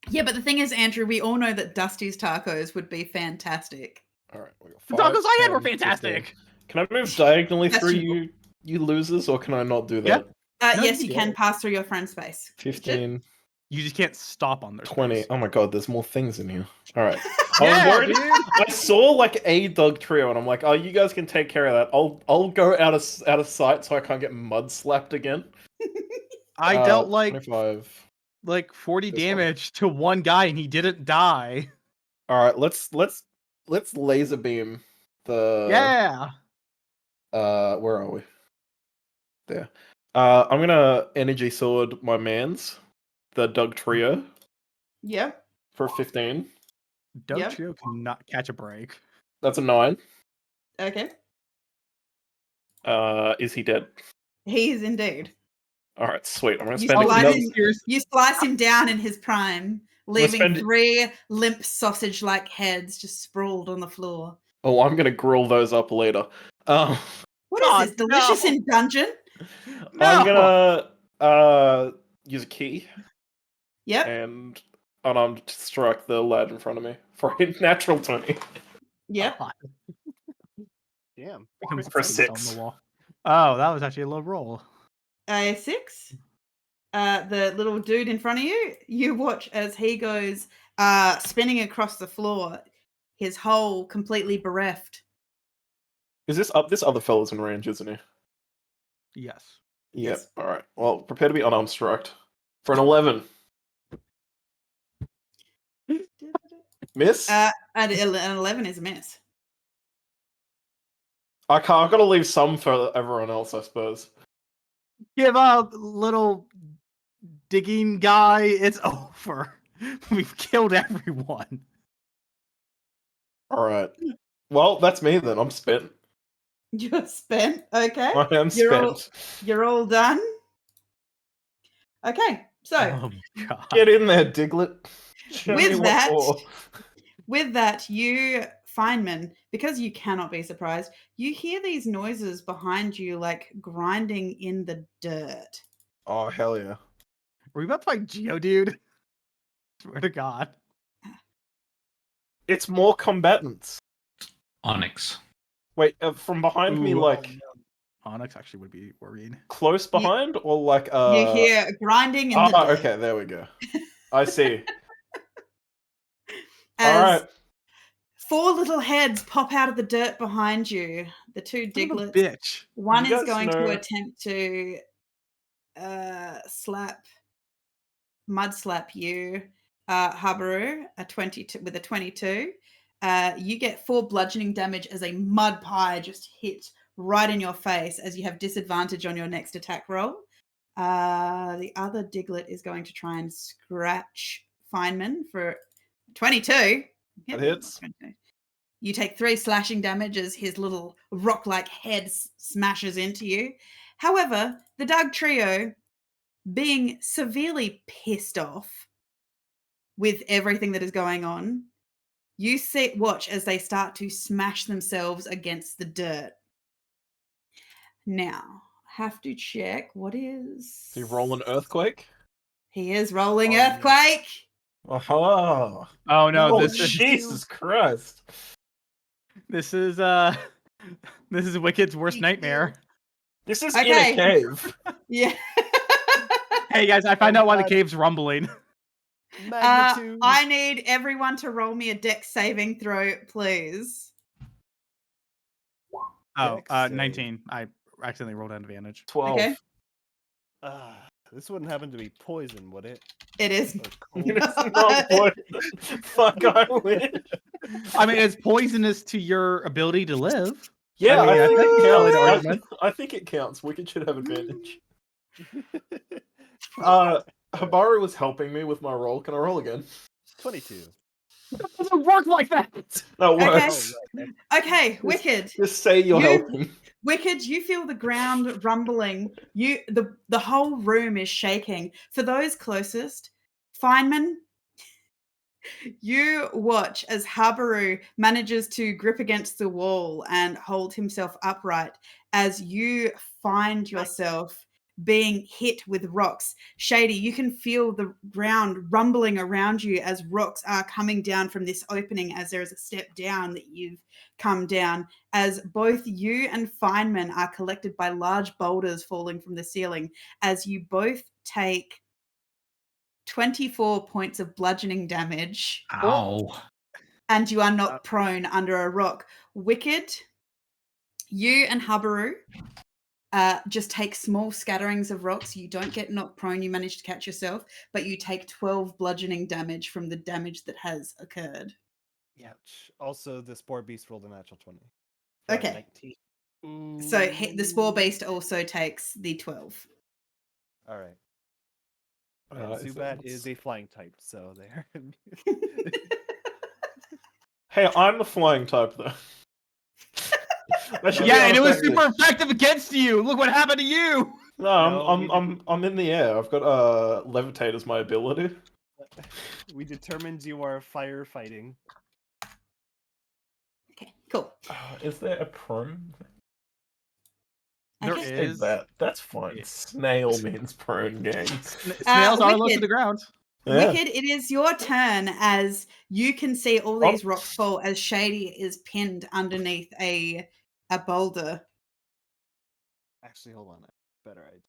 Yeah, but the thing is, Andrew, we all know that Dusty's tacos would be fantastic. All right. We got The 5, tacos I had were 10, 15. fantastic. Can I move diagonally That's through true. you losers, or can I not do Yeah. that? No, Yes, you you can did. pass through your friend space. 15, You just can't stop on their 20. space. Oh my god, there's more things in here. All right. Yeah, I was worried. dude. I saw like a dog trio, and I'm like, oh, you guys can take care of that. I'll go out of sight so I can't get mud slapped again. I dealt like 25. 40 This one. damage to one guy and he didn't die. All right, let's laser beam the. Yeah. Where are we? There. I'm gonna energy sword my mans, the Doug trio, Yep. for 15. Doug Yep. Trio cannot catch a break. That's a 9. Okay. Is he dead? He is indeed. All right, sweet. I'm gonna You spend slice another. him- You slice him down in his prime, leaving spend- 3 limp sausage-like heads just sprawled on the floor. Oh, I'm gonna grill those up later. What is God, this? Delicious no. in dungeon? I'm gonna use a key Yep. and unarmed strike the lad in front of me for a natural 20. Yep. Damn. Becomes For face on 6. the wall. Oh, that was actually a low roll. A 6. The little dude in front of you, you watch as he goes spinning across the floor, his whole completely bereft. Is this up? This other fella's in range, isn't he? Yes. Yep. Yes. All right. Well, prepare to be unarmed struck for an 11. Miss. An 11 is a miss. I've got to leave some for everyone else, I suppose. Give up, little digging guy. It's over. We've killed everyone. All right. Well, that's me then. I'm spent. You're spent. Okay. I am You're spent. You're all done. Okay. So Oh my god. Get in there, Diglett. Show me with what that, for. with that, you, Feynman, because you cannot be surprised, you hear these noises behind you like grinding in the dirt. Oh hell yeah! Are we about to fight Geodude? Swear to God. It's more combatants. Onyx. Wait, from behind me, Ooh, like Onyx actually would be worried. close behind, or like You hear grinding in the dirt. okay, there we go. I see. As All right. 4 little heads pop out of the dirt behind you. The 2 Son of a Diglets. bitch. One You is guys going know- to attempt to mud slap you, Habaru, a 22 with a 22. You get 4 bludgeoning damage as a mud pie just hits right in your face as you have disadvantage on your next attack roll. The other Diglett is going to try and scratch Feynman for 22. That hits. 22. You take 3 slashing damage as his little rock-like head smashes into you. However, the Doug trio, being severely pissed off with everything that is going on, you watch as they start to smash themselves against the dirt. Now, have to check what is... Do you roll an earthquake? He is rolling Oh, earthquake. Oh, Oh no, oh this is Jesus Christ! this is Wicked's worst nightmare. This is Okay. in a cave. Yeah. Hey guys, I found out why the God. cave's rumbling. Magnitude. I need everyone to roll me a dex saving throw, please. Oh, Dex save. 19. I accidentally rolled an advantage. 12. Okay. This wouldn't happen to be poison, would it? It is. Or cold? It's not what. Fuck, I wish. I mean, it's poisonous to your ability to live. Yeah, I mean, I think it it's a valid counts. argument. I think it counts. Wicked should have advantage. Habaru was helping me with my roll. Can I roll again? 22. It doesn't work like that. That Okay. works. Okay, Wicked. Just say you're You- helping. Wicked, you feel the ground rumbling. The whole room is shaking. For those closest, Feynman, you watch as Habaru manages to grip against the wall and hold himself upright as you find yourself being hit with rocks. Shady, you can feel the ground rumbling around you as rocks are coming down from this opening as there is a step down that you've come down, as both you and Feynman are collected by large boulders falling from the ceiling, as you both take 24 points of bludgeoning damage, Ow. and you are knocked prone under a rock. Wicked, you and Habaru just take small scatterings of rocks. You don't get knocked prone. You manage to catch yourself, but you take 12 bludgeoning damage from the damage that has occurred. Ouch. Also, the Spore Beast rolled a natural 20. Okay. 19. So the Spore Beast also takes the 12. All right. Is it- Zubat is a flying type, so there. Hey, I'm the flying type though. That should be Yeah, and it was unaffected. super effective against you. Look what happened to you. No, No, I'm in the air. I've got levitate as my ability. We determined you are firefighting. Okay, cool. Is there a prone? There Okay. Say is. that. That's fine. Yeah. Snail means prone, gang. Snails are low to Wicked. the ground. Yeah. Wicked, it is your turn as you can see all these rocks fall as Shady is pinned underneath a boulder. Actually, hold on. Better idea.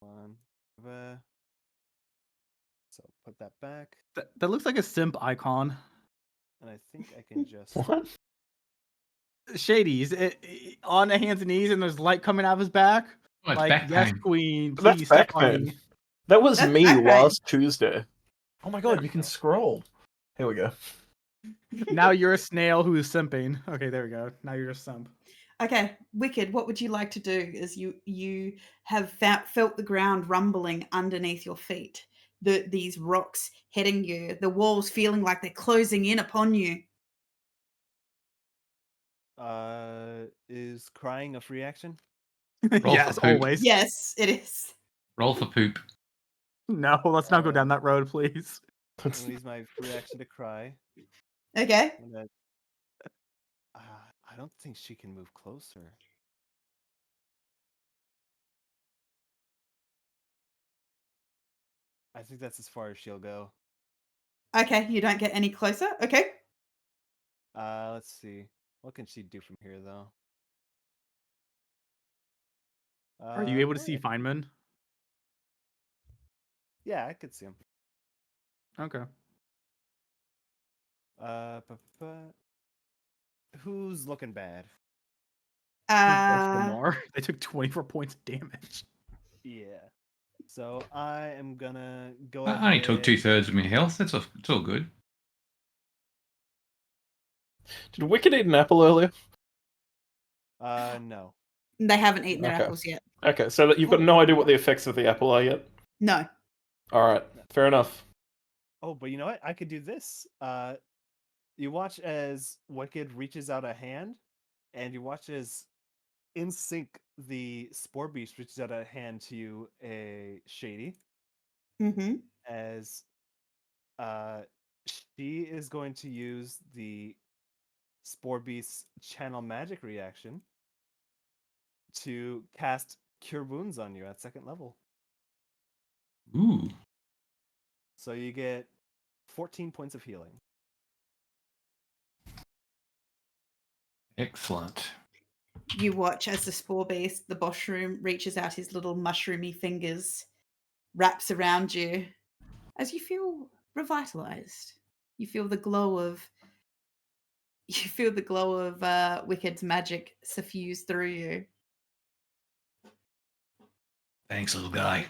Hold on. So put that back, That looks like a simp icon. and I think I can just. What? Shady's on the hands and knees, and there's light coming out of his back. Oh, it's Like, back yes, pain. queen, That's please step back on pain. me. That was That's me back pain. last Tuesday. Oh my god, There you we can go. scroll. Here we go. Now you're a snail who is simping. Okay, there we go. Now you're a simp. Okay, Wicked, what would you like to do as you have felt the ground rumbling underneath your feet? These rocks hitting you, the walls feeling like they're closing in upon you. Is crying a free action? Roll Yes, for poop. always. Yes, it is. Roll for poop. No, let's not go down that road, please. I'm gonna use my free action to cry. Okay. And then, I don't think she can move closer. I think that's as far as she'll go. Okay, you don't get any closer. Okay. Let's see. What can she do from here, though? Are you able to see alright. Feynman? Yeah, I could see him. Okay. Who's looking bad? They took 24 points of damage. Yeah. So I am gonna go I only took ahead. 2/3 of my health. It's all good. Did Wicked eat an apple earlier? No. They haven't eaten their Okay. apples yet. Okay, so that you've got no idea what the effects of the apple are yet? No. Alright, fair enough. Oh, but you know what? I could do this. You watch as Wicked reaches out a hand, and you watch as in sync the Spore Beast reaches out a hand to you, a Shady, Mm-hmm. as she is going to use the Spore Beast's channel magic reaction to cast Cure Wounds on you at 2nd level. Ooh. So you get 14 points of healing. Excellent. You watch as the Spore Beast, the Boshroom, reaches out his little mushroomy fingers, wraps around you, as you feel revitalized. You feel the glow of Wicked's magic suffuse through you. Thanks, little guy.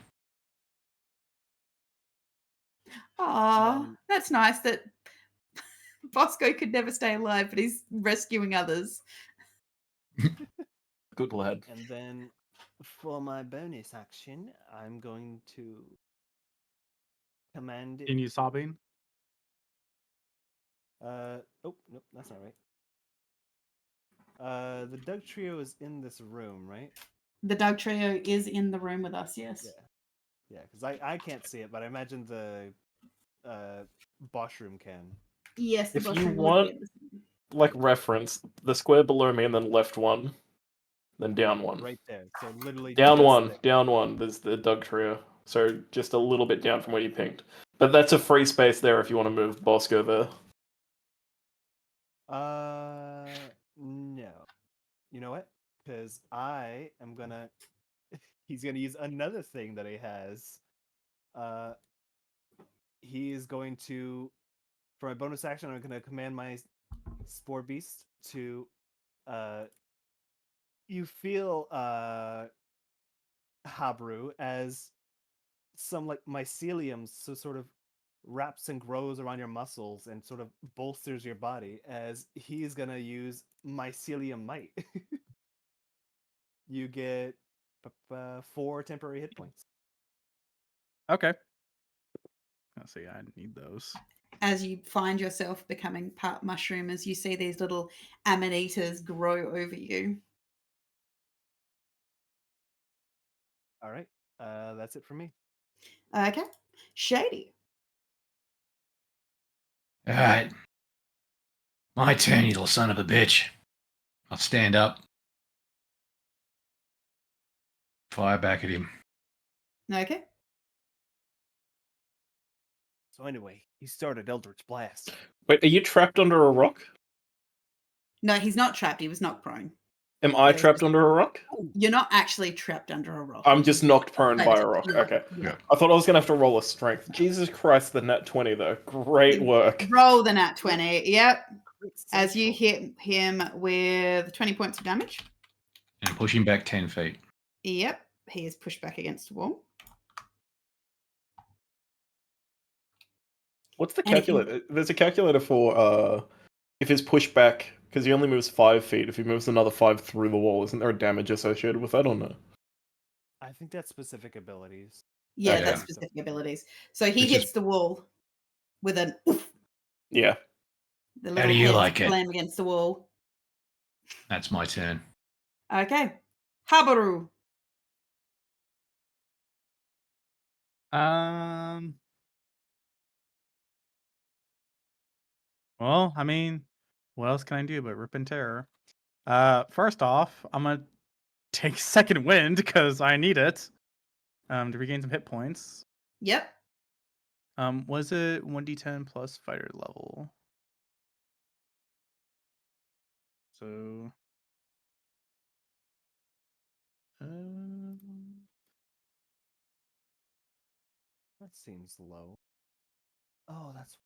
Aw, that's nice that Bosco could never stay alive, but he's rescuing others. Good lad. And then for my bonus action, I'm going to command it. Can you to- sobbing? Oh, nope, that's not right. The Doug Trio is in this room, right? The Doug Trio is in the room with us, yes. Yeah, because I can't see it, but I imagine the Bosch room can. Yes, the If Bosch you room would want- be at the- Like reference, the square below me, and then left one, then down one. Right there. So literally Down just one, there. down one. There's the Doug Trio. So just a little bit down from where you pinged. But that's a free space there if you want to move Bosco there. No. You know what? Because I am gonna. He's gonna use another thing that he has. He is going to, for my bonus action, I'm gonna command my Spore Beast to. You feel Habru as some like mycelium so sort of wraps and grows around your muscles and sort of bolsters your body as he's gonna use mycelium might. You get 4 temporary hit points. Okay. Let's see. I need those. As you find yourself becoming part mushroom, as you see these little amanitas grow over you. All right, that's it for me. Okay. Shady. All right. My turn, you little son of a bitch. I'll stand up. Fire back at him. Okay. So anyway, he started Eldritch Blast. Wait, are you trapped under a rock? No, he's not trapped. He was knocked prone. Am I Yeah, trapped under a rock? You're not actually trapped under a rock. I'm just knocked prone But by a rock. yeah, Okay. yeah. I thought I was going to have to roll a strength. Jesus Christ, the nat 20 though. Great work. Roll the nat 20. Yep. Crit As you Central. hit him with 20 points of damage. And push him back 10 feet. Yep. He is pushed back against the wall. What's the And if you- calculator? There's a calculator for if he's pushed back, because he only moves 5 feet. If he moves another 5 through the wall, isn't there a damage associated with that or no? I think that's specific abilities. Yeah, Okay. that's specific abilities. So he Which is- hits the wall with an oof. Yeah. The How little do you heads like it? slam against the wall. That's my turn. Okay. Habaru. Well, I mean, what else can I do but rip and tear? First off, I'm gonna take second wind because I need it. To regain some hit points. Yep. Was it 1d10 plus fighter level? So That seems low. Oh, that's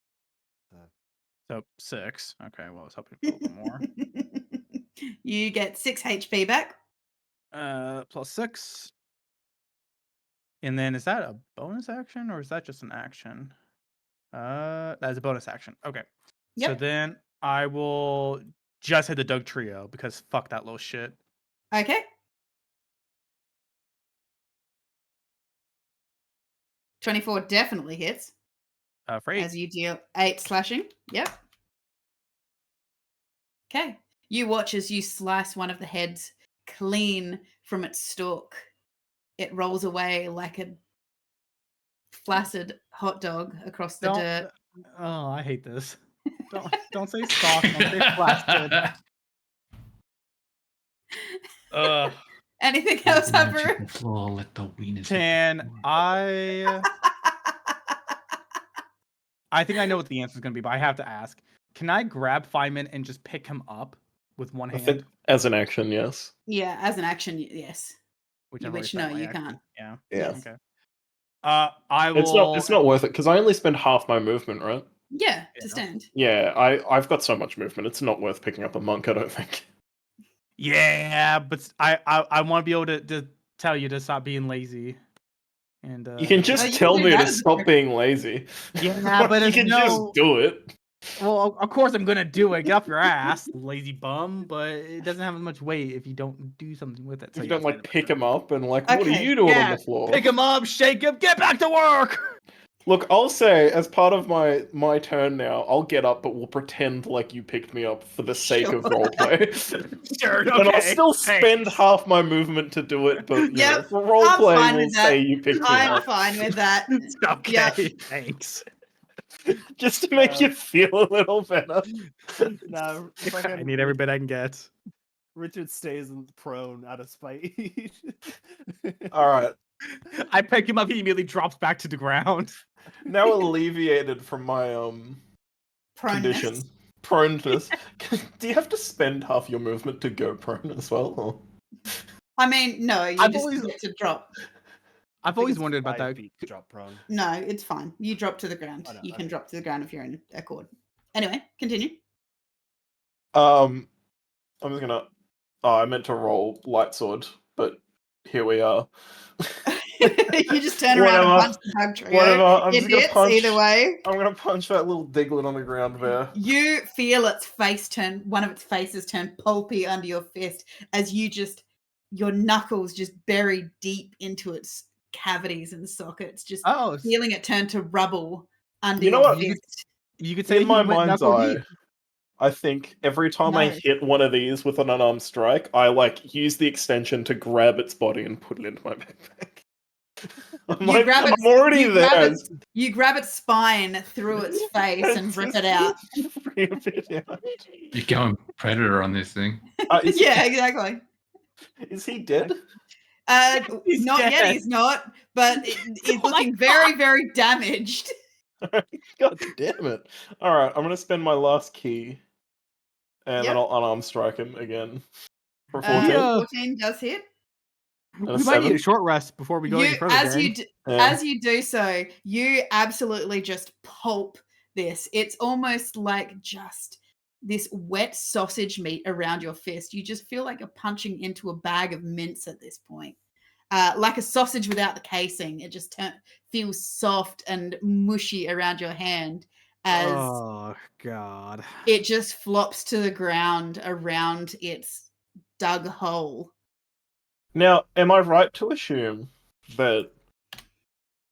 so 6. Okay, well I was hoping for a little more. You get 6 HP back. Plus 6. And then is that a bonus action or is that just an action? That's a bonus action. Okay. So Yep. then I will just hit the Doug Trio because fuck that little shit. Okay. 24 definitely hits For 8. as you deal 8 slashing. Yep. Okay. You watch as you slice one of the heads clean from its stalk. It rolls away like a flaccid hot dog across the dirt. Oh, I hate this. Don't say soft. Don't say flaccid. Anything else, Habaru? Magical floor, let the wieners hit the Can floor. I think I know what the answer is going to be, but I have to ask. Can I grab Feynman and just pick him up with one I hand? think as an action, yes. Yeah, as an action, yes. Which I've already Which, spent no, my you action. can't. Yeah. Yeah. Yes. Okay. I will. It's not worth it because I only spend half my movement, right? Yeah, Yeah. to stand. Yeah, I've got so much movement. It's not worth picking up a monk, I don't think. Yeah, but I want to be able to tell you to stop being lazy. And You can you just can tell do me that to as a stop trick. being lazy. Yeah, but you it's can just do it. Well, of course I'm gonna do it. Get off your ass, lazy bum. But it doesn't have as much weight if you don't do something with it. If you yeah, don't it's like kind of pick better. him up and like, what are Okay, you doing on Yeah, the floor? pick him up, shake him, get back to work. Look, I'll say as part of my turn now, I'll get up, but we'll pretend like you picked me up for the sake of roleplay. Sure, And I'll okay, still spend thanks. half my movement to do it, but you know, Yep, for I'm roleplay, fine we'll with that. say you picked me I'm up. fine with that. Okay, Yep. thanks. Just to make you feel a little better. Nah, I need every bit I can get. Richard stays prone out of spite. Alright. I pick him up, he immediately drops back to the ground. Now alleviated from my condition. Proneness. Proneness. Do you have to spend half your movement to go prone as well? Or? I mean, no, you I've just always- get to drop. I've always wondered about 5 that. feet drop prone. No, it's fine. You drop to the ground. I know, You I can know. drop to the ground if you're in accord. Anyway, continue. I'm just gonna. Oh, I meant to roll light sword, but here we are. You just turn around and Whatever. punch the bug trio. Whatever. I'm It just gonna hits punch. either way. I'm gonna punch that little diglet on the ground there. You feel its face turn, one of its faces turn pulpy under your fist as you just, your knuckles just bury deep into its cavities and sockets, just Oh, feeling it turn to rubble under You know your what? fist. you could say In my he went mind's knuckle eye, deep. I think every time I No. hit one of these with an unarmed strike, I like use the extension to grab its body and put it into my backpack. I'm You like, grab I'm its- already you there. grab You grab its spine through its face and rip it out. Rip it out. You're going predator on this thing. Is, Yeah, exactly. is he dead? He's Not yet, dead. he's not, but he's Oh my looking very, very damaged. God damn it. Alright, I'm gonna spend my last key. And Yep. then I'll unarmed strike him again. For 14. Yeah. 14 does hit. And a We might need 7. a short rest before we go any further. gang. As you do so, you absolutely just pulp this. It's almost like just this wet sausage meat around your fist. You just feel like you're punching into a bag of mince at this point. Like a sausage without the casing. It just feels soft and mushy around your hand as Oh god. it just flops to the ground around its dug hole. Now, am I right to assume that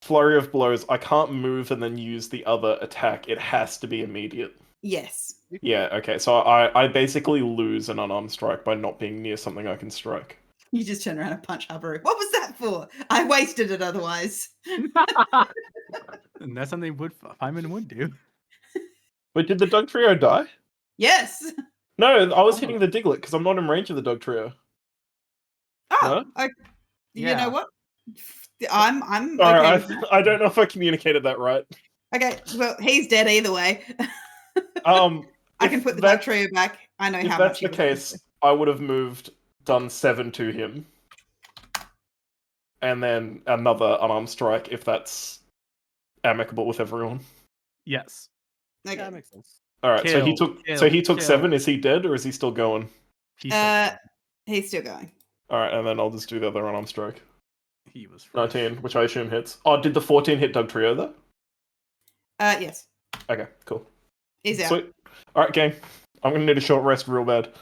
flurry of blows, I can't move and then use the other attack? It has to be immediate. Yes. Yeah, okay. So I basically lose an unarmed strike by not being near something I can strike. You just turn around and punch Habaru. What was that for? I wasted it otherwise. And that's something Feynman would do. Wait, did the dog trio die? Yes. No, I was Oh. hitting the Diglett because I'm not in range of the dog trio. Oh, you Yeah. know what? I'm Sorry, okay. I don't know if I communicated that right. Okay, well, he's dead either way. I If can put the that- dog trio back. I know If how that's much the case, I would have done 7 to him. And then another unarmed strike if that's amicable with everyone. Yes. Okay. Yeah, that makes sense. Alright, so he took kill. 7. Is he dead or is he still going? He's He's still going. Alright, and then I'll just do the other unarmed strike. he was fresh. 19, which I assume hits. Oh, did the 14 hit Doug Trio though? Yes. Okay, cool. He's out. Sweet. Alright, gang. I'm gonna need a short rest real bad.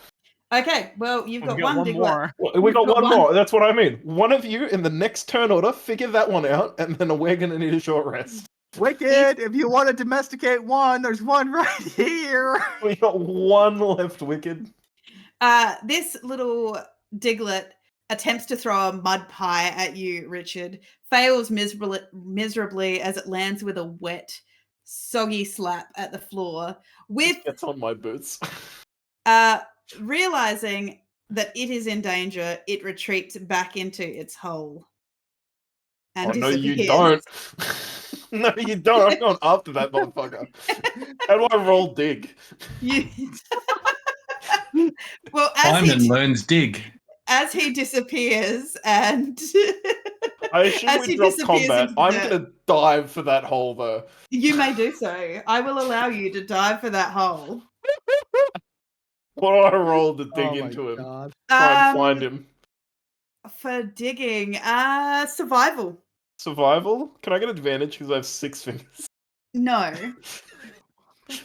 Okay, well, you've We got got one Diglett. more. Well, we got got one one. more. That's what I mean. One of you in the next turn order, figure that one out, and then we're gonna need a short rest. Wicked, if you want to domesticate one, there's one right here. We got one left, Wicked. This little Diglett attempts to throw a mud pie at you, Richard. Fails miserably as it lands with a wet, soggy slap at the floor. With Gets on my boots. realizing that it is in danger, it retreats back into its hole. And Oh, no, you disappears. don't. No, you don't. I'm going after that motherfucker. How do I roll dig? You... well, Feynman learns dig. as he disappears and I assume as we he drop disappears combat. into the I'm dirt. gonna dive for that hole though. You may do so. I will allow you to dive for that hole. What do I roll to dig Oh my into him? God. Try and find him. For digging, survival. Survival? Can I get advantage because I have 6 fingers? No.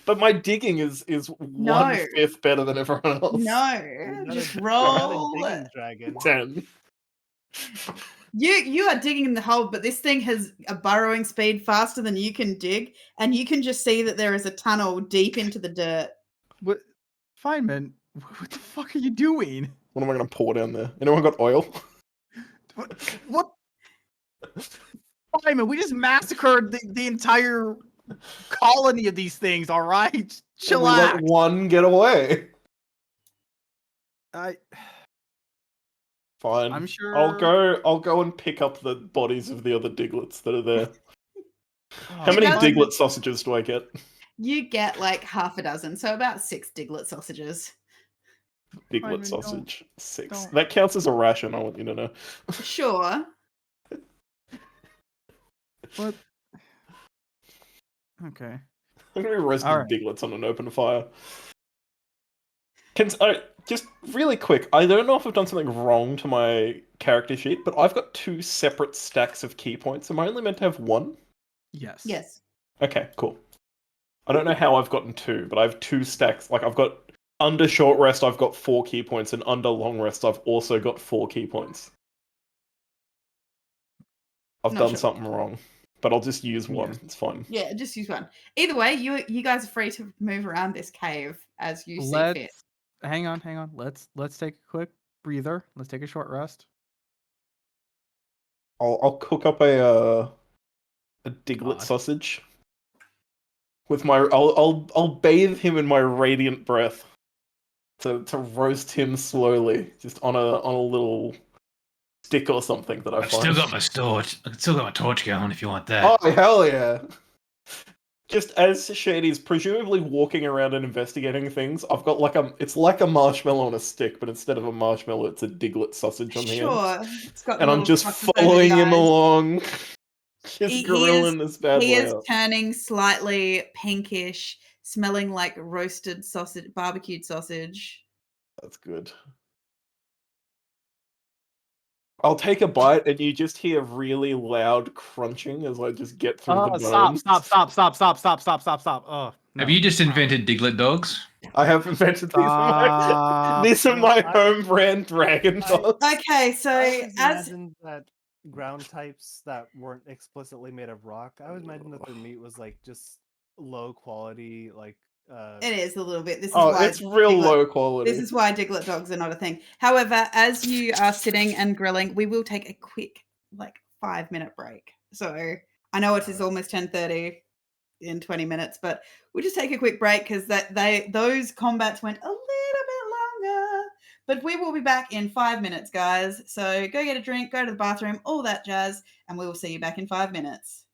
But my digging is No. 1/5 better than everyone else. No. Not Just a- roll. not a digging dragon. 10. You are digging in the hole, but this thing has a burrowing speed faster than you can dig, and you can just see that there is a tunnel deep into the dirt. What? Feynman, what the fuck are you doing? What am I going to pour down there? Anyone got oil? What? Feynman, we just massacred the entire colony of these things, all right? We Chillax. let one get away. Fine. I'm sure. I'll go and pick up the bodies of the other diglets that are there. How Oh, many does- diglet sausages do I get? You get like half a dozen, so about 6 diglet sausages. Diglet Feynman, sausage. 6. don't. That counts as a ration, I want you to know. Sure. What? Okay. I'm gonna be roasting Alright. diglets on an open fire. Just really quick, I don't know if I've done something wrong to my character sheet, but I've got 2 separate stacks of key points. Am I only meant to have 1? Yes. Yes. Okay, cool. I don't know how I've gotten 2, but I have 2 stacks. Like, I've got under short rest, I've got 4 key points, and under long rest, I've also got 4 key points. I've Not done sure. something wrong, but I'll just use 1. Yeah. It's fine. Yeah, just use one. Either way, you guys are free to move around this cave as you see Let's fit. hang on. Let's take a quick breather. Let's take a short rest. I'll cook up a diglet God. sausage with my. I'll bathe him in my radiant breath to roast him slowly, just on a little stick or something that I I've find. still got my torch. I've still got my torch going if you want that. Oh hell yeah! Just as Shady's presumably walking around and investigating things, I've got it's like a marshmallow on a stick, but instead of a marshmallow, it's a diglet sausage on the end. Sure. It's got the And I'm little just crosses over the following him eyes. along, just He grilling this bad He boy is up. turning slightly pinkish, smelling like roasted sausage, barbecued sausage. That's good. I'll take a bite, and you just hear really loud crunching as I just get through the bones. Stop. Oh, no. Have you just invented diglet dogs? I have invented these. Stop. These are No, my I- home brand dragon dogs. Okay, so I always as imagined that ground types that weren't explicitly made of rock, I always imagined that their meat was like just low quality, like it is a little bit. This is Oh, why it's real Diglet- low quality. This is why diglet dogs are not a thing. However, as you are sitting and grilling, we will take a quick, 5-minute break. So I know it is almost 10:30 in 20 minutes, but we'll just take a quick break because those combats went a little bit longer. But we will be back in 5 minutes, guys. So go get a drink, go to the bathroom, all that jazz, and we will see you back in 5 minutes.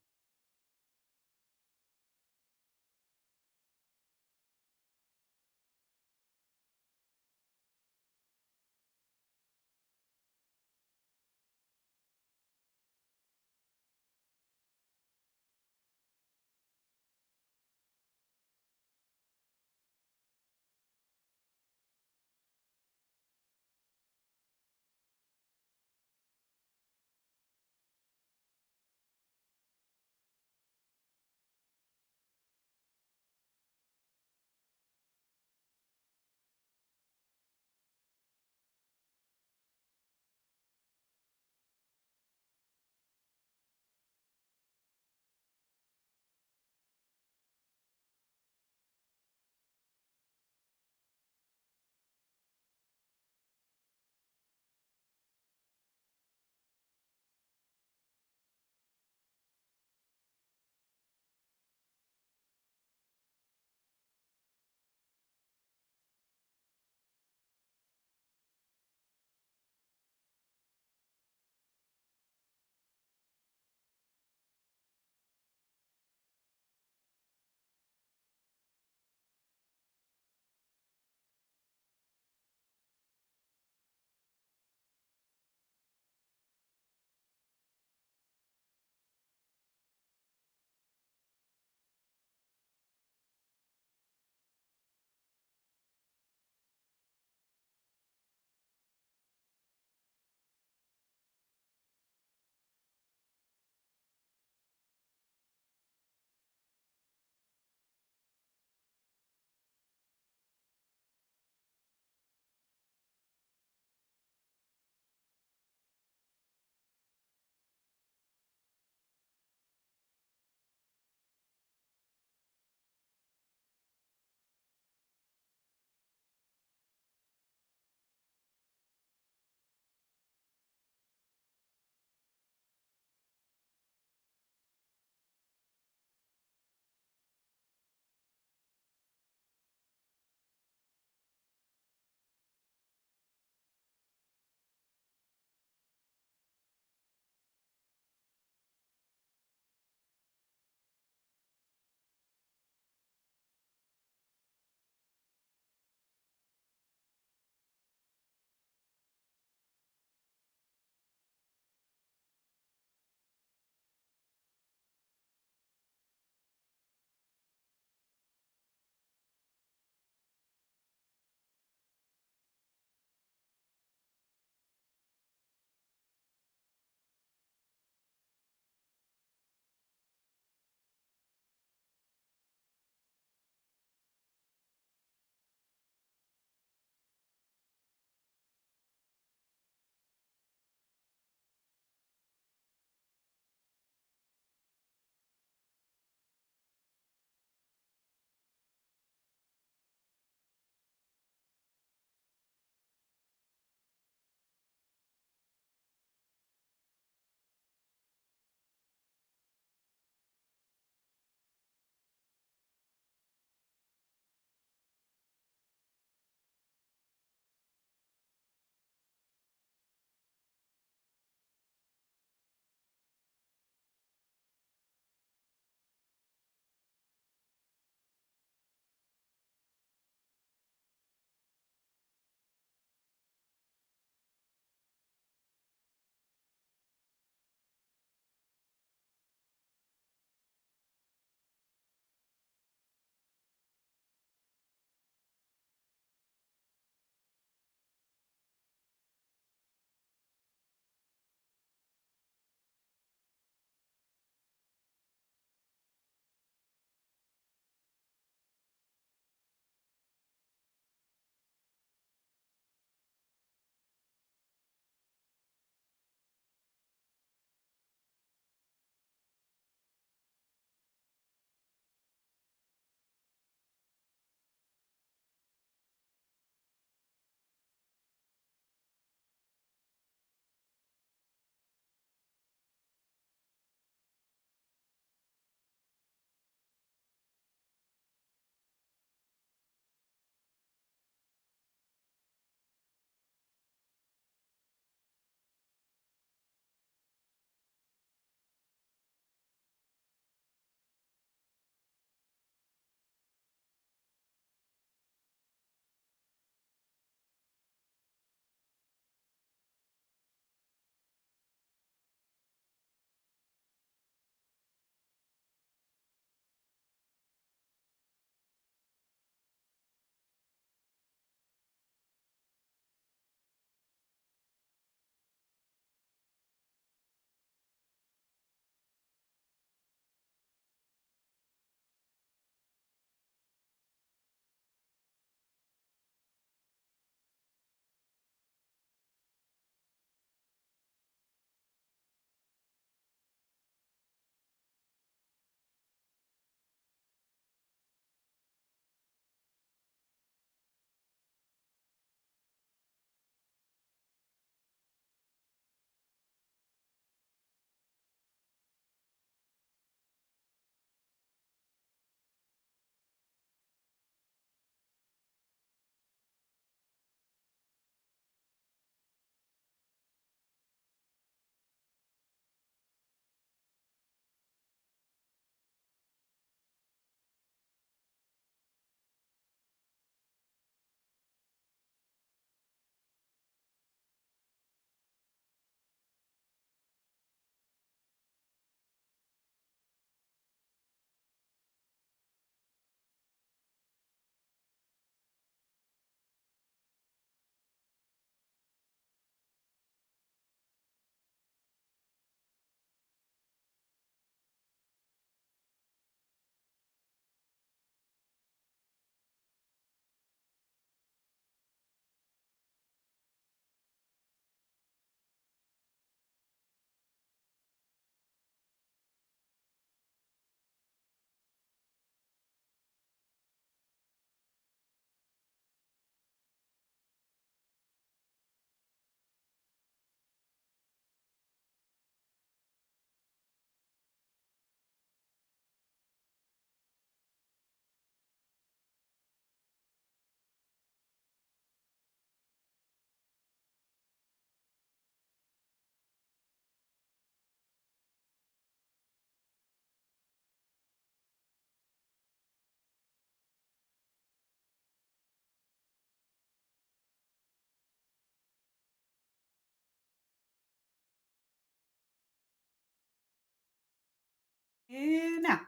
Now,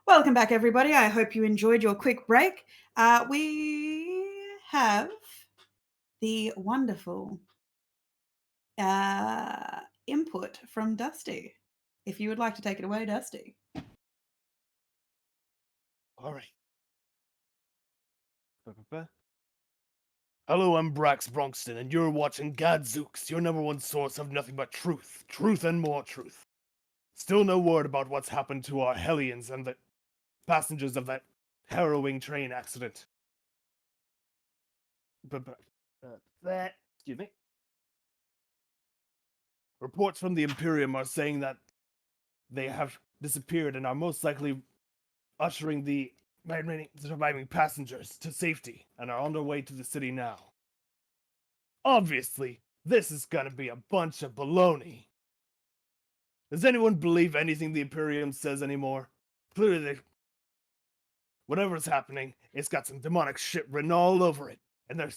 welcome back, everybody. I hope you enjoyed your quick break. We have the wonderful input from Dusty. If you would like to take it away, Dusty. All right. Ba-ba-ba. Hello, I'm Brax Bronxton, and you're watching Gadzooks, your number one source of nothing but truth. Truth and more truth. Still no word about what's happened to our Hellions and the passengers of that harrowing train accident. Excuse me. Reports from the Imperium are saying that they have disappeared and are most likely ushering the surviving passengers to safety and are on their way to the city now. Obviously, this is gonna be a bunch of baloney. Does anyone believe anything the Imperium says anymore? Clearly, whatever's happening, it's got some demonic shit written all over it, and they're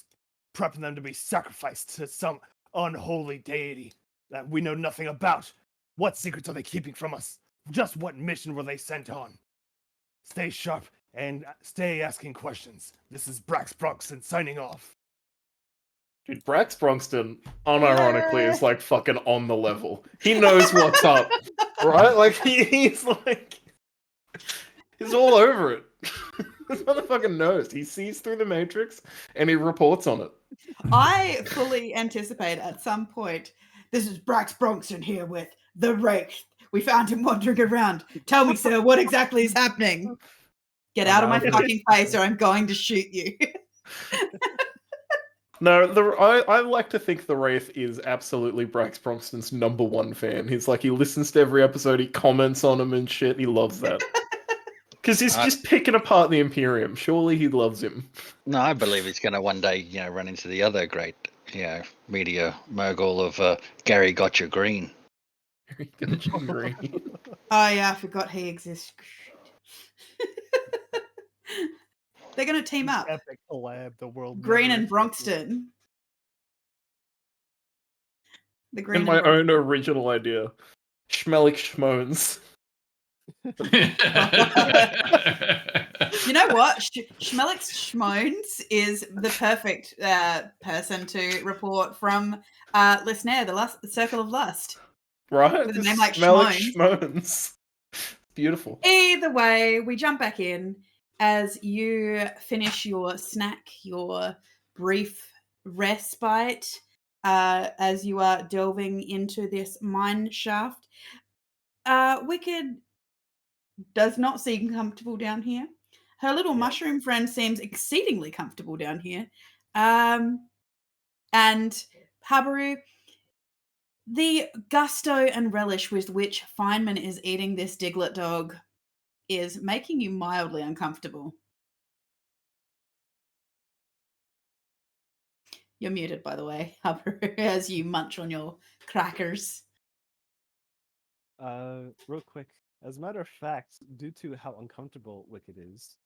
prepping them to be sacrificed to some unholy deity that we know nothing about. What secrets are they keeping from us? Just what mission were they sent on? Stay sharp and stay asking questions. This is Brax Bronxton signing off. Dude, Brax Bronxton, unironically, is like fucking on the level. He knows what's up, right? Like he's all over it. This motherfucker knows. He sees through the Matrix and he reports on it. I fully anticipate at some point, this is Brax Bronxton here with the Wraith. We found him wandering around. Tell me, sir, what exactly is happening? Get out of my fucking face or I'm going to shoot you. No, I like to think the Wraith is absolutely Brax Bronxton's number one fan. He's like, he listens to every episode, he comments on them and shit. He loves that. Because he's just picking apart the Imperium. Surely he loves him. No, I believe he's going to one day, run into the other great, media mogul of Gary Gotcha Green. Green. Oh yeah, I forgot he exists. They're going to team up. Epic collab, the world. Green never and expected. Bronxton. The Green In and my Bronxton. own original idea. Schmelik Schmones. You know what? Schmelix Schmones is the perfect person to report from Listener, the Circle of Lust. Right? With a name like Schmelik Schmones. Schmones. Beautiful. Either way, we jump back in as you finish your snack, your brief respite, as you are delving into this mine shaft. Wicked does not seem comfortable down here. Her little mushroom friend seems exceedingly comfortable down here. And Habaru, the gusto and relish with which Feynman is eating this Diglett dog is making you mildly uncomfortable. You're muted, by the way, Habaru, as you munch on your crackers. Real quick. As a matter of fact, due to how uncomfortable Wicked is,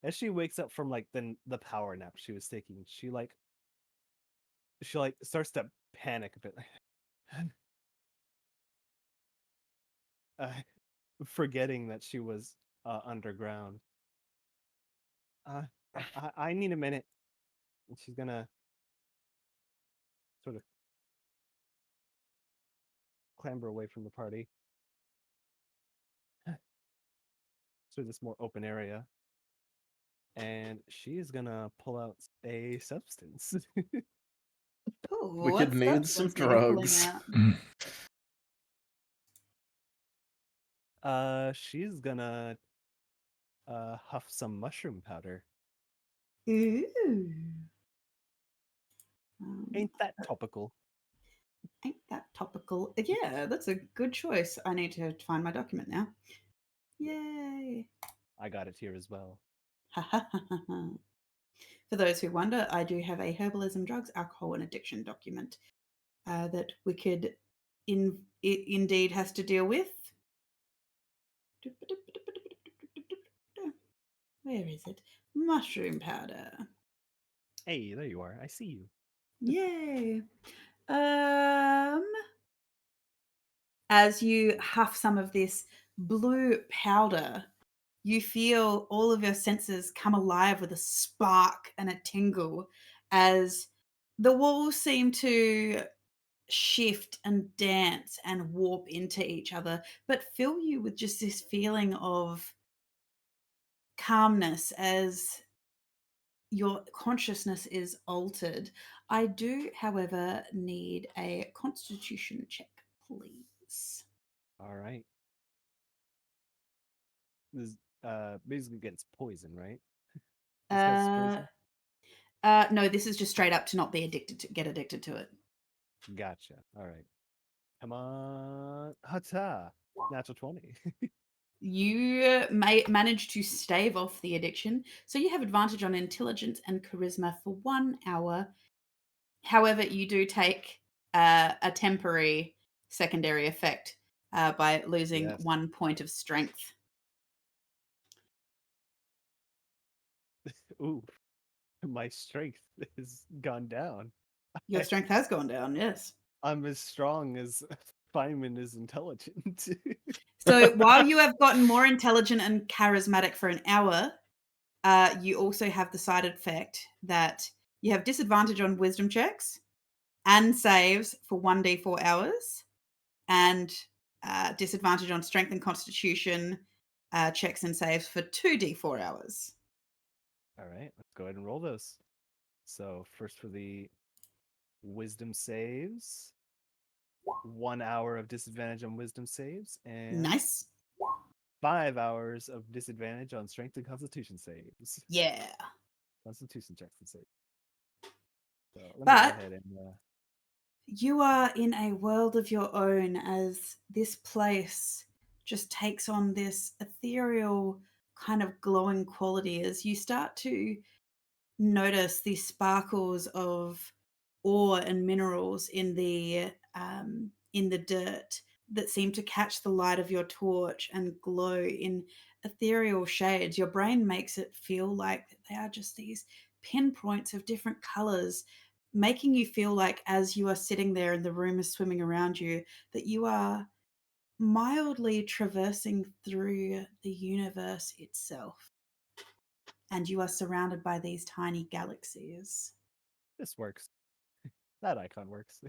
as she wakes up from like the power nap she was taking, she starts to panic a bit, forgetting that she was underground. I need a minute. And she's gonna sort of clamber away from the party to this more open area. And she is gonna pull out a substance. Ooh, Wicked what needs some substance are you pulling drugs. out? She's gonna huff some mushroom powder. Ooh. Ain't that topical? Ain't that topical? Yeah, that's a good choice. I need to find my document now. Yay. I got it here as well. For those who wonder, I do have a herbalism, drugs, alcohol, and addiction document that Wicked indeed has to deal with. Where is it? Mushroom powder. Hey, there you are. I see you. Yay. as you huff some of this blue powder, you feel all of your senses come alive with a spark and a tingle as the walls seem to shift and dance and warp into each other, but fill you with just this feeling of calmness as your consciousness is altered. I do, however, need a constitution check, please. All right. This is basically against poison, right? This guy's poison? No, this is just straight up to not be get addicted to it. Gotcha. All right. Come on. Hata. Natural 20. You may manage to stave off the addiction, so you have advantage on intelligence and charisma for 1 hour. However, you do take a temporary secondary effect by losing Yes. 1 point of strength. Ooh. My strength has gone down. Your strength has gone down, yes. I'm as strong as Feynman is intelligent. So while you have gotten more intelligent and charismatic for an hour, you also have the side effect that you have disadvantage on wisdom checks and saves for 1d4 hours, and disadvantage on strength and constitution checks and saves for 2d4 hours. All right, let's go ahead and roll those. So first for the wisdom saves, 1 hour of disadvantage on wisdom saves, and Nice. 5 hours of disadvantage on strength and constitution saves. Yeah. Constitution checks and saves. So let me But go ahead and you are in a world of your own as this place just takes on this ethereal kind of glowing quality as you start to notice these sparkles of ore and minerals in the dirt that seem to catch the light of your torch and glow in ethereal shades. Your brain makes it feel like they are just these pinpoints of different colors, making you feel like as you are sitting there and the room is swimming around you, that you are mildly traversing through the universe itself. And you are surrounded by these tiny galaxies. this works. That icon works.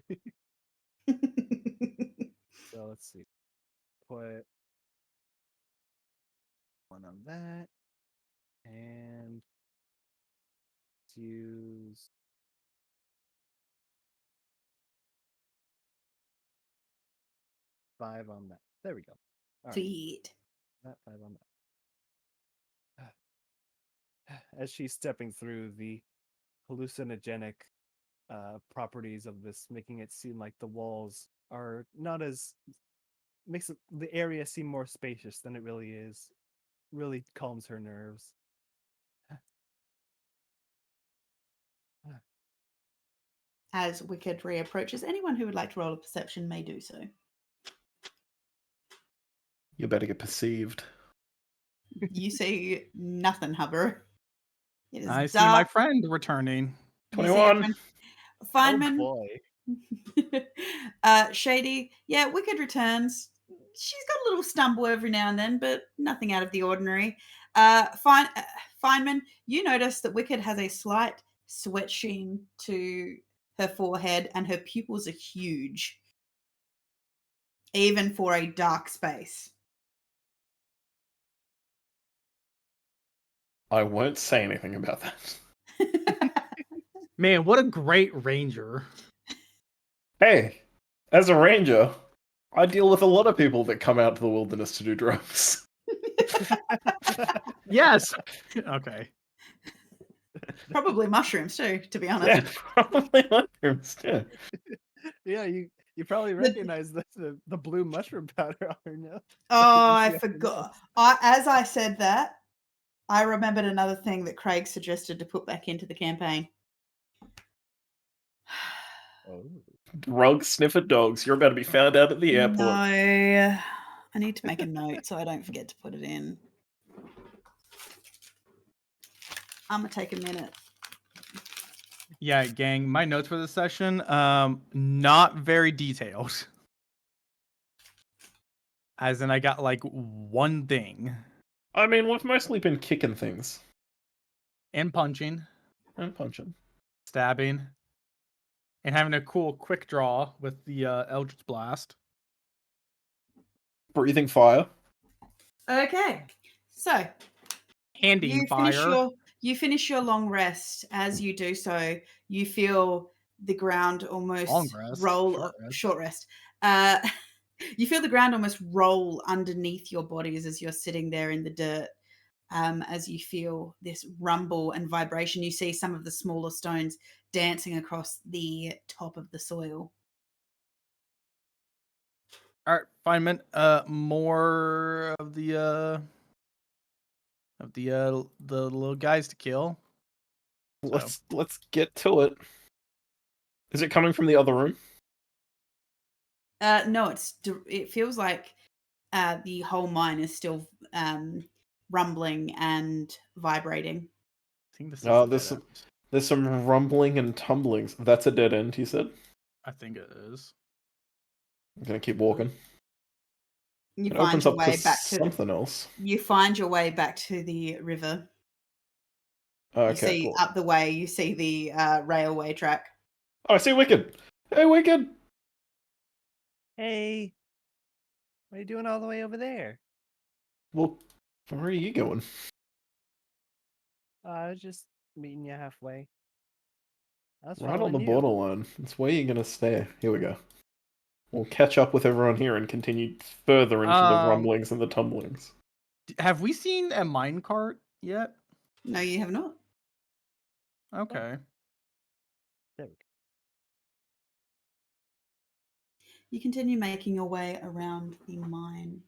So let's see. Put one on that. And let's use five on that. There we go. All right. Sweet. That 5 on that. As she's stepping through the hallucinogenic properties of this, making it seem like the walls are not as makes the area seem more spacious than it really is. Really calms her nerves. As Wicked reapproaches, anyone who would like to roll a perception may do so. You better get perceived. You see nothing, Hubber. It is I see dark. my friend returning. You see your 21. friend- Oh Feynman. boy. Shady. Yeah, Wicked returns. She's got a little stumble every now and then, but nothing out of the ordinary. Feynman, you notice that Wicked has a slight sweat sheen to her forehead, and her pupils are huge, even for a dark space. I won't say anything about that. Man, what a great ranger. Hey, as a ranger, I deal with a lot of people that come out to the wilderness to do drugs. Yes. Okay. Probably mushrooms too, to be honest. Yeah, probably mushrooms too. Yeah, you probably recognize the blue mushroom powder on her now. Oh, You I see on her forgot. nose. As I said that, I remembered another thing that Craig suggested to put back into the campaign. Oh. Drug sniffer dogs. You're about to be found out at the airport. No, I need to make a note so I don't forget to put it in. I'm gonna take a minute. Yeah, gang, my notes for this session, not very detailed. As in, I got like one thing. I mean, we've mostly been kicking things And punching, and punching. stabbing, and having a cool quick draw with the Eldritch Blast. Breathing fire. Okay, so Handing fire. You finish your long rest. As you do so, you feel the ground almost Long rest? roll. Short rest. Short rest. You feel the ground almost roll underneath your bodies as you're sitting there in the dirt. As you feel this rumble and vibration, you see some of the smaller stones dancing across the top of the soil. All right, Feynman. More of the little guys to kill. Let's get to it. Is it coming from the other room? No, it feels like the whole mine is still rumbling and vibrating. I think this is a dead end. There's some rumbling and tumblings. That's a dead end, you said? I think it is. I'm gonna keep walking. You It find opens your up way to back to something else. You find your way back to the river. Okay, You see cool. up the way. You see the railway track. Oh, I see Wicked. Hey, Wicked. Hey, what are you doing all the way over there? Well, where are you going? I was just meeting you halfway. I was Right on following the you. borderline. That's where you're gonna stay. Here we go. We'll catch up with everyone here and continue further into the rumblings and the tumblings. Have we seen a minecart yet? No, you have not. Okay. There we go. You continue making your way around the mine.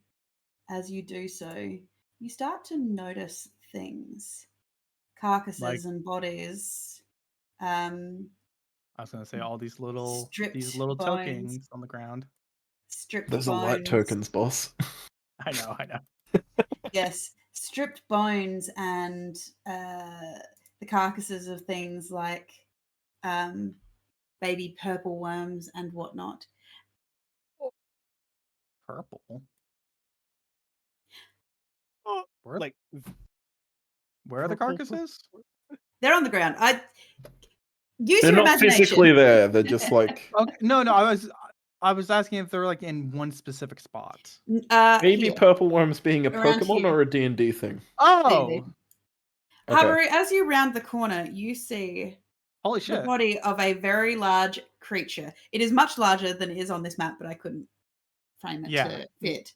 As you do so, you start to notice things. Carcasses Like- and bodies. I was gonna say all these little Stripped bones. tokens on the ground. Stripped Those bones. are light tokens, boss. I know. Yes, stripped bones and the carcasses of things like baby purple worms and whatnot. Purple. Oh, Where, like where are the purple- carcasses? They're on the ground. Use They're your not imagination. physically there. They're just like Okay, no. I was asking if they're like in one specific spot. baby Here. purple worms being a Around Pokemon here. or a D&D thing. Oh, Okay. Habaru, as you round the corner, you see holy the shit! body of a very large creature. It is much larger than it is on this map, but I couldn't frame it Yeah. to fit.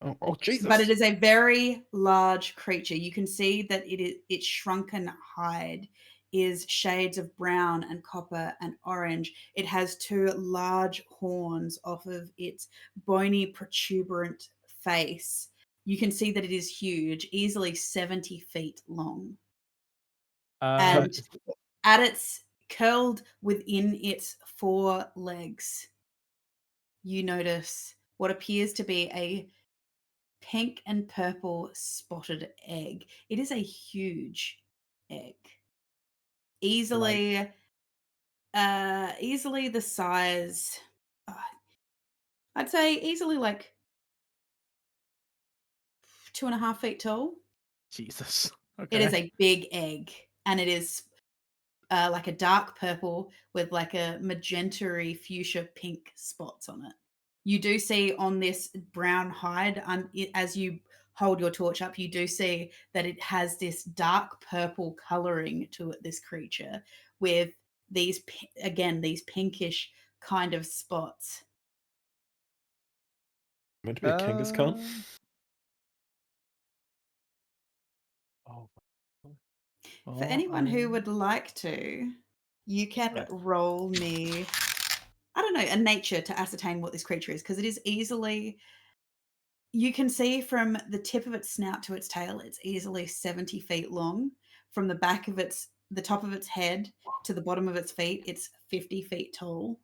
Oh, Jesus. But it is a very large creature. You can see that its shrunken hide is shades of brown and copper and orange. It has two large horns off of its bony, protuberant face. You can see that it is huge, easily 70 feet long. And at its curled within its four legs, you notice what appears to be a pink and purple spotted egg. It is a huge egg. Easily the size, I'd say easily like 2.5 feet tall. Jesus. Okay. It is a big egg, and it is like a dark purple with like a magenta-y fuchsia pink spots on it. You do see on this brown hide, as you hold your torch up, you do see that it has this dark purple coloring to it, this creature, with these pinkish kind of spots. Meant to be a Kangaskhan? Oh, For anyone who would like to, you can Right. roll me, I don't know, a nature to ascertain what this creature is, because it is easily, you can see from the tip of its snout to its tail, it's easily 70 feet long. From the back of the top of its head to the bottom of its feet, it's 50 feet tall.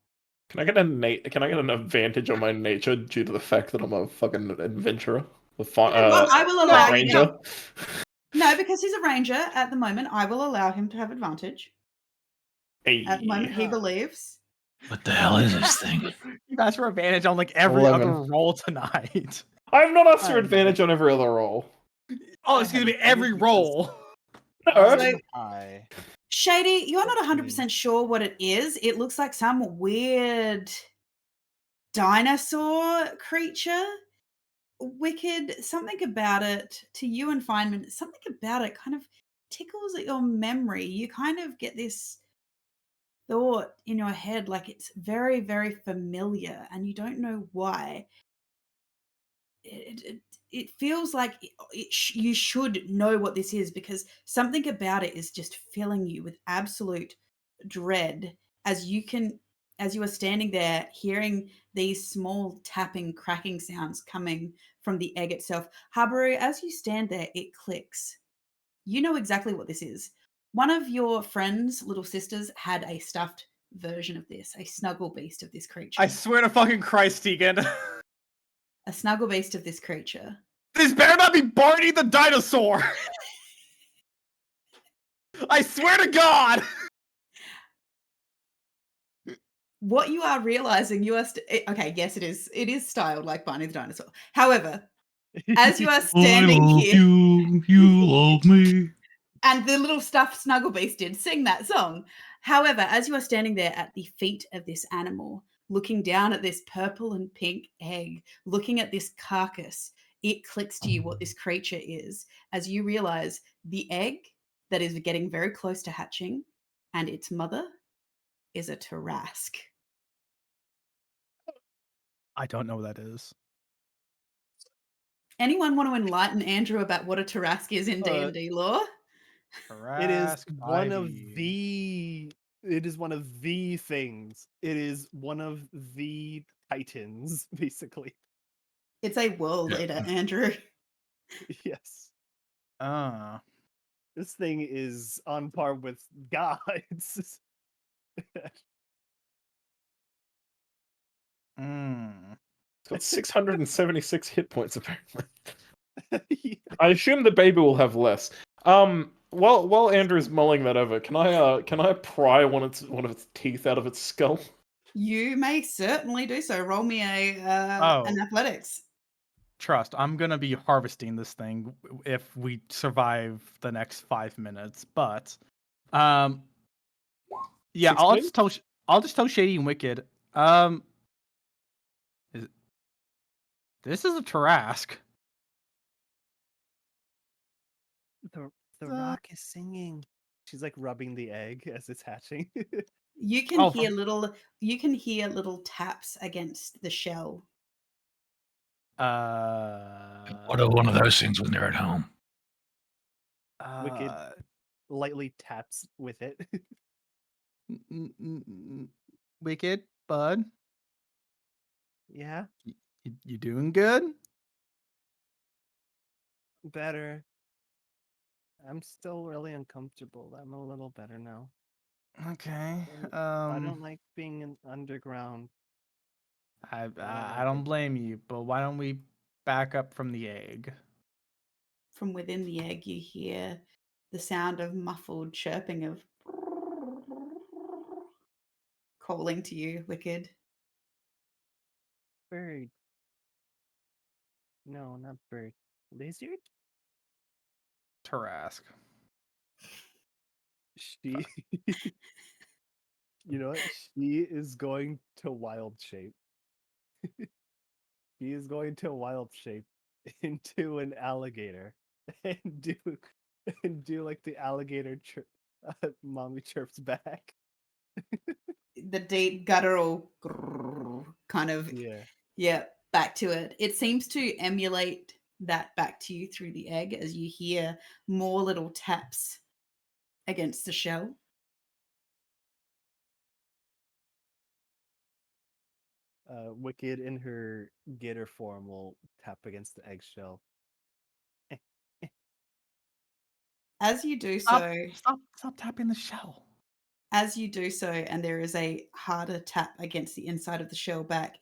Can I get an advantage on my nature due to the fact that I'm a fucking adventurer? I will allow you. ranger. No, because he's a ranger at the moment. I will allow him to have advantage. Hey. At the moment, he believes. What the hell is this thing? You asked for advantage on like every 11. other roll tonight. I have not asked for Um, advantage on every other roll. Oh, I it's gonna have be every advantage roll. No. So- high. Shady, you're not 14. 100% sure what it is. It looks like some weird dinosaur creature. Wicked, something about it, to you and Feynman, something about it kind of tickles at your memory. You kind of get this thought in your head like it's very, very familiar and you don't know why. It feels like you should know what this is because something about it is just filling you with absolute dread as you are standing there hearing these small tapping cracking sounds coming from the egg itself. Habaru, as you stand there, it clicks. You know exactly what this is. One of your friend's little sisters had a stuffed version of this, a snuggle beast of this creature. I swear to fucking Christ, Tegan. A snuggle beast of this creature. This better not be Barney the dinosaur. I swear to God. What you are realizing, you are okay. Yes, it is. It is styled like Barney the dinosaur. However, as you are standing here, you love me. and the little stuffed snuggle beast did sing that song. However, as you are standing there at the feet of this animal, looking down at this purple and pink egg, looking at this carcass, it clicks to you what this creature is as you realize the egg that is getting very close to hatching and its mother is a Tarask. I don't know what that is. Anyone want to enlighten Andrew about what a Tarask is in D&D lore? It is Harask one of Ivy. the. It is one of the things. It is one of the titans, basically. It's a world Yeah. leader, Andrew. Yes. Ah. This thing is on par with gods. Mm. It's got 676 hit points apparently. Yeah. I assume the baby will have less. While Andrew's mulling that over, can I pry one of its teeth out of its skull? You may certainly do so. Roll me an Oh. athletics. Trust, I'm gonna be harvesting this thing if we survive the next 5 minutes. But, yeah, 16? I'll just tell Shady and Wicked. This is a Tarask. The rock is singing. She's like rubbing the egg as it's hatching. You can Oh, hear little taps against the shell. What are one of those things when they're at home? Wicked lightly taps with it. Wicked, bud, Yeah, you doing good? better. I'm still really uncomfortable. I'm a little better now. Okay. I don't like being underground. I don't blame you, but why don't we back up from the egg? From within the egg, you hear the sound of muffled chirping of calling to you, Wicked. Bird. No, not bird. Lizard? Tarask. She. You know what? She is going to wild shape. He is going to wild shape into an alligator and do like the alligator mommy chirps back. The deep guttural kind of back to it. It seems to emulate that back to you through the egg as you hear more little taps against the shell. Wicked in her gator form will tap against the eggshell. As you do so, Stop tapping the shell. as you do so, and there is a harder tap against the inside of the shell back,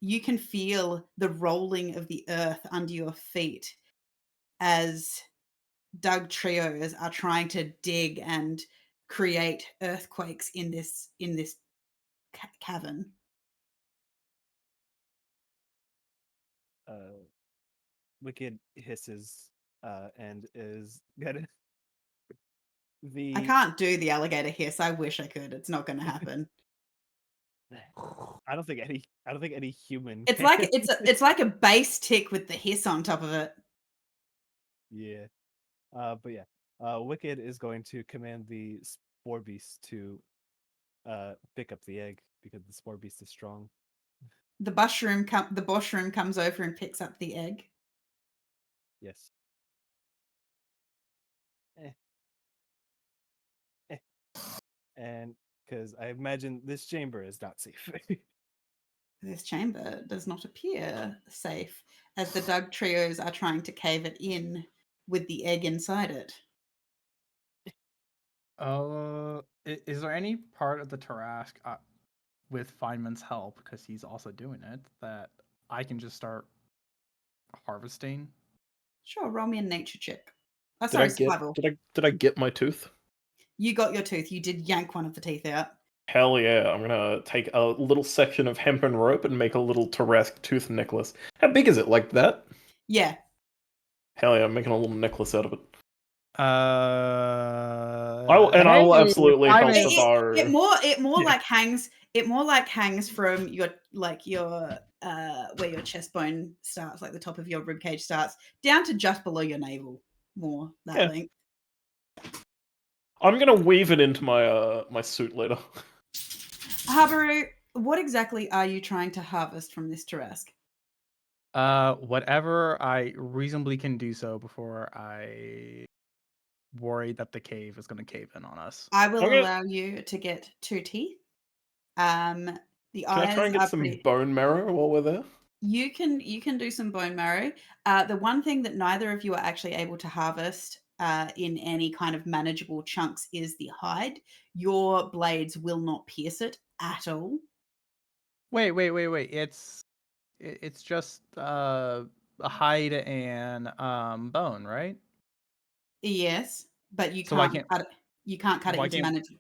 you can feel the rolling of the earth under your feet as Doug trios are trying to dig and create earthquakes in this cavern. Wicked hisses and is gonna I the can't do the alligator hiss. I wish I could. It's not going to happen. I don't think any human It's can. like it's like a bass tick with the hiss on top of it. Yeah. But yeah. Wicked is going to command the spore beast to pick up the egg because the spore beast is strong. The bushroom comes over and picks up the egg. Yes. Eh. Eh. And because I imagine this chamber is not safe. This chamber does not appear safe, as the Doug trios are trying to cave it in with the egg inside it. Is there any part of the Tarask with Feynman's help, because he's also doing it, that I can just start harvesting? Sure, roll me a nature check. Oh, Did I sorry, get survival. did I get my tooth? You got your tooth. You did yank one of the teeth out. Hell yeah, I'm gonna take a little section of hempen rope and make a little Tarask tooth necklace. How big is it? Like that? Yeah. Hell yeah, I'm making a little necklace out of it. I I will absolutely help It, the it, bar. it more Yeah. like hangs from your where your chest bone starts, like the top of your rib cage starts, down to just below your navel. More that Yeah. length. I'm gonna weave it into my my suit later. Habaru, what exactly are you trying to harvest from this Tarask? Whatever I reasonably can do so before I worry that the cave is going to cave in on us. I will Okay. allow you to get 2 teeth. The Can I try eyes and get are some pretty. bone marrow while we're there? You can do some bone marrow. The one thing that neither of you are actually able to harvest in any kind of manageable chunks is the hide. Your blades will not pierce it at all. Wait. It's just a hide and bone, right? Yes, but you So why can't can't cut it. You can't cut it why into can't manageable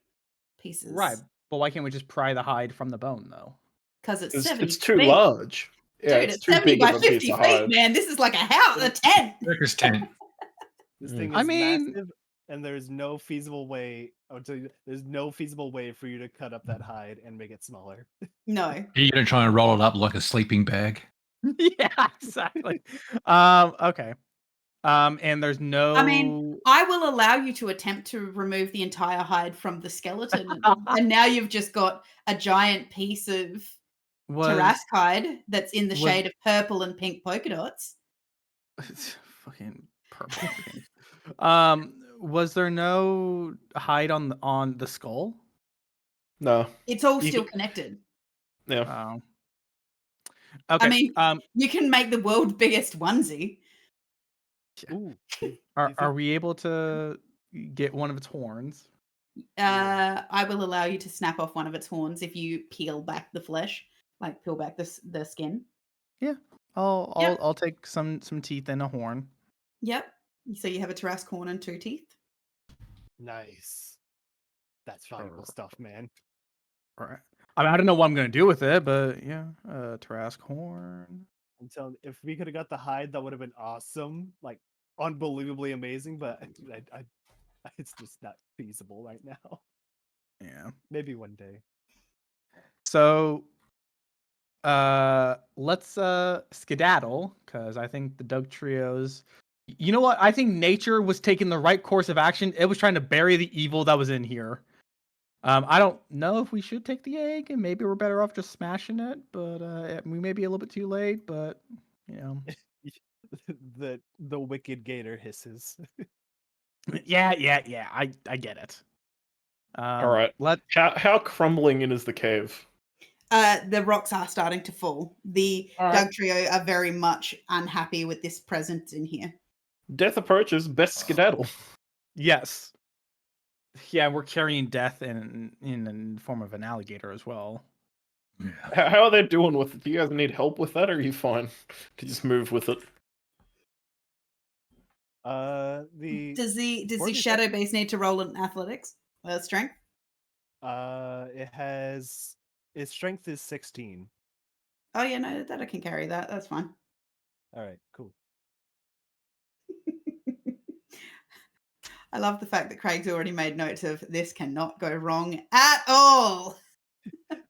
pieces. right? But why can't we just pry the hide from the bone though? Because it's 70 It's too feet. large. Yeah, Dude, it's it's too 70 big of by a piece 50 of feet, hide. man. This is like a house, a tent. Circus tent. This Mm. thing I is mean- massive, and there's no feasible way. I'll tell you, there's no feasible way for you to cut up that hide and make it smaller. No. Are you gonna try and roll it up like a sleeping bag? Yeah, exactly. Okay. And there's no. I mean, I will allow you to attempt to remove the entire hide from the skeleton, and now you've just got a giant piece of Tarask hide that's in the was- shade of purple and pink polka dots. It's fucking purple. Pink. Was there no hide on the skull? No. It's all You still can- connected. Yeah. Oh. Okay. I mean, you can make the world's biggest onesie. Ooh. Are we able to get one of its horns? I will allow you to snap off one of its horns if you peel back the flesh, like peel back the skin. Yeah. I'll take some teeth and a horn. Yep. So you have a Tarask horn and 2 teeth. Nice. That's valuable stuff, man. All right. I mean, I don't know what I'm gonna do with it, but yeah, Tarask horn. Until if we could have got the hide, that would have been awesome, like unbelievably amazing. But I it's just not feasible right now. Yeah. Maybe one day. So, let's skedaddle, because I think the Doug trios. You know what? I think nature was taking the right course of action. It was trying to bury the evil that was in here. I don't know if we should take the egg, and maybe we're better off just smashing it. But we may be a little bit too late. But you know, the wicked gator hisses. yeah. I get it. All right. How crumbling in is the cave? The rocks are starting to fall. The All right. Doug trio are very much unhappy with this presence in here. Death approaches. Best skedaddle. Yes. Yeah, we're carrying death in the form of an alligator as well. Yeah. How are they doing with it? Do you guys need help with that, or are you fine to just move with it? Does the Orc is shadow base need to roll an athletics strength? Its strength is 16. Oh yeah, no, that I can carry that. That's fine. All right, cool. I love the fact that Craig's already made notes of this cannot go wrong at all.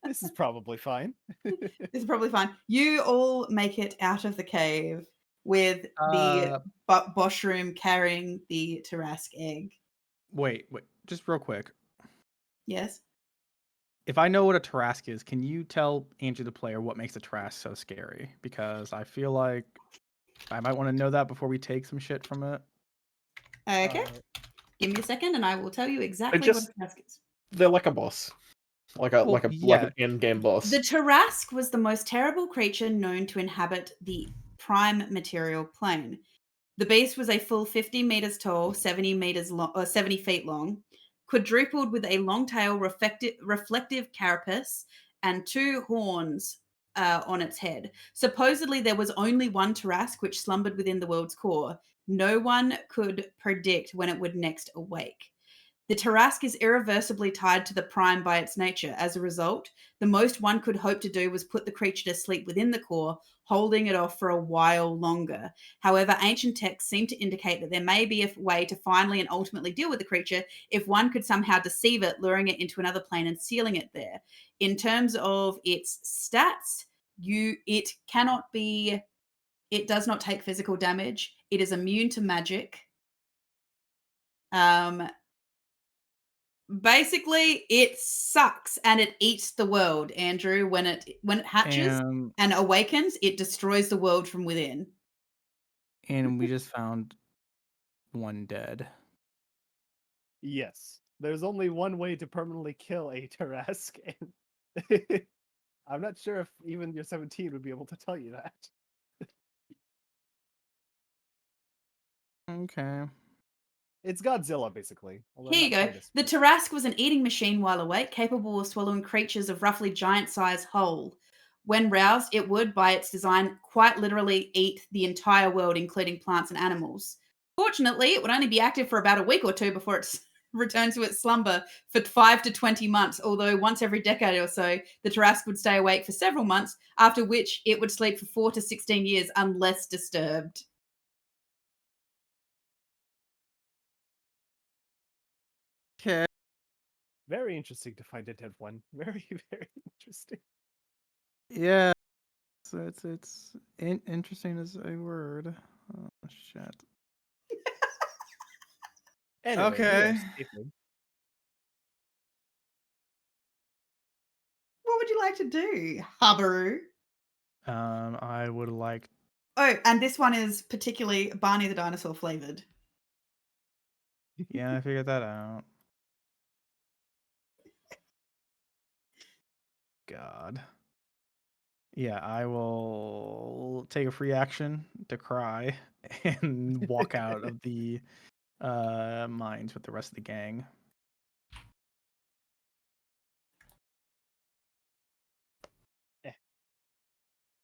This is probably fine. This is probably fine. You all make it out of the cave with the Boshroom carrying the Tarask egg. Wait, just real quick. Yes. If I know what a Tarask is, can you tell Andrew the player what makes a Tarask so scary? Because I feel like I might want to know that before we take some shit from it. Okay. Give me a second, and I will tell you exactly just- what a Tarask is. They're like a boss, like an end game boss. The Tarask was the most terrible creature known to inhabit the prime material plane. The beast was a full 50 meters tall, 70 meters long, or 70 feet long, quadrupled with a long tail, reflective carapace, and 2 horns on its head. Supposedly, there was only one Tarask which slumbered within the world's core. No one could predict when it would next awake. The Tarask is irreversibly tied to the prime by its nature. As a result, the most one could hope to do was put the creature to sleep within the core, holding it off for a while longer. However, ancient texts seem to indicate that there may be a way to finally and ultimately deal with the creature if one could somehow deceive it, luring it into another plane and sealing it there. In terms of its stats, it does not take physical damage. It is immune to magic. Basically, it sucks and it eats the world, Andrew. When it hatches and awakens, it destroys the world from within. And we just found one dead. Yes. There's only one way to permanently kill a Tarask. And I'm not sure if even your 17 would be able to tell you that. Okay. It's Godzilla, basically. Here you go. The Tarask was an eating machine while awake, capable of swallowing creatures of roughly giant-size whole. When roused, it would, by its design, quite literally eat the entire world, including plants and animals. Fortunately, it would only be active for about a week or two before it returned to its slumber for 5 to 20 months, although once every decade or so, the Tarask would stay awake for several months, after which it would sleep for 4 to 16 years unless disturbed. Okay. Very interesting to find a dead one. Very, very interesting. Yeah. So it's interesting as a word. Oh shit. Anyway, we Okay. are escaping. What would you like to do, Habaru? I would like. Oh, and this one is particularly Barney the Dinosaur flavored. Yeah, I figured that out. God. Yeah, I will take a free action to cry and walk out of the mines with the rest of the gang.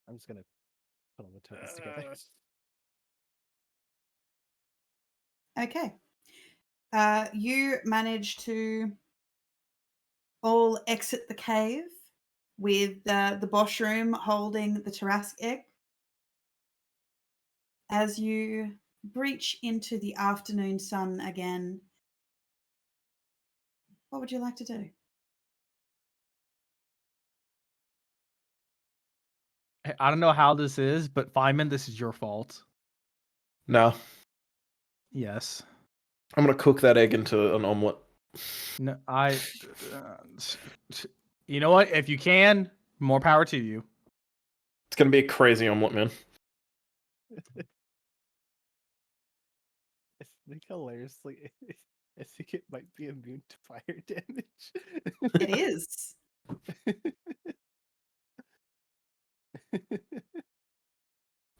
I'm just gonna put all the tokens together. Okay. You manage to all exit the cave with the Boshroom holding the Tarask egg. As you breach into the afternoon sun again, what would you like to do? I don't know how this is, but Feynman, this is your fault. No, Yes. I'm gonna cook that egg into an omelet. No, you know what? If you can, more power to you. It's gonna be a crazy omelet, man. I think hilariously, I think it might be immune to fire damage. It is.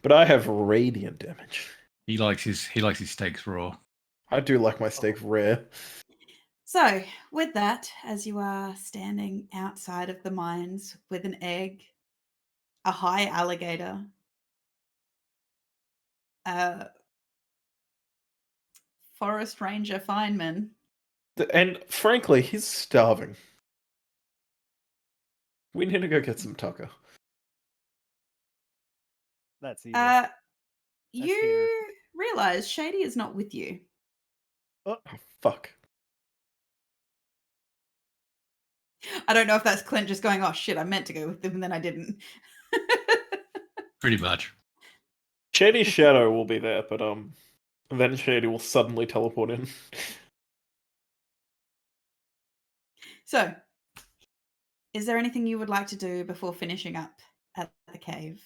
But I have radiant damage. He likes his steaks raw. I do like my steak rare. So, with that, as you are standing outside of the mines with an egg, a high alligator, forest ranger Feynman. And frankly, he's starving. We need to go get some taco. That's evil. You realize Shady is not with you. Oh, fuck. I don't know if that's Clint just going, oh shit, I meant to go with them and then I didn't. Pretty much. Shady's shadow will be there, but then Shady will suddenly teleport in. So, is there anything you would like to do before finishing up at the cave?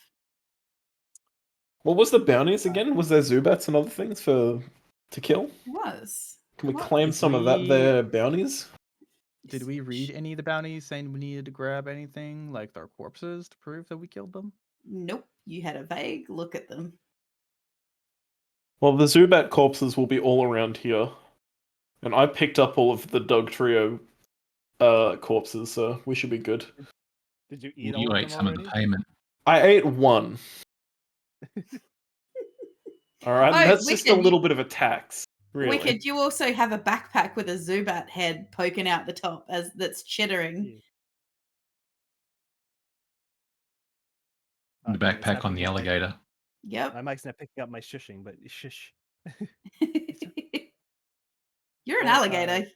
What was the bounties again? Was there Zubats and other things to kill? Was. Can we What? claim some of that there bounties? Did we read any of the bounties saying we needed to grab anything, like their corpses, to prove that we killed them? Nope. You had a vague look at them. Well, the Zubat corpses will be all around here. And I picked up all of the Dog Trio corpses, so we should be good. Did you eat You all of ate them some already? of the payment. I ate one. Alright, Oh, that's just a Wicked, little bit of a tax. Really. Wicked, you also have a backpack with a Zubat head poking out the top as that's chittering. The Okay, it's backpack not on the picking up my- alligator. Yep. My mic's not picking up my shushing, but shush. You're an Well, alligator.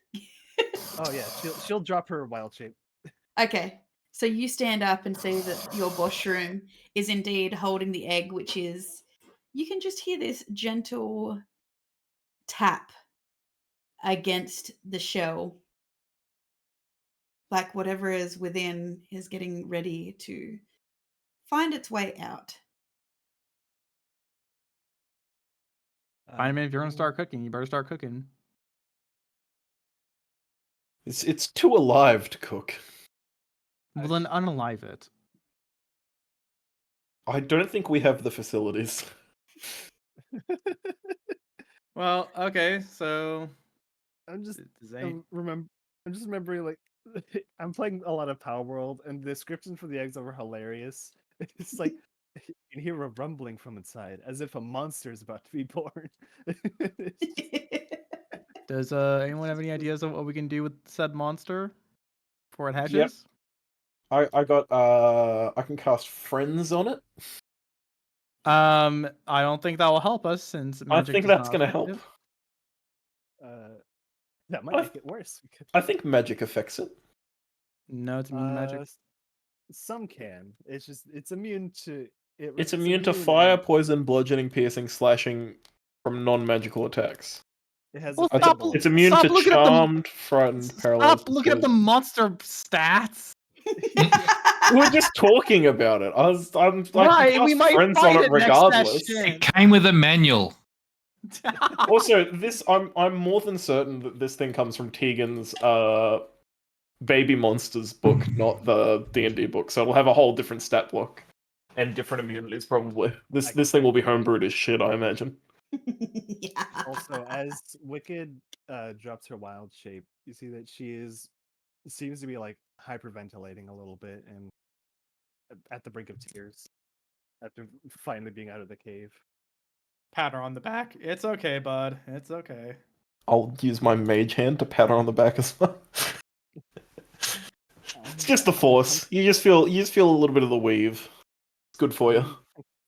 Oh yeah, she'll drop her wild shape. Okay. So you stand up and see that your bushroom is indeed holding the egg, which is, you can just hear this gentle tap against the shell. Like whatever is within is getting ready to find its way out. Fine, man. If you're gonna start cooking, you better start cooking. It's too alive to cook. Well, then unalive it. I don't think we have the facilities. Well, okay, so I'm just Zane. I'm just remembering like I'm playing a lot of Power World, and the descriptions for the eggs are hilarious. It's like you can hear a rumbling from inside, as if a monster is about to be born. Does anyone have any ideas of what we can do with said monster before it hatches? Yep. I got I can cast friends on it. I don't think that will help us since I magic think is that's not gonna help. effective. That might make it worse. I think magic affects it. No, it's immune to magic. Some can. It's just it's immune to it. It's immune to fire, poison, bludgeoning, piercing, slashing from non-magical attacks. It has. Well, a stop- favorable- It's immune Stop to looking at the- charmed, frightened, paralyzed. Stop looking at the poison. monster stats. We're just talking about it. I'm Right, we might friends fight on it it next regardless. session. It came with a manual. Also, I'm more than certain that this thing comes from Tegan's Baby Monsters book, not the D&D book. So it'll have a whole different stat block and different immunities probably. This thing will be homebrewed as shit, I imagine. Yeah. Also, as Wicked drops her wild shape, you see that she seems to be like hyperventilating a little bit and at the brink of tears after finally being out of the cave. Pat her on the back. It's okay, bud. It's okay. I'll use my mage hand to pat her on the back as well. It's just the force. You just feel a little bit of the weave. It's good for you.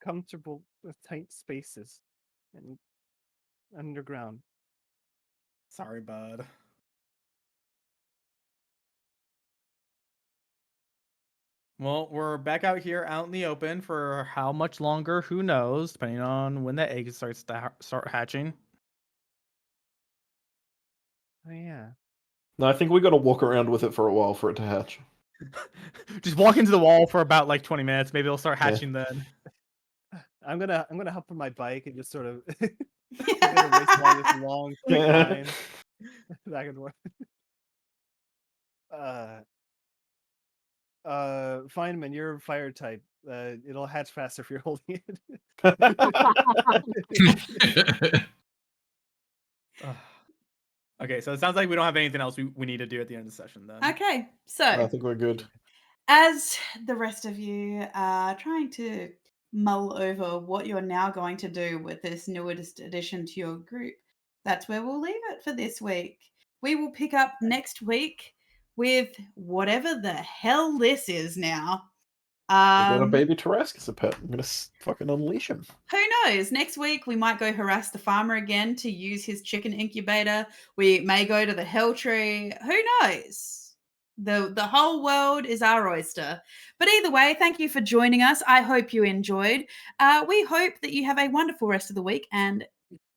Comfortable with tight spaces and underground. Sorry, bud. Well, we're back out here out in the open for how much longer? Who knows? Depending on when the egg starts to start hatching. Oh yeah. No, I think we got to walk around with it for a while for it to hatch. Just walk into the wall for about like 20 minutes. Maybe it'll start hatching then. I'm gonna hop on my bike and just sort of race along this long straight line back and forth. Feynman, you're fire type. It'll hatch faster if you're holding it. Okay, so it sounds like we don't have anything else we need to do at the end of the session then. Okay, so I think we're good. as the rest of you are trying to mull over what you're now going to do with this newest addition to your group, that's where we'll leave it for this week. We will pick up next week with whatever the hell this is now. I got a Um, baby Tarrasque as a pet. I'm gonna fucking unleash him. Who knows? Next week we might go harass the farmer again to use his chicken incubator. We may go to the Hell Tree. Who knows? The whole world is our oyster. But either way, thank you for joining us. I hope you enjoyed. We hope that you have a wonderful rest of the week, and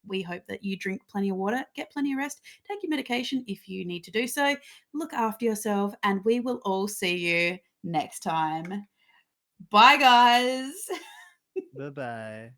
we hope that you drink plenty of water, get plenty of rest, take your medication if you need to do so. Look after yourself, and we will all see you next time. Bye, guys. Bye bye.